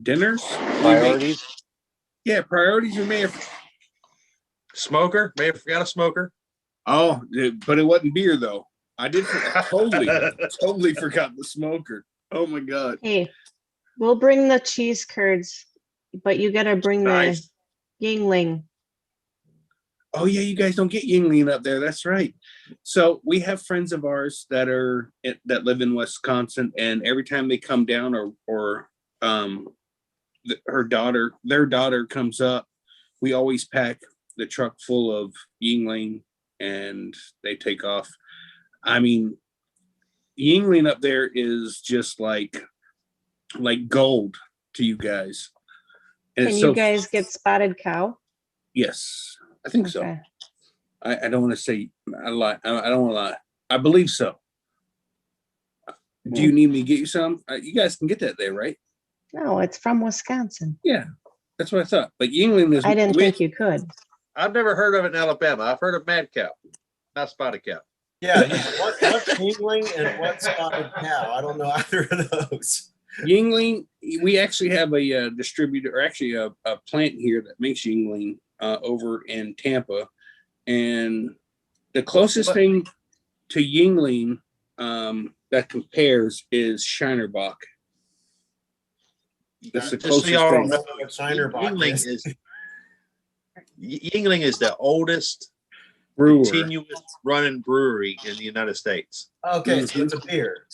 Dinners, priorities. Yeah, priorities. We may have smoker. May have forgot a smoker. Oh, but it wasn't beer though. I did totally forgot the smoker. Oh my god. Hey, we'll bring the cheese curds, but you gotta bring the Yingling. Oh yeah, you guys don't get Yingling up there. That's right. So we have friends of ours that live in Wisconsin, and every time they come down, or their daughter comes up, we always pack the truck full of Yingling, and they take off. I mean, Yingling up there is just like gold to you guys. And Can you guys get spotted cow? Yes, I think so. I don't want to say a lie. I don't want to lie. I believe so. Do you need me to get you some? You guys can get that there, right? No, it's from Wisconsin. Yeah, that's what I thought. But Yingling is. I didn't think you could. I've never heard of it in Alabama. I've heard of mad cow, not spotted cow. Yeah, what's Yingling and what's spotted cow? I don't know either of those. Yingling, we actually have a distributor, or actually a plant here that makes Yingling over in Tampa, and the closest thing to Yingling that compares is Shinerbach. That's the closest thing. Yingling is the oldest brewer. Continuous running brewery in the United States. Okay, so it's a beer.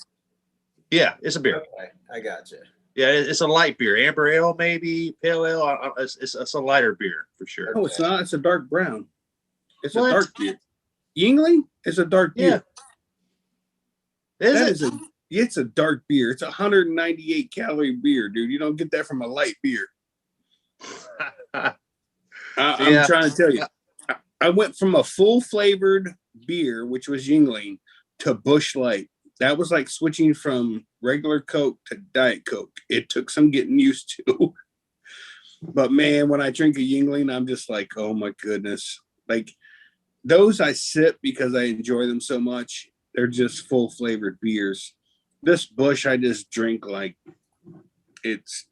Yeah, it's a beer. Okay, I got you. Yeah, it's a light beer, amber ale, maybe pale ale. It's a lighter beer for sure. Oh, it's not. It's a dark brown. It's a dark beer. Yingling is a dark beer. Yeah. Is it? It's a dark beer. It's a 198 calorie beer, dude. You don't get that from a light beer. I'm trying to tell you. I went from a full flavored beer, which was Yingling, to Busch Light. That was like switching from regular Coke to Diet Coke. It took some getting used to. But man, when I drink a Yingling, I'm just like, oh my goodness. Like those I sip because I enjoy them so much. They're just full flavored beers. This Busch I just drink like it's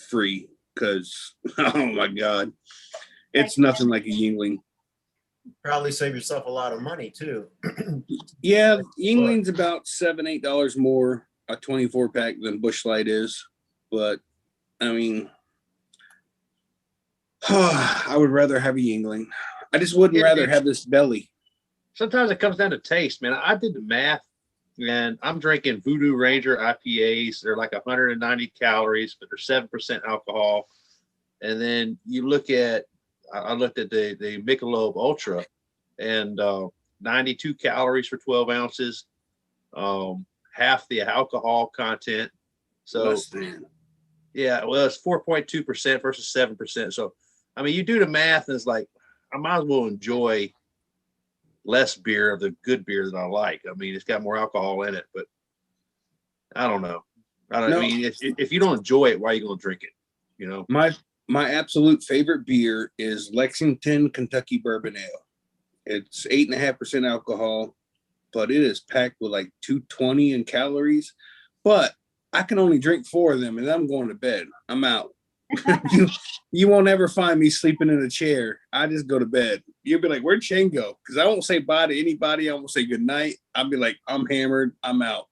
free because, oh my God, it's nothing like a Yingling. Probably save yourself a lot of money too. Yeah, Yingling's about $7-8 more a 24 pack than Busch Light is, but I mean, I would rather have a Yingling. I just wouldn't rather have this belly. Sometimes it comes down to taste, man. I did the math, and I'm drinking Voodoo Ranger IPAs. They're like 190 calories, but they're 7% alcohol. And then you look at, I looked at the Michelob Ultra, and 92 calories for 12 ounces, half the alcohol content. So, yeah, well, it's 4.2% versus 7%. So, I mean, you do the math, and it's like, I might as well enjoy less beer of the good beer that I like. I mean, it's got more alcohol in it, but I don't know. I mean, if you don't enjoy it, why are you going to drink it? You know, my absolute favorite beer is Lexington Kentucky Bourbon Ale. It's 8.5% alcohol, but it is packed with like 220 in calories. But I can only drink 4 of them, and I'm going to bed. I'm out. You won't ever find me sleeping in a chair. I just go to bed. You'll be like, where'd Shane go? Because I won't say bye to anybody. I won't say good night. I'll be like, I'm hammered. I'm out.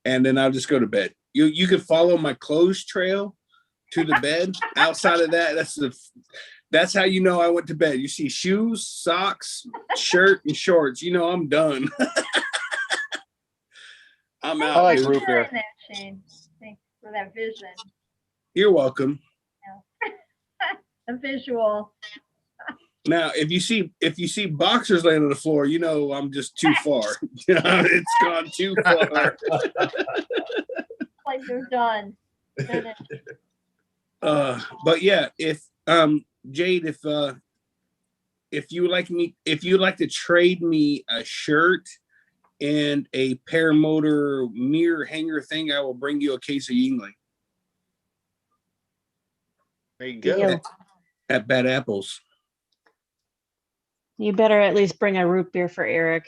And then I'll just go to bed. You can follow my clothes trail to the bed. Outside of that, that's how you know I went to bed. You see shoes, socks, shirt, and shorts. You know I'm done. I'm out. I like dude. root beer. Shane. Thanks for that vision. You're welcome. A visual. Now, if you see boxers laying on the floor, you know I'm just too far. It's gone too far. Like they're done. But yeah, if Jade, if you would like to trade me a shirt and a Paramotor mirror hanger thing, I will bring you a case of Yingling. There you go. At Bad Apples. You better at least bring a root beer for Eric.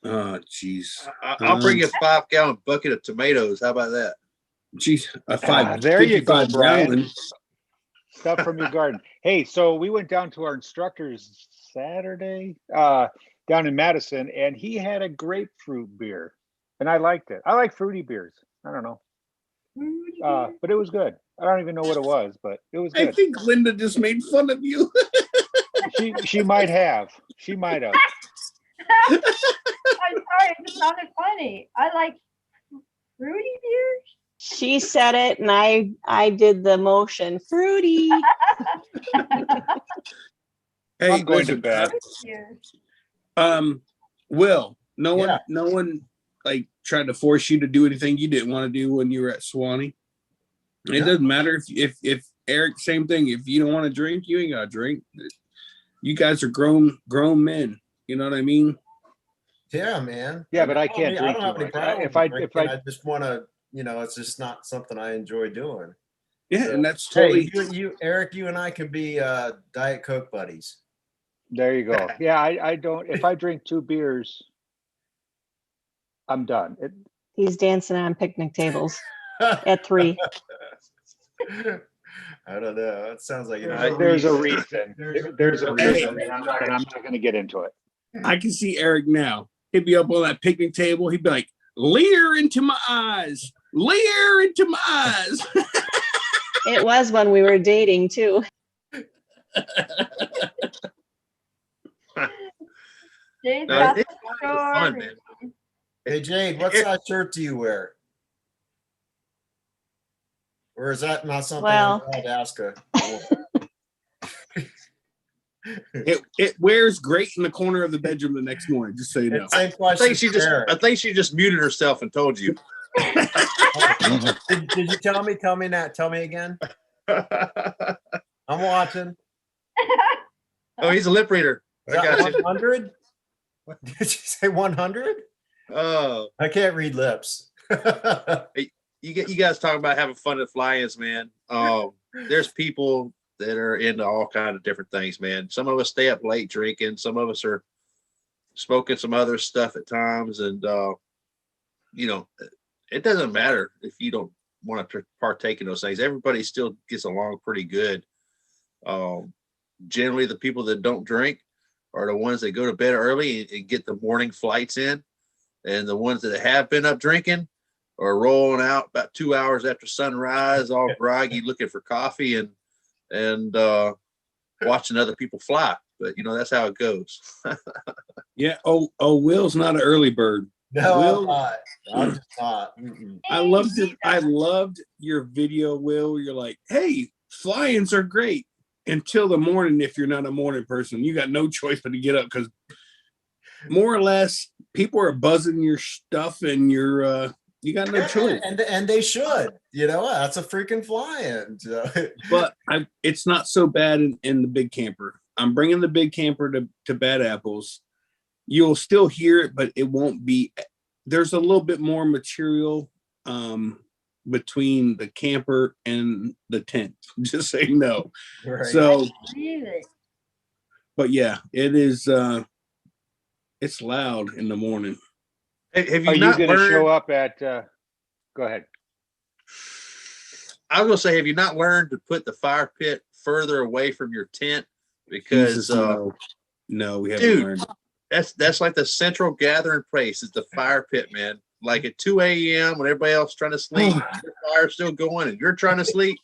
Oh, jeez. I'll bring you a 5-gallon bucket of tomatoes. How about that? Jeez, there you go, Brian. Gallon. Stuff from your garden. Hey, so we went down to our instructor's Saturday down in Madison, and he had a grapefruit beer, and I liked it. I like fruity beers. I don't know, but it was good. I don't even know what it was, but it was good. I think Linda just made fun of you. She might have. She might have. I'm sorry, it just sounded funny. I like fruity beers. She said it, and I did the motion. Fruity. Hey, I'm going to bed. Will, no one like tried to force you to do anything you didn't want to do when you were at Swanee. It doesn't matter if Eric, same thing. If you don't want to drink, you ain't gotta drink. You guys are grown men. You know what I mean? Yeah, man. Yeah, but I can't drink. I don't have any problem. If I just want to, it's just not something I enjoy doing. Yeah, and that's totally. Hey, you, Eric, you and I can be Diet Coke buddies. There you go. Yeah, I don't. If I drink 2 beers, I'm done. He's dancing on picnic tables at 3. I don't know. It sounds like there's a reason. There's a reason, and I'm not going to get into it. I can see Eric now. He'd be up on that picnic table. He'd be like, "Leer into my eyes, leer into my eyes." It was when we were dating too. Jade's No, got it's the fun, story. man. Hey, Jade, what size shirt do you wear? Or is that not something I'm allowed to ask her? It wears great in the corner of the bedroom the next morning, just so you know. Same I question think she for just Eric. I think she just muted herself and told you. Did you tell me? Tell me that. Tell me again. I'm watching. Oh, he's a lip reader. Is I that got you. 100? Did you say 100? Oh, I can't read lips. you guys talking about having fun at fly-ins, man. There's people that are into all kind of different things, man. Some of us stay up late drinking. Some of us are smoking some other stuff at times, and you know, it doesn't matter if you don't want to partake in those things. Everybody still gets along pretty good. Generally, the people that don't drink are the ones that go to bed early and get the morning flights in, and the ones that have been up drinking are rolling out about 2 hours after sunrise, all groggy, looking for coffee and watching other people fly. But you know, that's how it goes. Yeah. Oh, Will's not an early bird. No, Will, I'm not. I'm just not. Mm-mm. I loved your video, Will. You're like, hey, fly-ins are great until the morning. If you're not a morning person, you got no choice but to get up, because more or less people are buzzing your stuff, and you're you got no choice. And they should. You know, that's a freaking fly-in. But it's not so bad in the big camper. I'm bringing the big camper to Bad Apples. You'll still hear it, but it won't be. There's a little bit more material between the camper and the tent. Just so you know. Right. So, but yeah, it is. It's loud in the morning. Have you Are you not going to learned? show up at? Go ahead. I was gonna say, have you not learned to put the fire pit further away from your tent? Because Jesus, no, we haven't dude, learned. That's like the central gathering place is the fire pit, man. Like at 2 a.m. when everybody else is trying to sleep, your fire's still going and you're trying to sleep.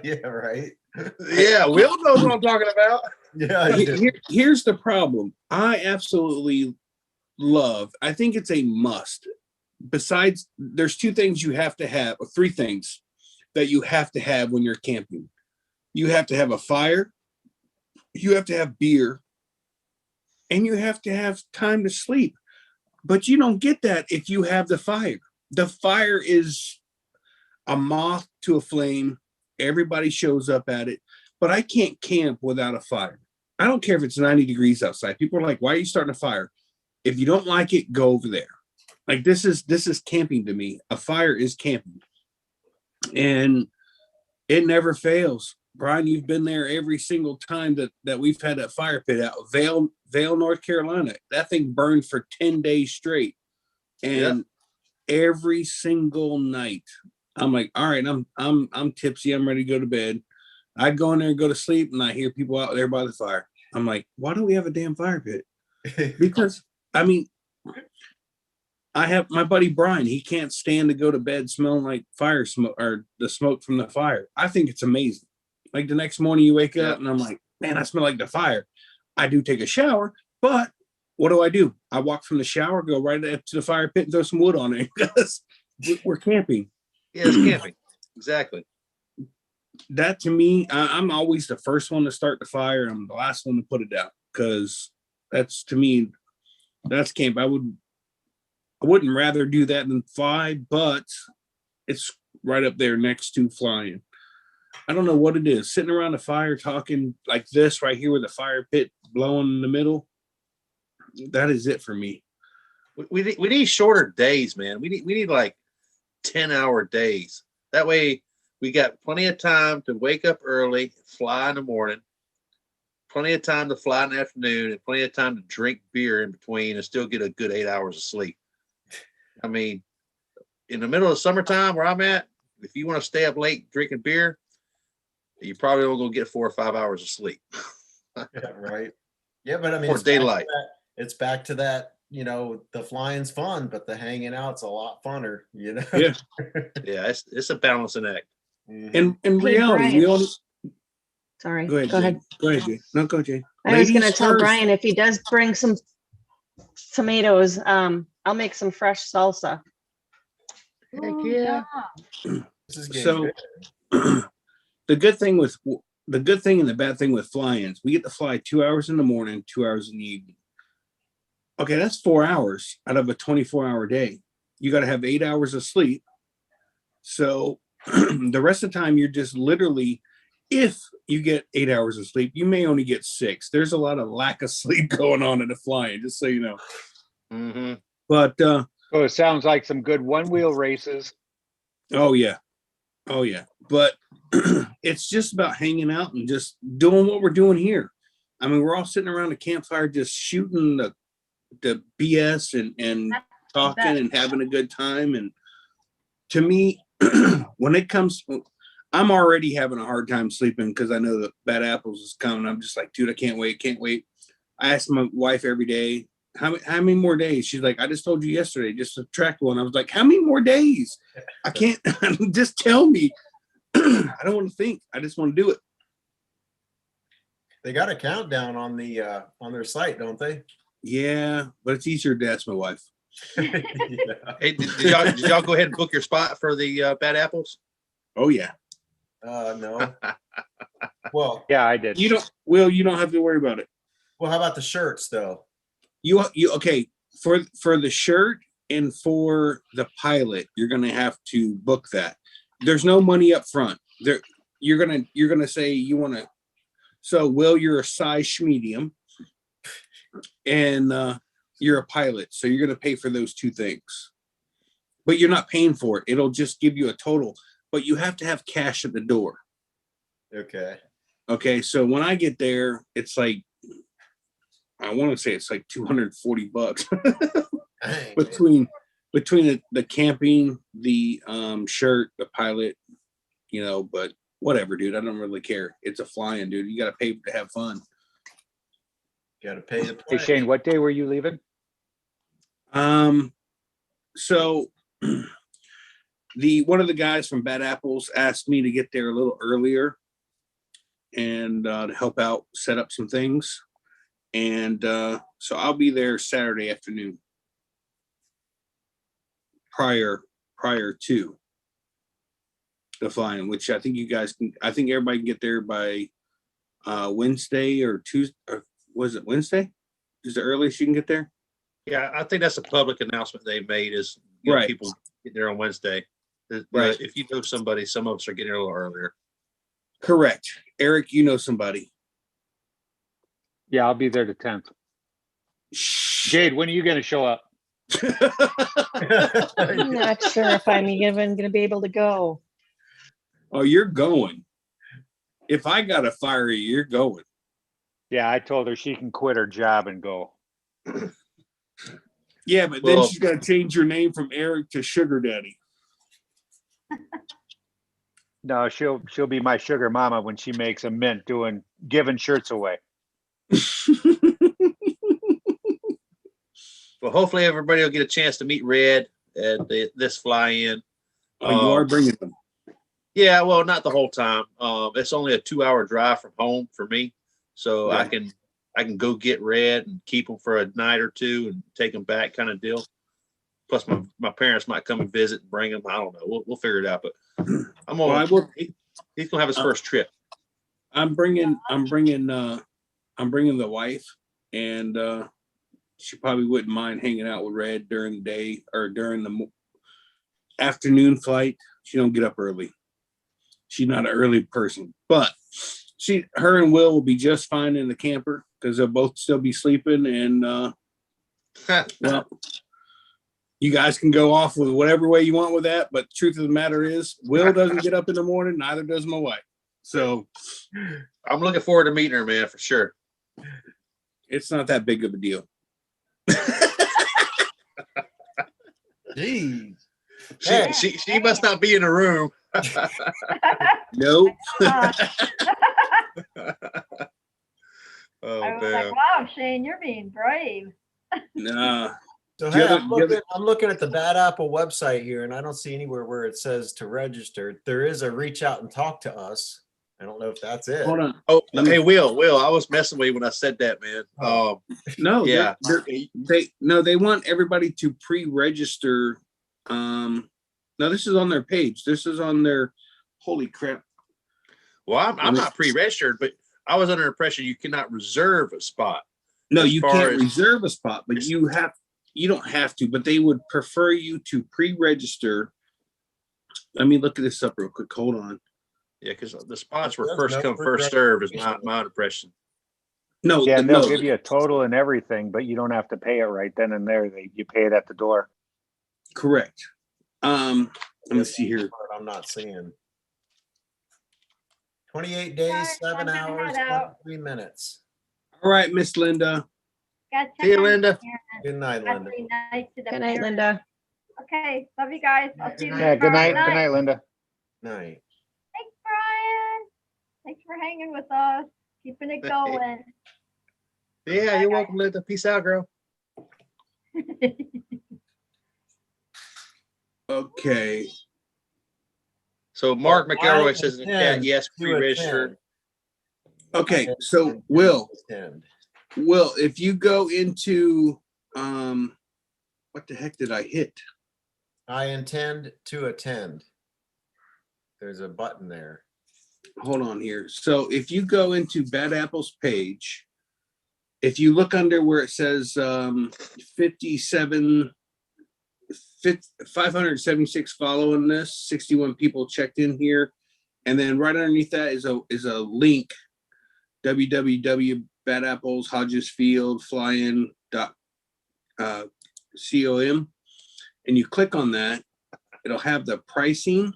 Yeah, right. Yeah, Will knows what I'm talking about. Yeah. Here's the problem. I absolutely love, I think it's a must. Besides, there's two things you have to have, or three things that you have to have when you're camping. You have to have a fire, you have to have beer, and you have to have time to sleep. But you don't get that if you have the fire. The fire is a moth to a flame. Everybody shows up at it. But I can't camp without a fire. I don't care if it's 90 degrees outside. People are like, why are you starting a fire? If you don't like it, go over there. Like this is camping to me. A fire is camping. And it never fails. Brian, you've been there every single time that we've had that fire pit out. Vail, North Carolina. That thing burned for 10 days straight. And every single night, I'm like, all right, I'm tipsy. I'm ready to go to bed. I go in there and go to sleep, and I hear people out there by the fire. I'm like, why don't we have a damn fire pit? Because, I mean, I have my buddy Brian. He can't stand to go to bed smelling like fire smoke or the smoke from the fire. I think it's amazing. Like the next morning you wake up and I'm like, man, I smell like the fire. I do take a shower, but what do? I walk from the shower, go right up to the fire pit and throw some wood on it because we're camping. Yeah, it's camping. Exactly. That to me, I'm always the first one to start the fire. I'm the last one to put it out because that's, to me, that's camp. I wouldn't rather do that than fly, but it's right up there next to flying. I don't know what it is. Sitting around the fire talking like this right here with the fire pit blowing in the middle. That is it for me. We need shorter days, man. We need like 10-hour days. That way we got plenty of time to wake up early, fly in the morning, plenty of time to fly in the afternoon, and plenty of time to drink beer in between and still get a good 8 hours of sleep. I mean, in the middle of summertime where I'm at, if you want to stay up late drinking beer, you probably only going to get 4 or 5 hours of sleep. Yeah, right. Yeah, but I mean, Or daylight. It's back to that, you know, the flying's fun, but the hanging out's a lot funner, you know? Yeah. Yeah, it's a balancing act. And in reality, Brian. we only Sorry. go ahead. Go ahead. Go ahead, Jay. No, go, Jay. I was going to Ladies tell first. Brian if he does bring some tomatoes, I'll make some fresh salsa. Heck yeah. This is getting So good. the good thing with the good thing and the bad thing with fly-ins, we get to fly 2 hours in the morning, 2 hours in the evening. Okay, that's 4 hours out of a 24-hour day. You got to have 8 hours of sleep. So the rest of the time, you're just literally, if you get 8 hours of sleep, you may only get 6. There's a lot of lack of sleep going on in the flying, just so you know. Mm-hmm. But So it sounds like some good one-wheel races. oh yeah, but it's just about hanging out and just doing what we're doing here. I mean, we're all sitting around a campfire just shooting the BS and talking and having a good time. And to me, when it comes, I'm already having a hard time sleeping because I know that Bad Apples is coming. I'm just like, dude, I can't wait. I ask my wife every day, how many more days? She's like, I just told you yesterday, just subtract one. I was like, how many more days? I can't, just tell me. I don't want to think. I just want to do it. They got a countdown on their site, don't they? Yeah, but it's easier to ask my wife. Yeah. Hey, did y'all go ahead and book your spot for the Bad Apples? Oh yeah. No. Well, Yeah, I did. You don't have to worry about it. Well, how about the shirts though? You okay, for the shirt and for the pilot, you're gonna have to book that. There's no money up front. You're gonna say you want to. So, Will, you're a size medium, and you're a pilot, so you're gonna pay for those two things. But you're not paying for it. It'll just give you a total. But you have to have cash at the door. Okay. Okay. So when I get there, it's like, I want to say it's like $240 between the camping, the shirt, the pilot, but whatever, dude. I don't really care. It's a flying, dude. You got to pay to have fun. Got to pay the Hey, play. Shane, what day were you leaving? So one of the guys from Bad Apples asked me to get there a little earlier and to help out set up some things. And so I'll be there Saturday afternoon prior to the flying, which I think everybody can get there by Wednesday or Tuesday. Or was it Wednesday? Is the earliest you can get there? Yeah, I think that's a public announcement they made is Right. People get there on Wednesday. Right. If you know somebody, some of us are getting there a little earlier. Correct. Eric, you know somebody. Yeah, I'll be there the 10th. Jade, when are you going to show up? I'm not sure if I'm even going to be able to go. Oh, you're going. If I got to fire you, you're going. Yeah, I told her she can quit her job and go. Yeah, but then she's got to change your name from Eric to Sugar Daddy. No, she'll be my sugar mama when she makes a mint giving shirts away. Well, hopefully everybody will get a chance to meet Red at this fly-in. Oh, you are bringing them. Yeah, well, not the whole time. It's only a 2-hour drive from home for me, so Right. I can go get Red and keep him for a night or two and take him back, kind of deal. Plus, my parents might come and visit and bring him. I don't know. We'll figure it out. But he's gonna have his first trip. I'm bringing the wife, and she probably wouldn't mind hanging out with Red during the day or during the afternoon flight. She don't get up early. She's not an early person, but her and Will be just fine in the camper because they'll both still be sleeping. And well, you guys can go off with whatever way you want with that. But truth of the matter is, Will doesn't get up in the morning. Neither does my wife. So I'm looking forward to meeting her, man, for sure. It's not that big of a deal. Jeez. She must not be in the room. Nope. Oh, I was damn. like, wow, Shane, you're being brave. Nah. So Do you hey, have a- I'm looking at the Bad Apple website here, and I don't see anywhere where it says to register. There is a reach out and talk to us. I don't know if that's it. Hold on. Oh, hey, Will, I was messing with you when I said that, man. No, yeah. They want everybody to pre-register. No, this is on their page. This is on their, holy crap. Well, I'm not pre-registered, but I was under the impression you cannot reserve a spot. No, As you far can't as- reserve a spot, but you don't have to, but they would prefer you to pre-register. Let me look at this up real quick. Hold on. Yeah, because the spots were There's first no come, first serve is pre-registration. my impression. No, Yeah, and they'll no, give you a total and everything, but you don't have to pay it right then and there. You pay it at the door. correct. Let me see here. Part I'm not seeing. 28 days, Guys, 7 I'm gonna hours, head out. 23 minutes. All right, Miss Linda. Gotta See you, check on your Linda. parents. Good night, Have Linda. a good night to the Good night, parents. Linda. Okay, love you guys. I'll see you Yeah, good night. tomorrow Good night, Linda. Night. Thanks, Brian. Thanks for hanging with us, keeping it going. Yeah, you're welcome, Linda. Peace out, girl. Okay. So Mark I McElroy says in the chat, intend yes, to pre-registered. Okay. I So intend Will, to attend. if you go into what the heck did I hit? I intend to attend. There's a button there. Hold on here. So if you go into Bad Apple's page, if you look under where it says 576 following this, 61 people checked in here, and then right underneath that is a link, www.badapples Hodges Field fly-in.com, and you click on that, it'll have the pricing,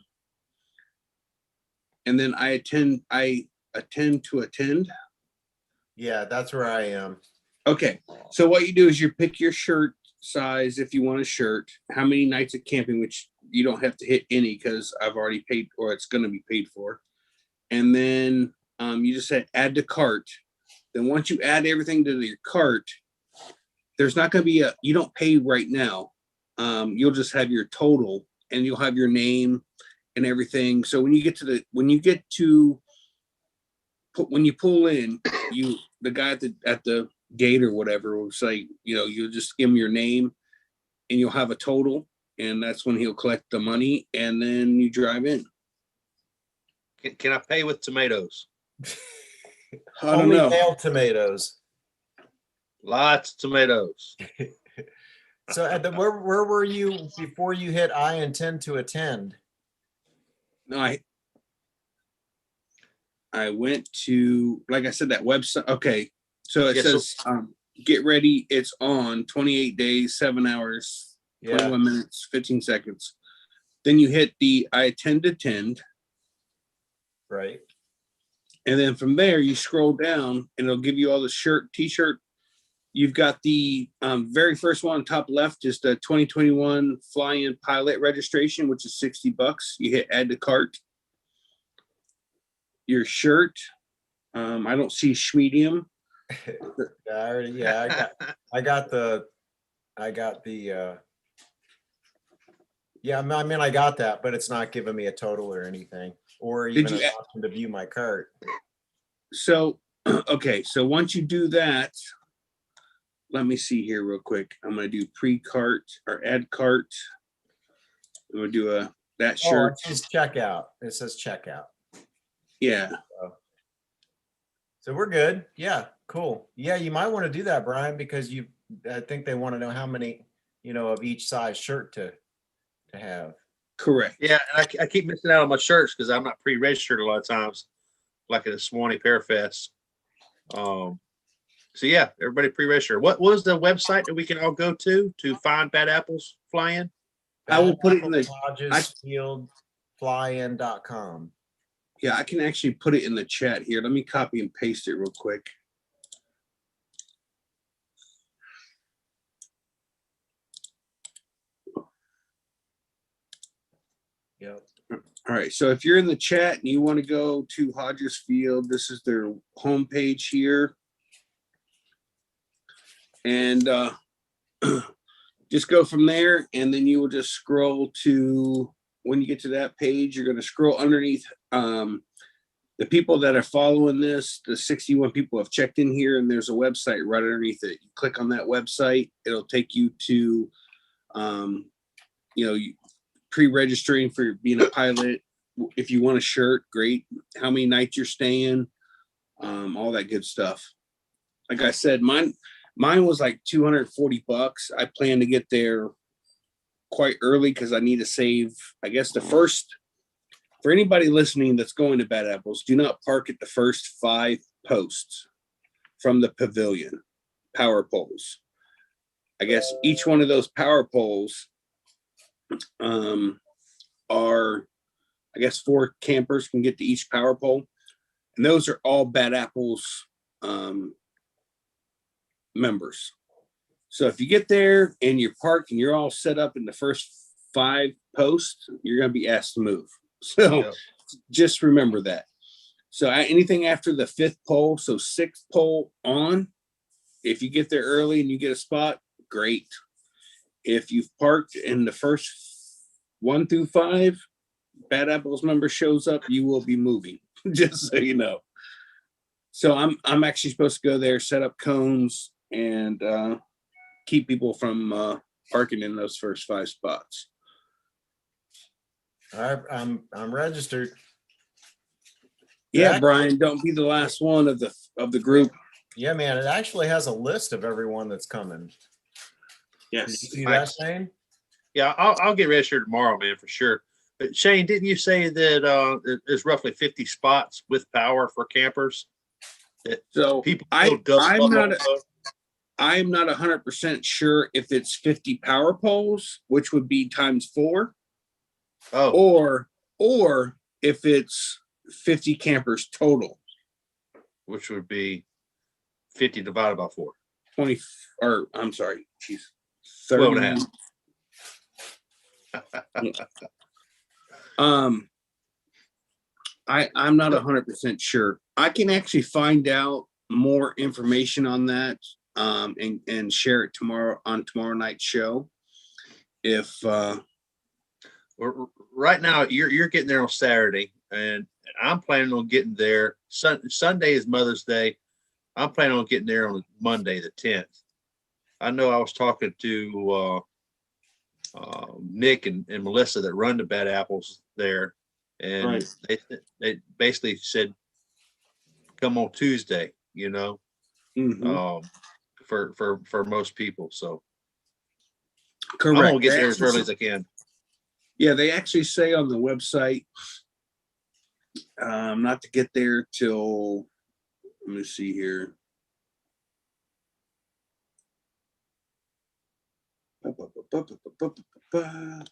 and then I attend to attend. Yeah, that's where I am. Okay, so what you do is you pick your shirt size if you want a shirt, how many nights of camping, which you don't have to hit any because I've already paid, or it's going to be paid for. And then you just said add to cart. Then once you add everything to your cart, there's not going to be you don't pay right now. You'll just have your total and you'll have your name and everything. So when you pull in, the guy at the gate or whatever will say, you'll just give him your name and you'll have a total, and that's when he'll collect the money, and then you drive in. Can I pay with tomatoes? I don't Only know. male tomatoes. Lots of tomatoes. So where were you before you hit I intend to attend? No, I went to, like I said, that website. Okay. So it says, get ready. It's on 28 days, 7 hours, 21 minutes, 15 seconds. Then you hit the I intend to attend. Right. And then from there, you scroll down and it'll give you all the t-shirt. You've got the very first one, top left, just a 2021 fly-in pilot registration, which is $60. You hit add to cart. Your shirt. I don't see schmedium. I got the I got that, but it's not giving me a total or anything, or even an option to view my cart. So, okay. So once you do that, let me see here real quick. I'm going to do pre-cart or add cart. I'm going to do that shirt. It says checkout. It says checkout. Yeah. So we're good. Yeah, cool. Yeah, you might want to do that, Brian, because I think they want to know how many, of each size shirt to have. Correct. Yeah, and I keep missing out on my shirts because I'm not pre-registered a lot of times, like at a Swanee Pear Fest. So yeah, everybody pre-register. What was the website that we can all go to find Bad Apples fly-in? I will put it in the HodgesFieldFlyIn.com. Yeah, I can actually put it in the chat here. Let me copy and paste it real quick. Yep. All right. So if you're in the chat and you want to go to Hodges Field, this is their homepage here. And just go from there, and then you will just scroll to, when you get to that page, you're going to scroll underneath the people that are following this. The 61 people have checked in here, and there's a website right underneath it. You click on that website, it'll take you to pre-registering for being a pilot, if you want a shirt, great. How many nights you're staying, all that good stuff. Like I said, mine was like $240. I plan to get there quite early because I need to save, I guess, the first, for anybody listening that's going to Bad Apples, do not park at the first 5 posts from the pavilion, power poles. I guess each one of those power poles are, I guess, 4 campers can get to each power pole. And those are all Bad Apples members. So if you get there and you're parked and you're all set up in the first 5 posts, you're going to be asked to move. So just remember that. So anything after the 5th pole, so 6th pole on, if you get there early and you get a spot, great. If you've parked in the first 1 through 5, Bad Apples member shows up, you will be moving, just so you know. So I'm actually supposed to go there, set up cones, and keep people from parking in those first 5 spots. I'm registered. Yeah, That- Brian, don't be the last one of the group. Yeah, man, it actually has a list of everyone that's coming. Did you Yes. see that, Shane? Yeah, I'll get registered tomorrow, man, for sure. But Shane, didn't you say that there's roughly 50 spots with power for campers? That So people I'm not up? 100% sure if it's 50 power poles, which would be times 4, Oh, or if it's 50 campers total. which would be 50 divided by 4. 20, or I'm sorry, geez, 12 30 and a half. I'm not 100% sure. I can actually find out more information on that and share it tomorrow on tomorrow night's show. If Right now, you're getting there on Saturday, and I'm planning on getting there. Sunday is Mother's Day. I'm planning on getting there on Monday, the 10th. I know I was talking to Nick and Melissa that run the Bad Apples there, and they basically said, "Come on Tuesday," you know, for most people. So correct. I'm gonna get there as early as I can. Yeah, they actually say on the website not to get there till, let me see here. I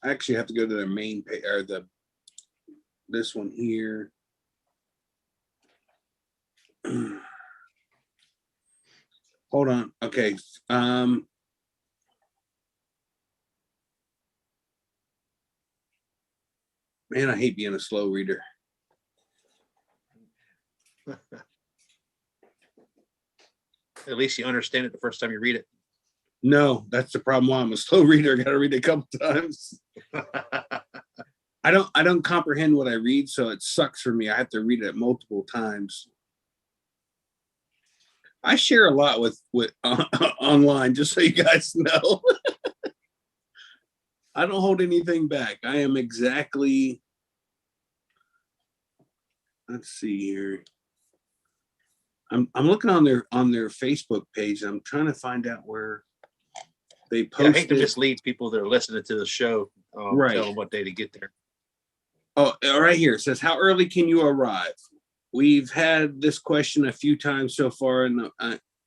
actually have to go to their main page, or this one here. Hold on. Okay. Man, I hate being a slow reader. At least you understand it the first time you read it. No, that's the problem. I'm a slow reader. I got to read it a couple times. I don't comprehend what I read, so it sucks for me. I have to read it multiple times. I share a lot with online, just so you guys know. I don't hold anything back. I am exactly. Let's see here. I'm looking on their Facebook page. I'm trying to find out where they posted. I hate to mislead people that are listening to the show. Right. Tell them what day to get there. Oh, right here. It says, how early can you arrive? We've had this question a few times so far, and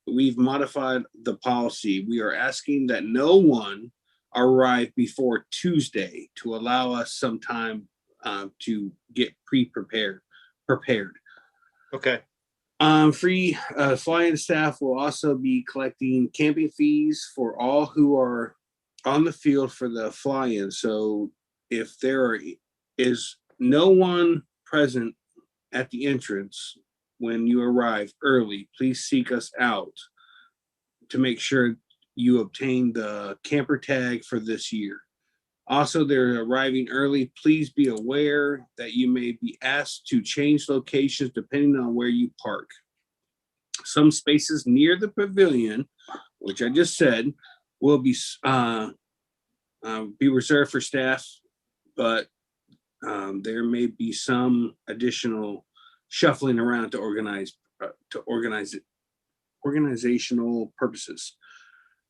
we've modified the policy. We are asking that no one arrive before Tuesday to allow us some time to get prepared. Okay. Free flying staff will also be collecting camping fees for all who are on the field for the fly-in. So if there is no one present at the entrance when you arrive early, please seek us out to make sure you obtain the camper tag for this year. Also, they're arriving early. Please be aware that you may be asked to change locations depending on where you park. Some spaces near the pavilion, which I just said, will be reserved for staff, but there may be some additional shuffling around to organize it, organizational purposes.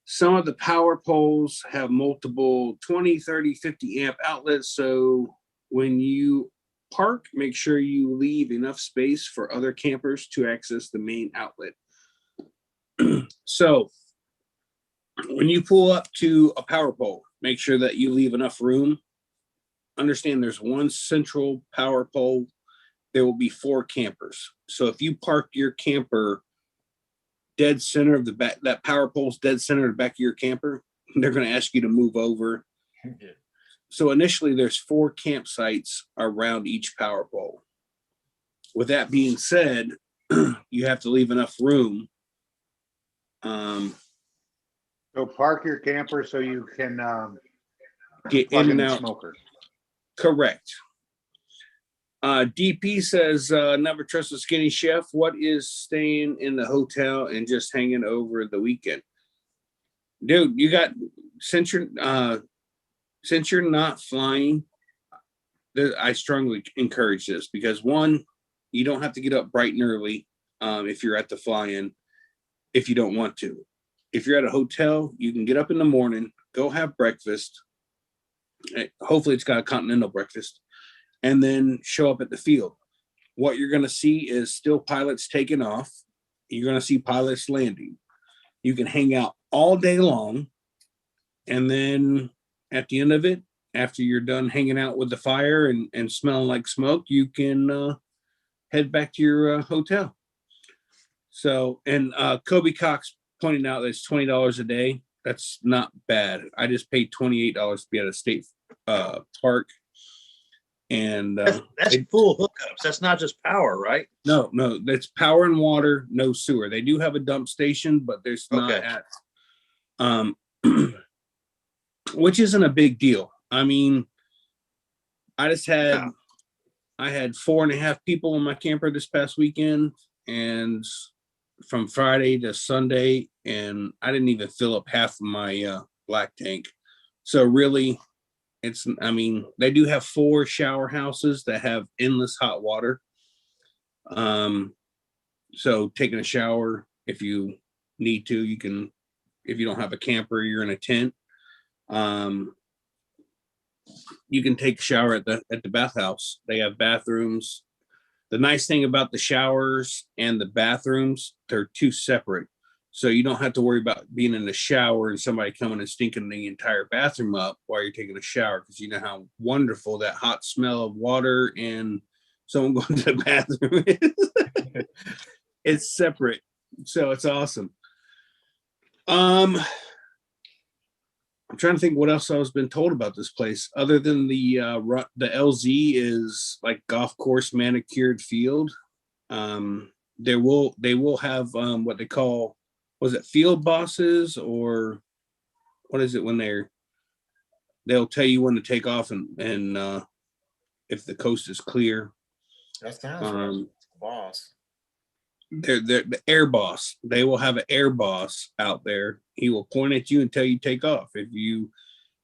Some of the power poles have multiple 20, 30, 50 amp outlets. So when you park, make sure you leave enough space for other campers to access the main outlet. So when you pull up to a power pole, make sure that you leave enough room. Understand there's one central power pole. There will be 4 campers. So if you park your camper dead center of the back, that power pole's dead center of the back of your camper, they're going to ask you to move over. So initially there's 4 campsites around each power pole. With that being said, you have to leave enough room. So park your camper so you can Get plug in and the out. smoker. Correct. DP says, never trust a skinny chef. What is staying in the hotel and just hanging over the weekend? Dude, you got, since you're not flying, I strongly encourage this because 1, you don't have to get up bright and early if you're at the fly-in, if you don't want to. If you're at a hotel, you can get up in the morning, go have breakfast. Hopefully it's got a continental breakfast, and then show up at the field. What you're going to see is still pilots taking off. You're going to see pilots landing. You can hang out all day long. And then at the end of it, after you're done hanging out with the fire and smelling like smoke, you can head back to your hotel. So, and Kobe Cox pointing out that it's $20 a day. That's not bad. I just paid $28 to be at a state park. And that's full hookups. That's not just power, right? No, that's power and water, no sewer. They do have a dump station, but there's not at which isn't a big deal. I mean, I had 4.5 people in my camper this past weekend, and from Friday to Sunday, and I didn't even fill up half of my black tank. So really, they do have 4 shower houses that have endless hot water. So taking a shower, if you need to, you can. If you don't have a camper, you're in a tent. You can take a shower at the bathhouse. They have bathrooms. The nice thing about the showers and the bathrooms, they're 2 separate. So you don't have to worry about being in the shower and somebody coming and stinking the entire bathroom up while you're taking a shower, because you know how wonderful that hot smell of water and someone going to the bathroom is. It's separate. So it's awesome. I'm trying to think what else I was been told about this place, other than the LZ is like golf course manicured field. They will have what they call, was it field bosses, or what is it when they'll tell you when to take off and if the coast is clear. That sounds boss. They're the air boss. They will have an air boss out there. He will point at you until you take off. If you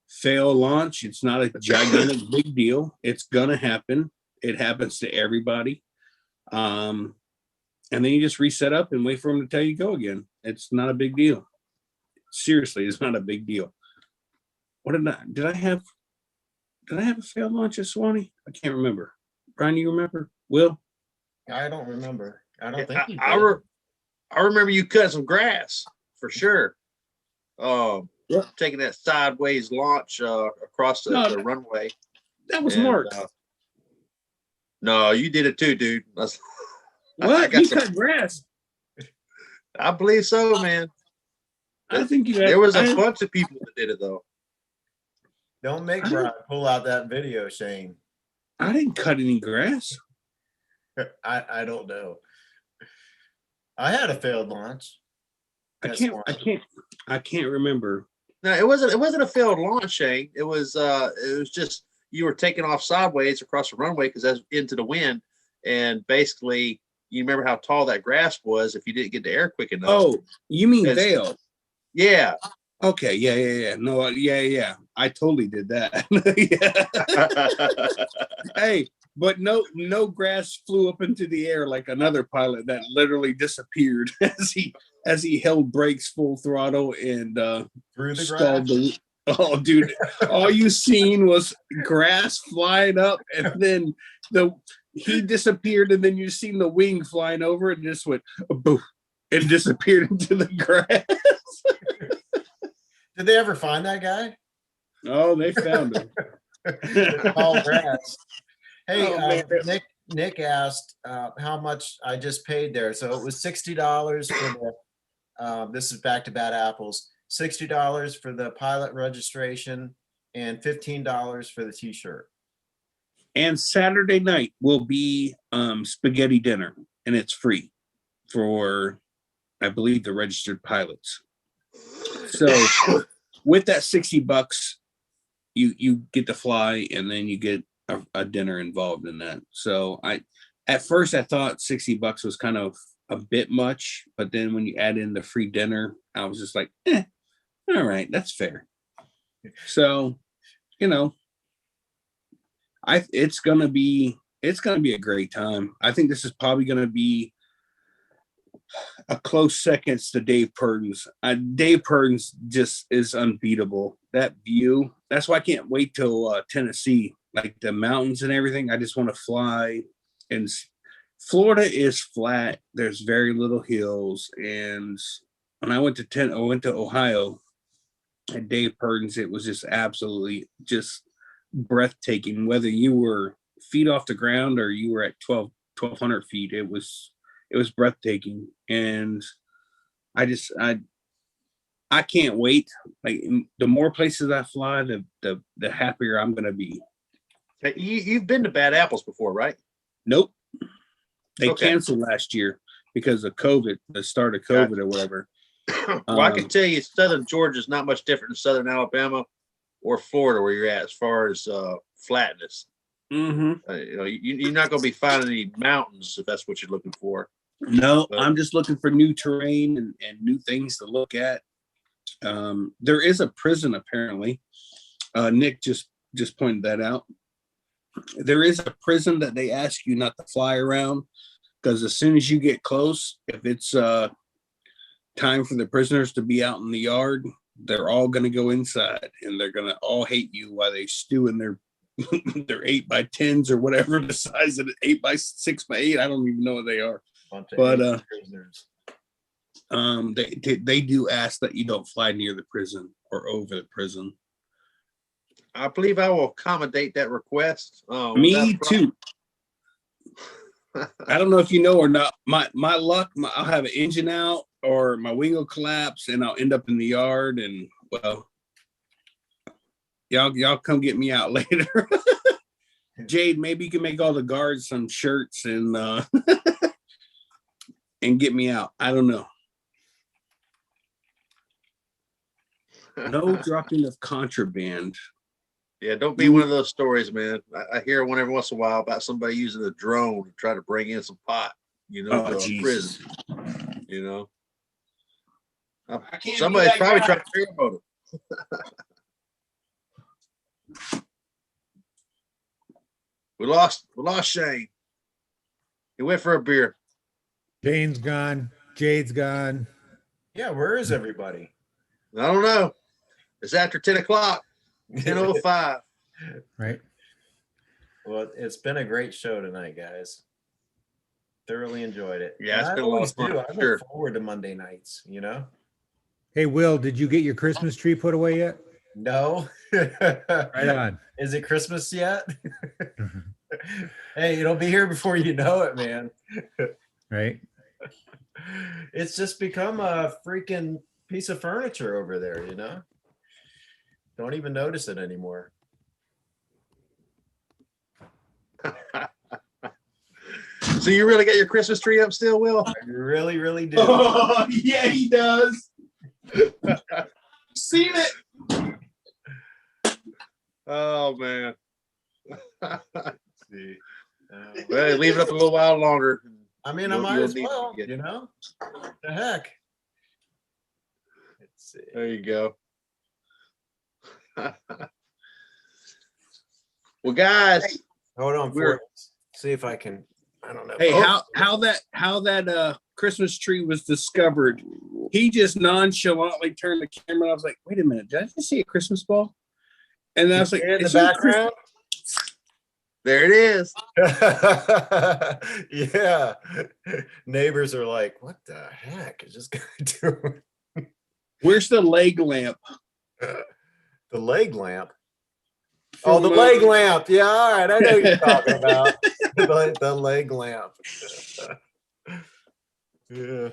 fail launch, it's not a gigantic big deal. It's gonna happen. It happens to everybody. And then you just reset up and wait for him to tell you go again. It's not a big deal. Seriously, it's not a big deal. What did I have a failed launch at Swanee? I can't remember. Brian, you remember? Will? I don't remember. I don't think you did. I remember you cut some grass for sure. Taking that sideways launch across the runway. That was Mark. No, you did it too, dude. What? You cut grass? I believe so, man. I think there was a bunch of people that did it though. Don't make Brian pull out that video, Shane. I didn't cut any grass. I don't know. I had a failed launch. I can't remember. No, it wasn't a failed launch, Shane. It was just you were taking off sideways across the runway because that's into the wind, and basically you remember how tall that grass was if you didn't get the air quick enough. Oh, you mean Vail? Yeah. Okay, yeah. No, yeah. I totally did that. Yeah. Hey, but no grass flew up into the air like another pilot that literally disappeared as he held brakes full throttle and Through the stalled grass. Oh, dude! All you seen was grass flying up, and then he disappeared, and then you seen the wing flying over, and just went boof, and disappeared into the grass. Did they ever find that guy? Oh, they found him. All grass. Hey, Oh, Nick asked how much I just paid there. So it was $60 for the. This is back to Bad Apples. $60 for the pilot registration and $15 for the T-shirt. And Saturday night will be spaghetti dinner, and it's free for, I believe, the registered pilots. So with that $60, you get to fly, and then you get a dinner involved in that. So at first I thought $60 was kind of a bit much, but then when you add in the free dinner, I was just like, all right, that's fair. So, it's gonna be a great time. I think this is probably gonna be a close second to Dave Purdon's. Dave Purdon's just is unbeatable. That view. That's why I can't wait till Tennessee, like the mountains and everything. I just want to fly. And Florida is flat. There's very little hills. And when I went to Ohio at Dave Purdon's, it was just absolutely just breathtaking. Whether you were feet off the ground or you were at 1,200 feet, it was breathtaking. And I can't wait. Like, the more places I fly, the happier I'm gonna be. You've been to Bad Apples before, right? Nope. They canceled last year because of COVID, the start of COVID or whatever. Well, I can tell you, Southern Georgia is not much different than Southern Alabama or Florida, where you're at as far as flatness. You're not going to be finding any mountains if that's what you're looking for. No, I'm just looking for new terrain and new things to look at. There is a prison apparently. Nick just pointed that out. There is a prison that they ask you not to fly around, because as soon as you get close, if it's time for the prisoners to be out in the yard, they're all going to go inside, and they're going to all hate you while they stew in their 8x10s or whatever the size of it, 8x6x8. I don't even know what they are. But they do ask that you don't fly near the prison or over the prison. I believe I will accommodate that request. Me too. I don't know if you know or not. My luck, I'll have an engine out or my wing will collapse and I'll end up in the yard. And well, y'all come get me out later. Jade, maybe you can make all the guards some shirts and and get me out. I don't know. No dropping of contraband. Yeah, don't be one of those stories, man. I hear one every once in a while about somebody using a drone to try to bring in some pot, to prison. Somebody's probably trying to paramotor. We lost Shane. He went for a beer. Shane's gone. Jade's gone. Yeah, where is everybody? I don't know. It's after 10 o'clock. 10:05. Right. Well, it's been a great show tonight, guys. Thoroughly enjoyed it. Yeah, it's I been a lot always of fun. do. I look forward to Monday nights, Hey, Will, did you get your Christmas tree put away yet? No. Right on. Is it Christmas yet? Hey, it'll be here before you know it, man. Right. It's just become a freaking piece of furniture over there, Don't even notice it anymore. So you really got your Christmas tree up still, Will? I really, really do. Oh, yeah, he does. Seen it. Oh, man. See. Well, leave it up a little while longer. I mean, I might as well, The heck. Let's see. There you go. Well, guys, Hold on We're- for it. See if I can. I don't know. Hey, Oh, how that Christmas tree was discovered? He just nonchalantly turned the camera and I was like, wait a minute, did I just see a Christmas ball? And I was like, in the "Is there a background. there it is. Yeah. Neighbors are like, what the heck is this guy doing? Where's the leg lamp?" The leg lamp. Oh, the leg lamp. Yeah, all right. I know what you're talking about. The leg lamp. Yeah.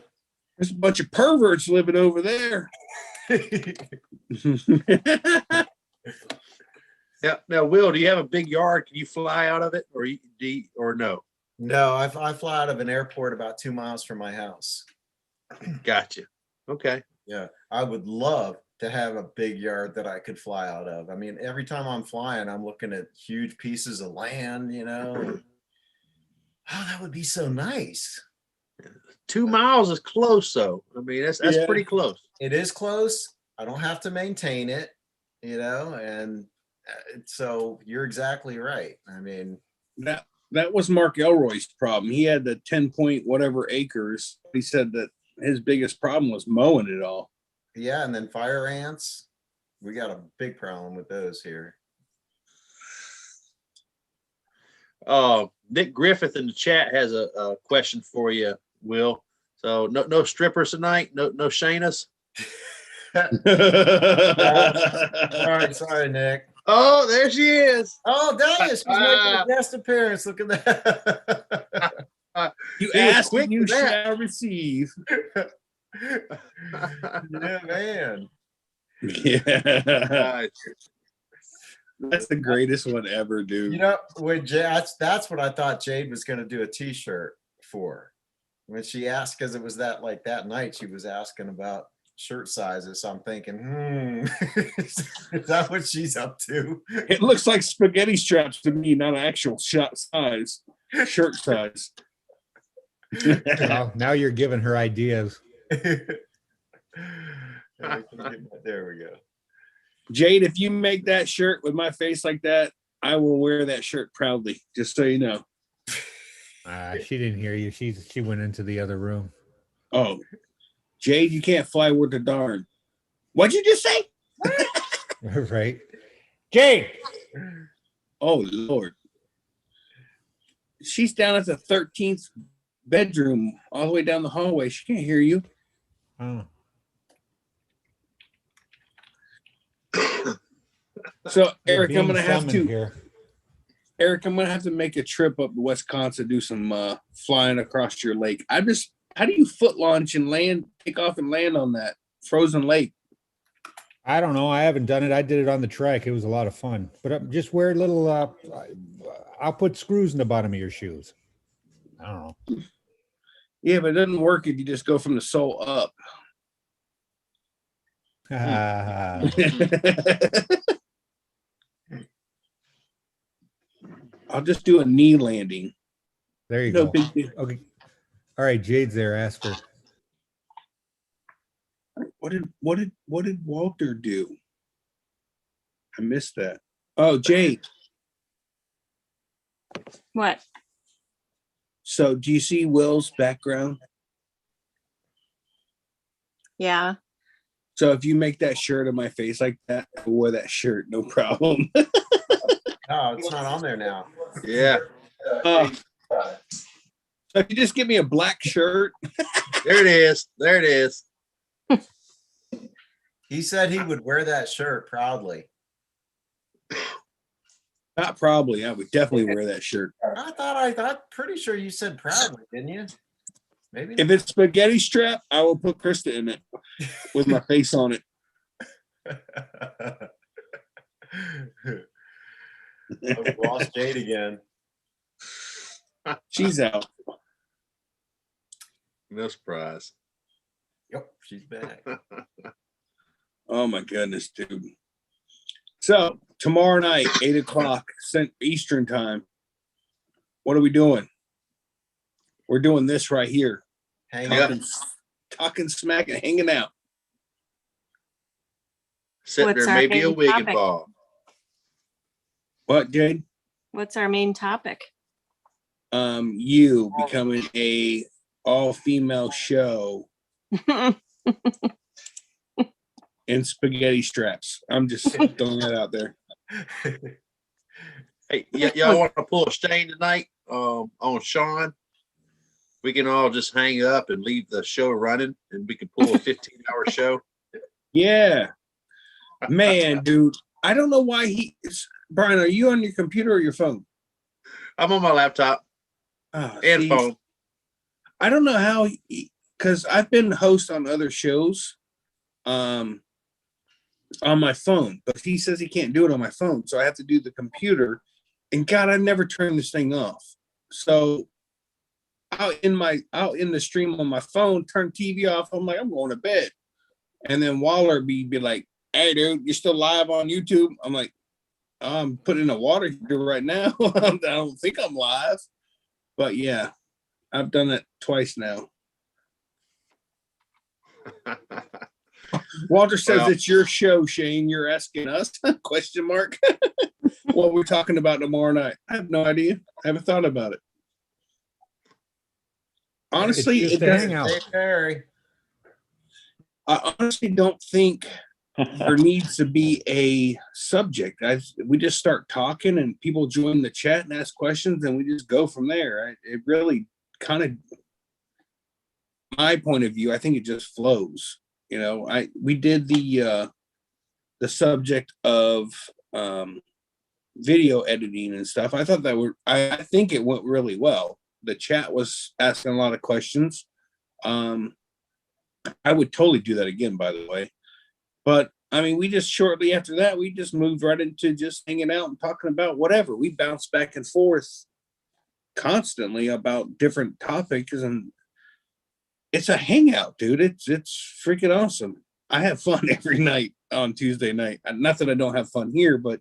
There's a bunch of perverts living over there. Yeah. Now, Will, do you have a big yard? Can you fly out of it, or no? No, I fly out of an airport about 2 miles from my house. Gotcha. Okay. Yeah, I would love to have a big yard that I could fly out of. I mean, every time I'm flying, I'm looking at huge pieces of land, you know. Oh, that would be so nice. 2 miles is close, though. I mean, that's Yeah. pretty close. It is close. I don't have to maintain it, you know, and so you're exactly right. I mean, That was Mark Elroy's problem. He had the 10 point whatever acres. He said that his biggest problem was mowing it all. yeah, and then fire ants. We got a big problem with those here. Nick Griffith in the chat has a question for you, Will. So no strippers tonight. No Shaynas. Sorry, Nick. Oh, there she is. Oh, Dahlia, she's making a guest appearance. Look at that. You He was ask quick and you with that. shall receive. Yeah, man. Yeah. That's the greatest one ever, dude. You know, when that's what I thought Jade was going to do a T-shirt for. When she asked, because it was that night she was asking about shirt sizes. So I'm thinking, is that what she's up to? It looks like spaghetti straps to me, not an actual shirt size. Well, now you're giving her ideas. There we go. Jade, if you make that shirt with my face like that, I will wear that shirt proudly, just so you know. She didn't hear you. She went into the other room. Oh, Jade, you can't fly with the darn. What'd you just say? Right. Jade. Oh, Lord. She's down at the 13th bedroom, all the way down the hallway. She can't hear you. Oh. So, You're Eric, I'm being gonna have summoned to. here. Eric, I'm gonna have to make a trip up to Wisconsin, do some flying across your lake. How do you foot launch and take off and land on that frozen lake? I don't know. I haven't done it. I did it on the trike. It was a lot of fun. But just wear little. I'll put screws in the bottom of your shoes. I don't know. Yeah, but it doesn't work if you just go from the sole up. I'll just do a knee landing. There you No go. big deal. Okay. All right, Jade's there. Ask her. What did Walter do? I missed that. Oh, Jade. What? So do you see Will's background? Yeah. So if you make that shirt on my face like that, I wear that shirt, no problem. No, it's not on there now. Yeah. So if you just give me a black shirt. There it is. There it is. He said he would wear that shirt proudly. Not probably. I would definitely wear that shirt. I'm pretty sure you said proudly, didn't you? Maybe. If it's spaghetti strap, I will put Krista in it with my face on it. We lost Jade again. She's out. No surprise. Yep, she's back. Oh my goodness, dude. So tomorrow night, 8:00 Eastern time. What are we doing? We're doing this right here. Hang on. Talking smack and hanging out. Sitting What's there, our maybe a main wig topic? involved. What, Jade? What's our main topic? You becoming a all-female show in spaghetti straps. I'm just throwing that out there. Hey, y'all want to pull a stain tonight on Sean? We can all just hang up and leave the show running, and we can pull a 15-hour show. Yeah, man, dude. I don't know why Brian, are you on your computer or your phone? I'm on my laptop and phone. I don't know how, because I've been host on other shows on my phone, but he says he can't do it on my phone, so I have to do the computer. And God, I never turned this thing off. So out in the stream on my phone, turn TV off. I'm like, I'm going to bed. And then Waller be like, hey, dude, you're still live on YouTube? I'm like, I'm putting in a water heater right now. I don't think I'm live. But yeah, I've done it twice now. Walter says it's your show, Shane. You're asking us? Question mark. What we're talking about tomorrow night. I have no idea. I haven't thought about it. Honestly, It's just it a doesn't. hangout. I honestly don't think there needs to be a subject. We just start talking and people join the chat and ask questions and we just go from there. It really kind of, my point of view, I think it just flows. You know, we did the subject of video editing and stuff. I thought I think it went really well. The chat was asking a lot of questions. I would totally do that again, by the way. But I mean, we just shortly after that, we just moved right into just hanging out and talking about whatever. We bounce back and forth constantly about different topics, and it's a hangout, dude. It's freaking awesome. I have fun every night on Tuesday night. Not that I don't have fun here, but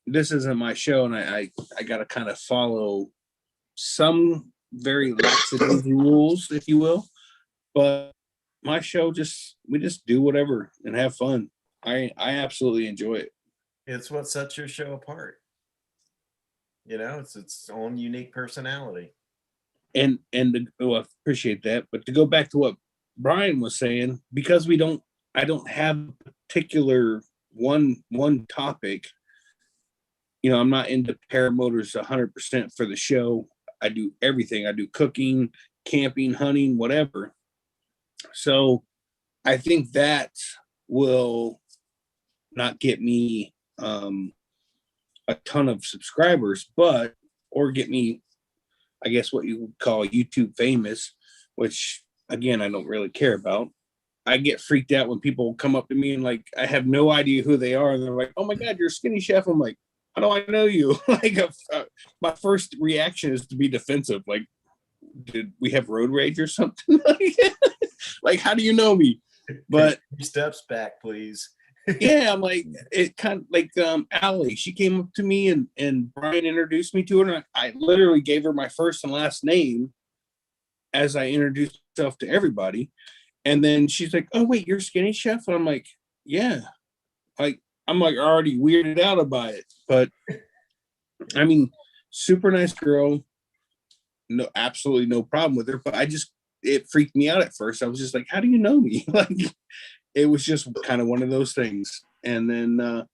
this isn't my show, and I got to kind of follow some very laxity rules, if you will. But my show we just do whatever and have fun. I absolutely enjoy it. It's what sets your show apart. You know, it's its own unique personality. And I appreciate that. But to go back to what Brian was saying, because I don't have a particular one topic. You know, I'm not into paramotors 100% for the show. I do everything. I do cooking, camping, hunting, whatever. So I think that will not get me a ton of subscribers, or get me, I guess, what you would call YouTube famous, which again, I don't really care about. I get freaked out when people come up to me and like, I have no idea who they are. And they're like, oh my God, you're a skinny chef. I'm like, how do I know you? Like, my first reaction is to be defensive. Like, did we have road rage or something? Like, how do you know me? But steps back, please. Yeah, I'm like, it kind of like Allie. She came up to me and Brian introduced me to her, and I literally gave her my first and last name as I introduced myself to everybody. And then she's like, "Oh wait, you're Skinny Chef?" And I'm like, "Yeah." Like, I'm like already weirded out by it, but I mean, super nice girl. No, absolutely no problem with her. But it freaked me out at first. I was just like, "How do you know me?" Like, it was just kind of one of those things. And then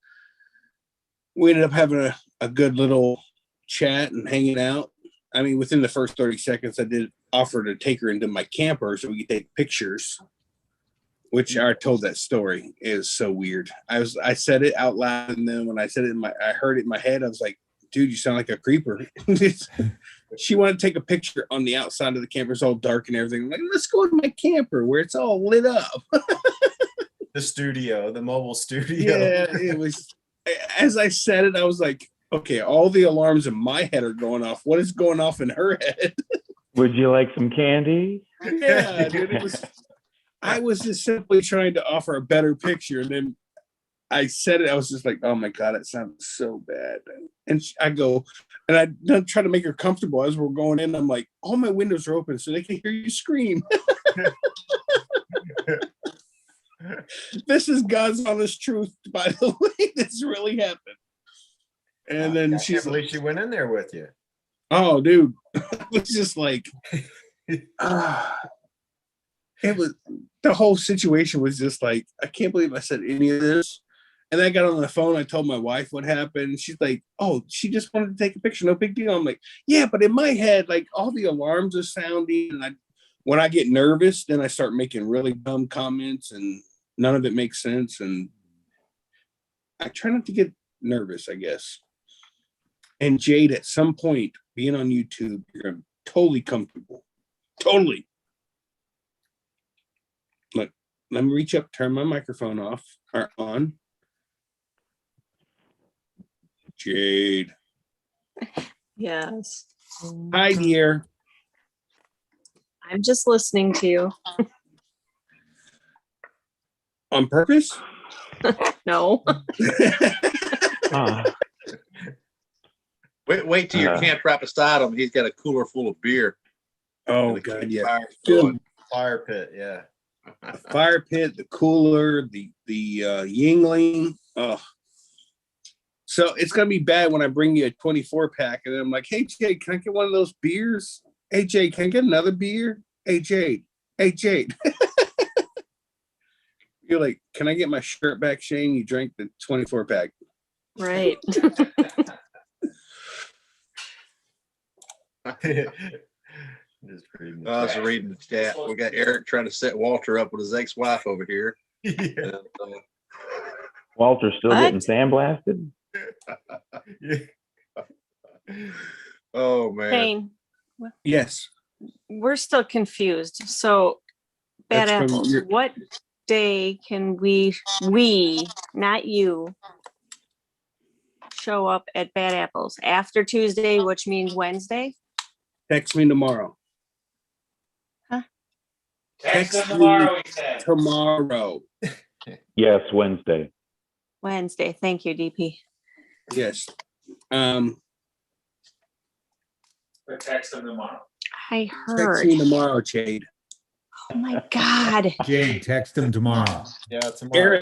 we ended up having a good little chat and hanging out. I mean, within the first 30 seconds, I did offer to take her into my camper so we could take pictures, which I told that story is so weird. I said it out loud, and then when I said it I heard it in my head, I was like, dude, you sound like a creeper. She wanted to take a picture on the outside of the camper. It's all dark and everything. I'm like, let's go to my camper where it's all lit up. The studio, the mobile studio. Yeah, it was, as I said it, I was like, okay, all the alarms in my head are going off. What is going off in her head? Would you like some candy? Yeah, dude, I was just simply trying to offer a better picture. And then I said it, I was just like, oh my God, it sounds so bad. And I go, and I don't try to make her comfortable as we're going in. I'm like, all my windows are open so they can hear you scream. This is God's honest truth, by the way. This really happened. And then I can't believe she went in there with you. Oh, dude. It was just like, it was, the whole situation was just like, I can't believe I said any of this. And I got on the phone. I told my wife what happened. She's like, oh, she just wanted to take a picture. No big deal. I'm like, yeah, but in my head, like all the alarms are sounding. And when I get nervous, then I start making really dumb comments and none of it makes sense. And I try not to get nervous, I guess. And Jade, at some point, being on YouTube, you're totally comfortable. Totally. Look, let me reach up, turn my microphone off or on. Jade. Yes. Hi, dear. I'm just listening to you. On purpose? No. Wait till your camp wrap beside him. He's got a cooler full of beer. Oh, God, yeah. Fire pit, yeah. The fire pit, the cooler, the Yingling. Oh. So it's gonna be bad when I bring you a 24 pack and I'm like, hey Jade, can I get one of those beers? Hey Jade, can I get another beer? Hey Jade. You're like, can I get my shirt back, Shane? You drank the 24 pack. Right. I was reading the chat. We got Eric trying to set Walter up with his ex-wife over here. And, Walter's still getting sandblasted. Oh man. Shane, yes. We're still confused. So, Bad That's Apples, what day can we, not you, show up at Bad Apples? After Tuesday, which means Wednesday? Text me tomorrow. Huh? Text tomorrow. Tomorrow. Yes, Wednesday. Wednesday. Thank you, DP. Yes. Or text them tomorrow. I heard. Text me tomorrow, Jade. Oh my God. Jade, text him tomorrow. Yeah, tomorrow.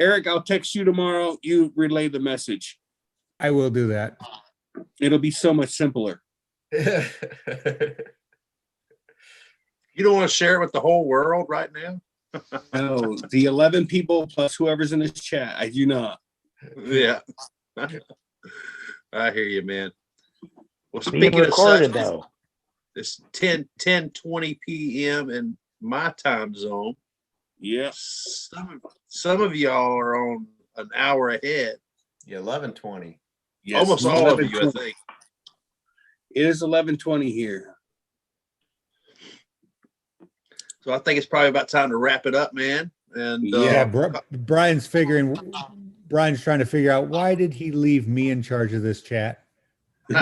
Eric, I'll text you tomorrow. You relay the message. I will do that. It'll be so much simpler. you don't want to share it with the whole world right now? No, the 11 people plus whoever's in this chat, I do not. Yeah. I hear you, man. Well, Being speaking of recorded, such, though. it's 10:20 p.m. in my time zone. Yes. Some of y'all are on an hour ahead. Yeah, 11:20. Yes, almost all of you, I think. It is 11:20 here. So I think it's probably about time to wrap it up, man. And Brian's trying to figure out, why did he leave me in charge of this chat? Oh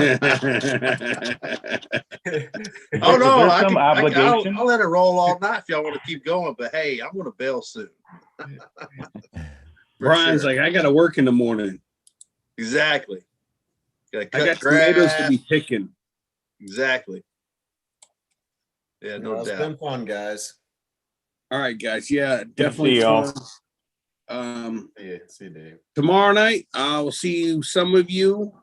no, I'll let it roll all night if y'all want to keep going. But hey, I'm going to bail soon. Brian's like, I got to work in the morning. Exactly. I got tomatoes to be picking. Exactly. Yeah, no It's doubt. been fun, guys. All right, guys. Yeah, definitely fun. See you, Dave. Tomorrow night, I will see some of you,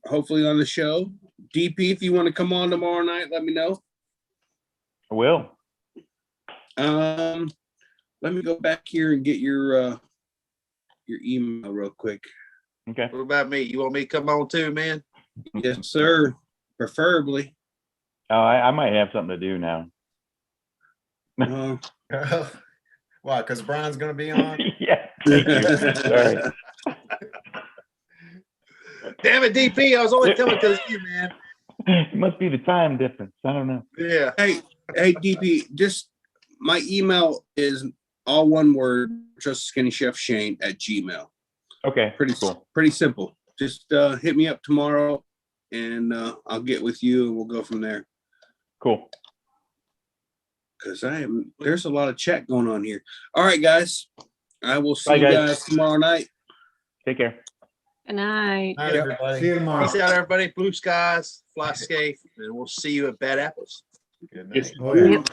hopefully on the show. DP, if you want to come on tomorrow night, let me know. I will. Let me go back here and get your email real quick. Okay. What about me? You want me to come on too, man? Yes, sir. Preferably. Oh, I might have something to do now. Why? Because Brian's going to be on? Yeah. Thank you. Sorry. Damn it, DP. I was only coming because of you, man. It must be the time difference. I don't know. Yeah. Hey, DP, just my email is all one word, just Skinny Chef Shane @gmail. Okay. Pretty cool. Pretty simple. Just hit me up tomorrow and I'll get with you and we'll go from there. Cool. Because there's a lot of chat going on here. All right, guys. I will see Bye, you guys. guys tomorrow night. Take care. Good night. All right, everybody. See you tomorrow. Peace out, everybody. Blue skies, fly safe, and we'll see you at Bad Apples. Good night. Oh, yeah. Yep.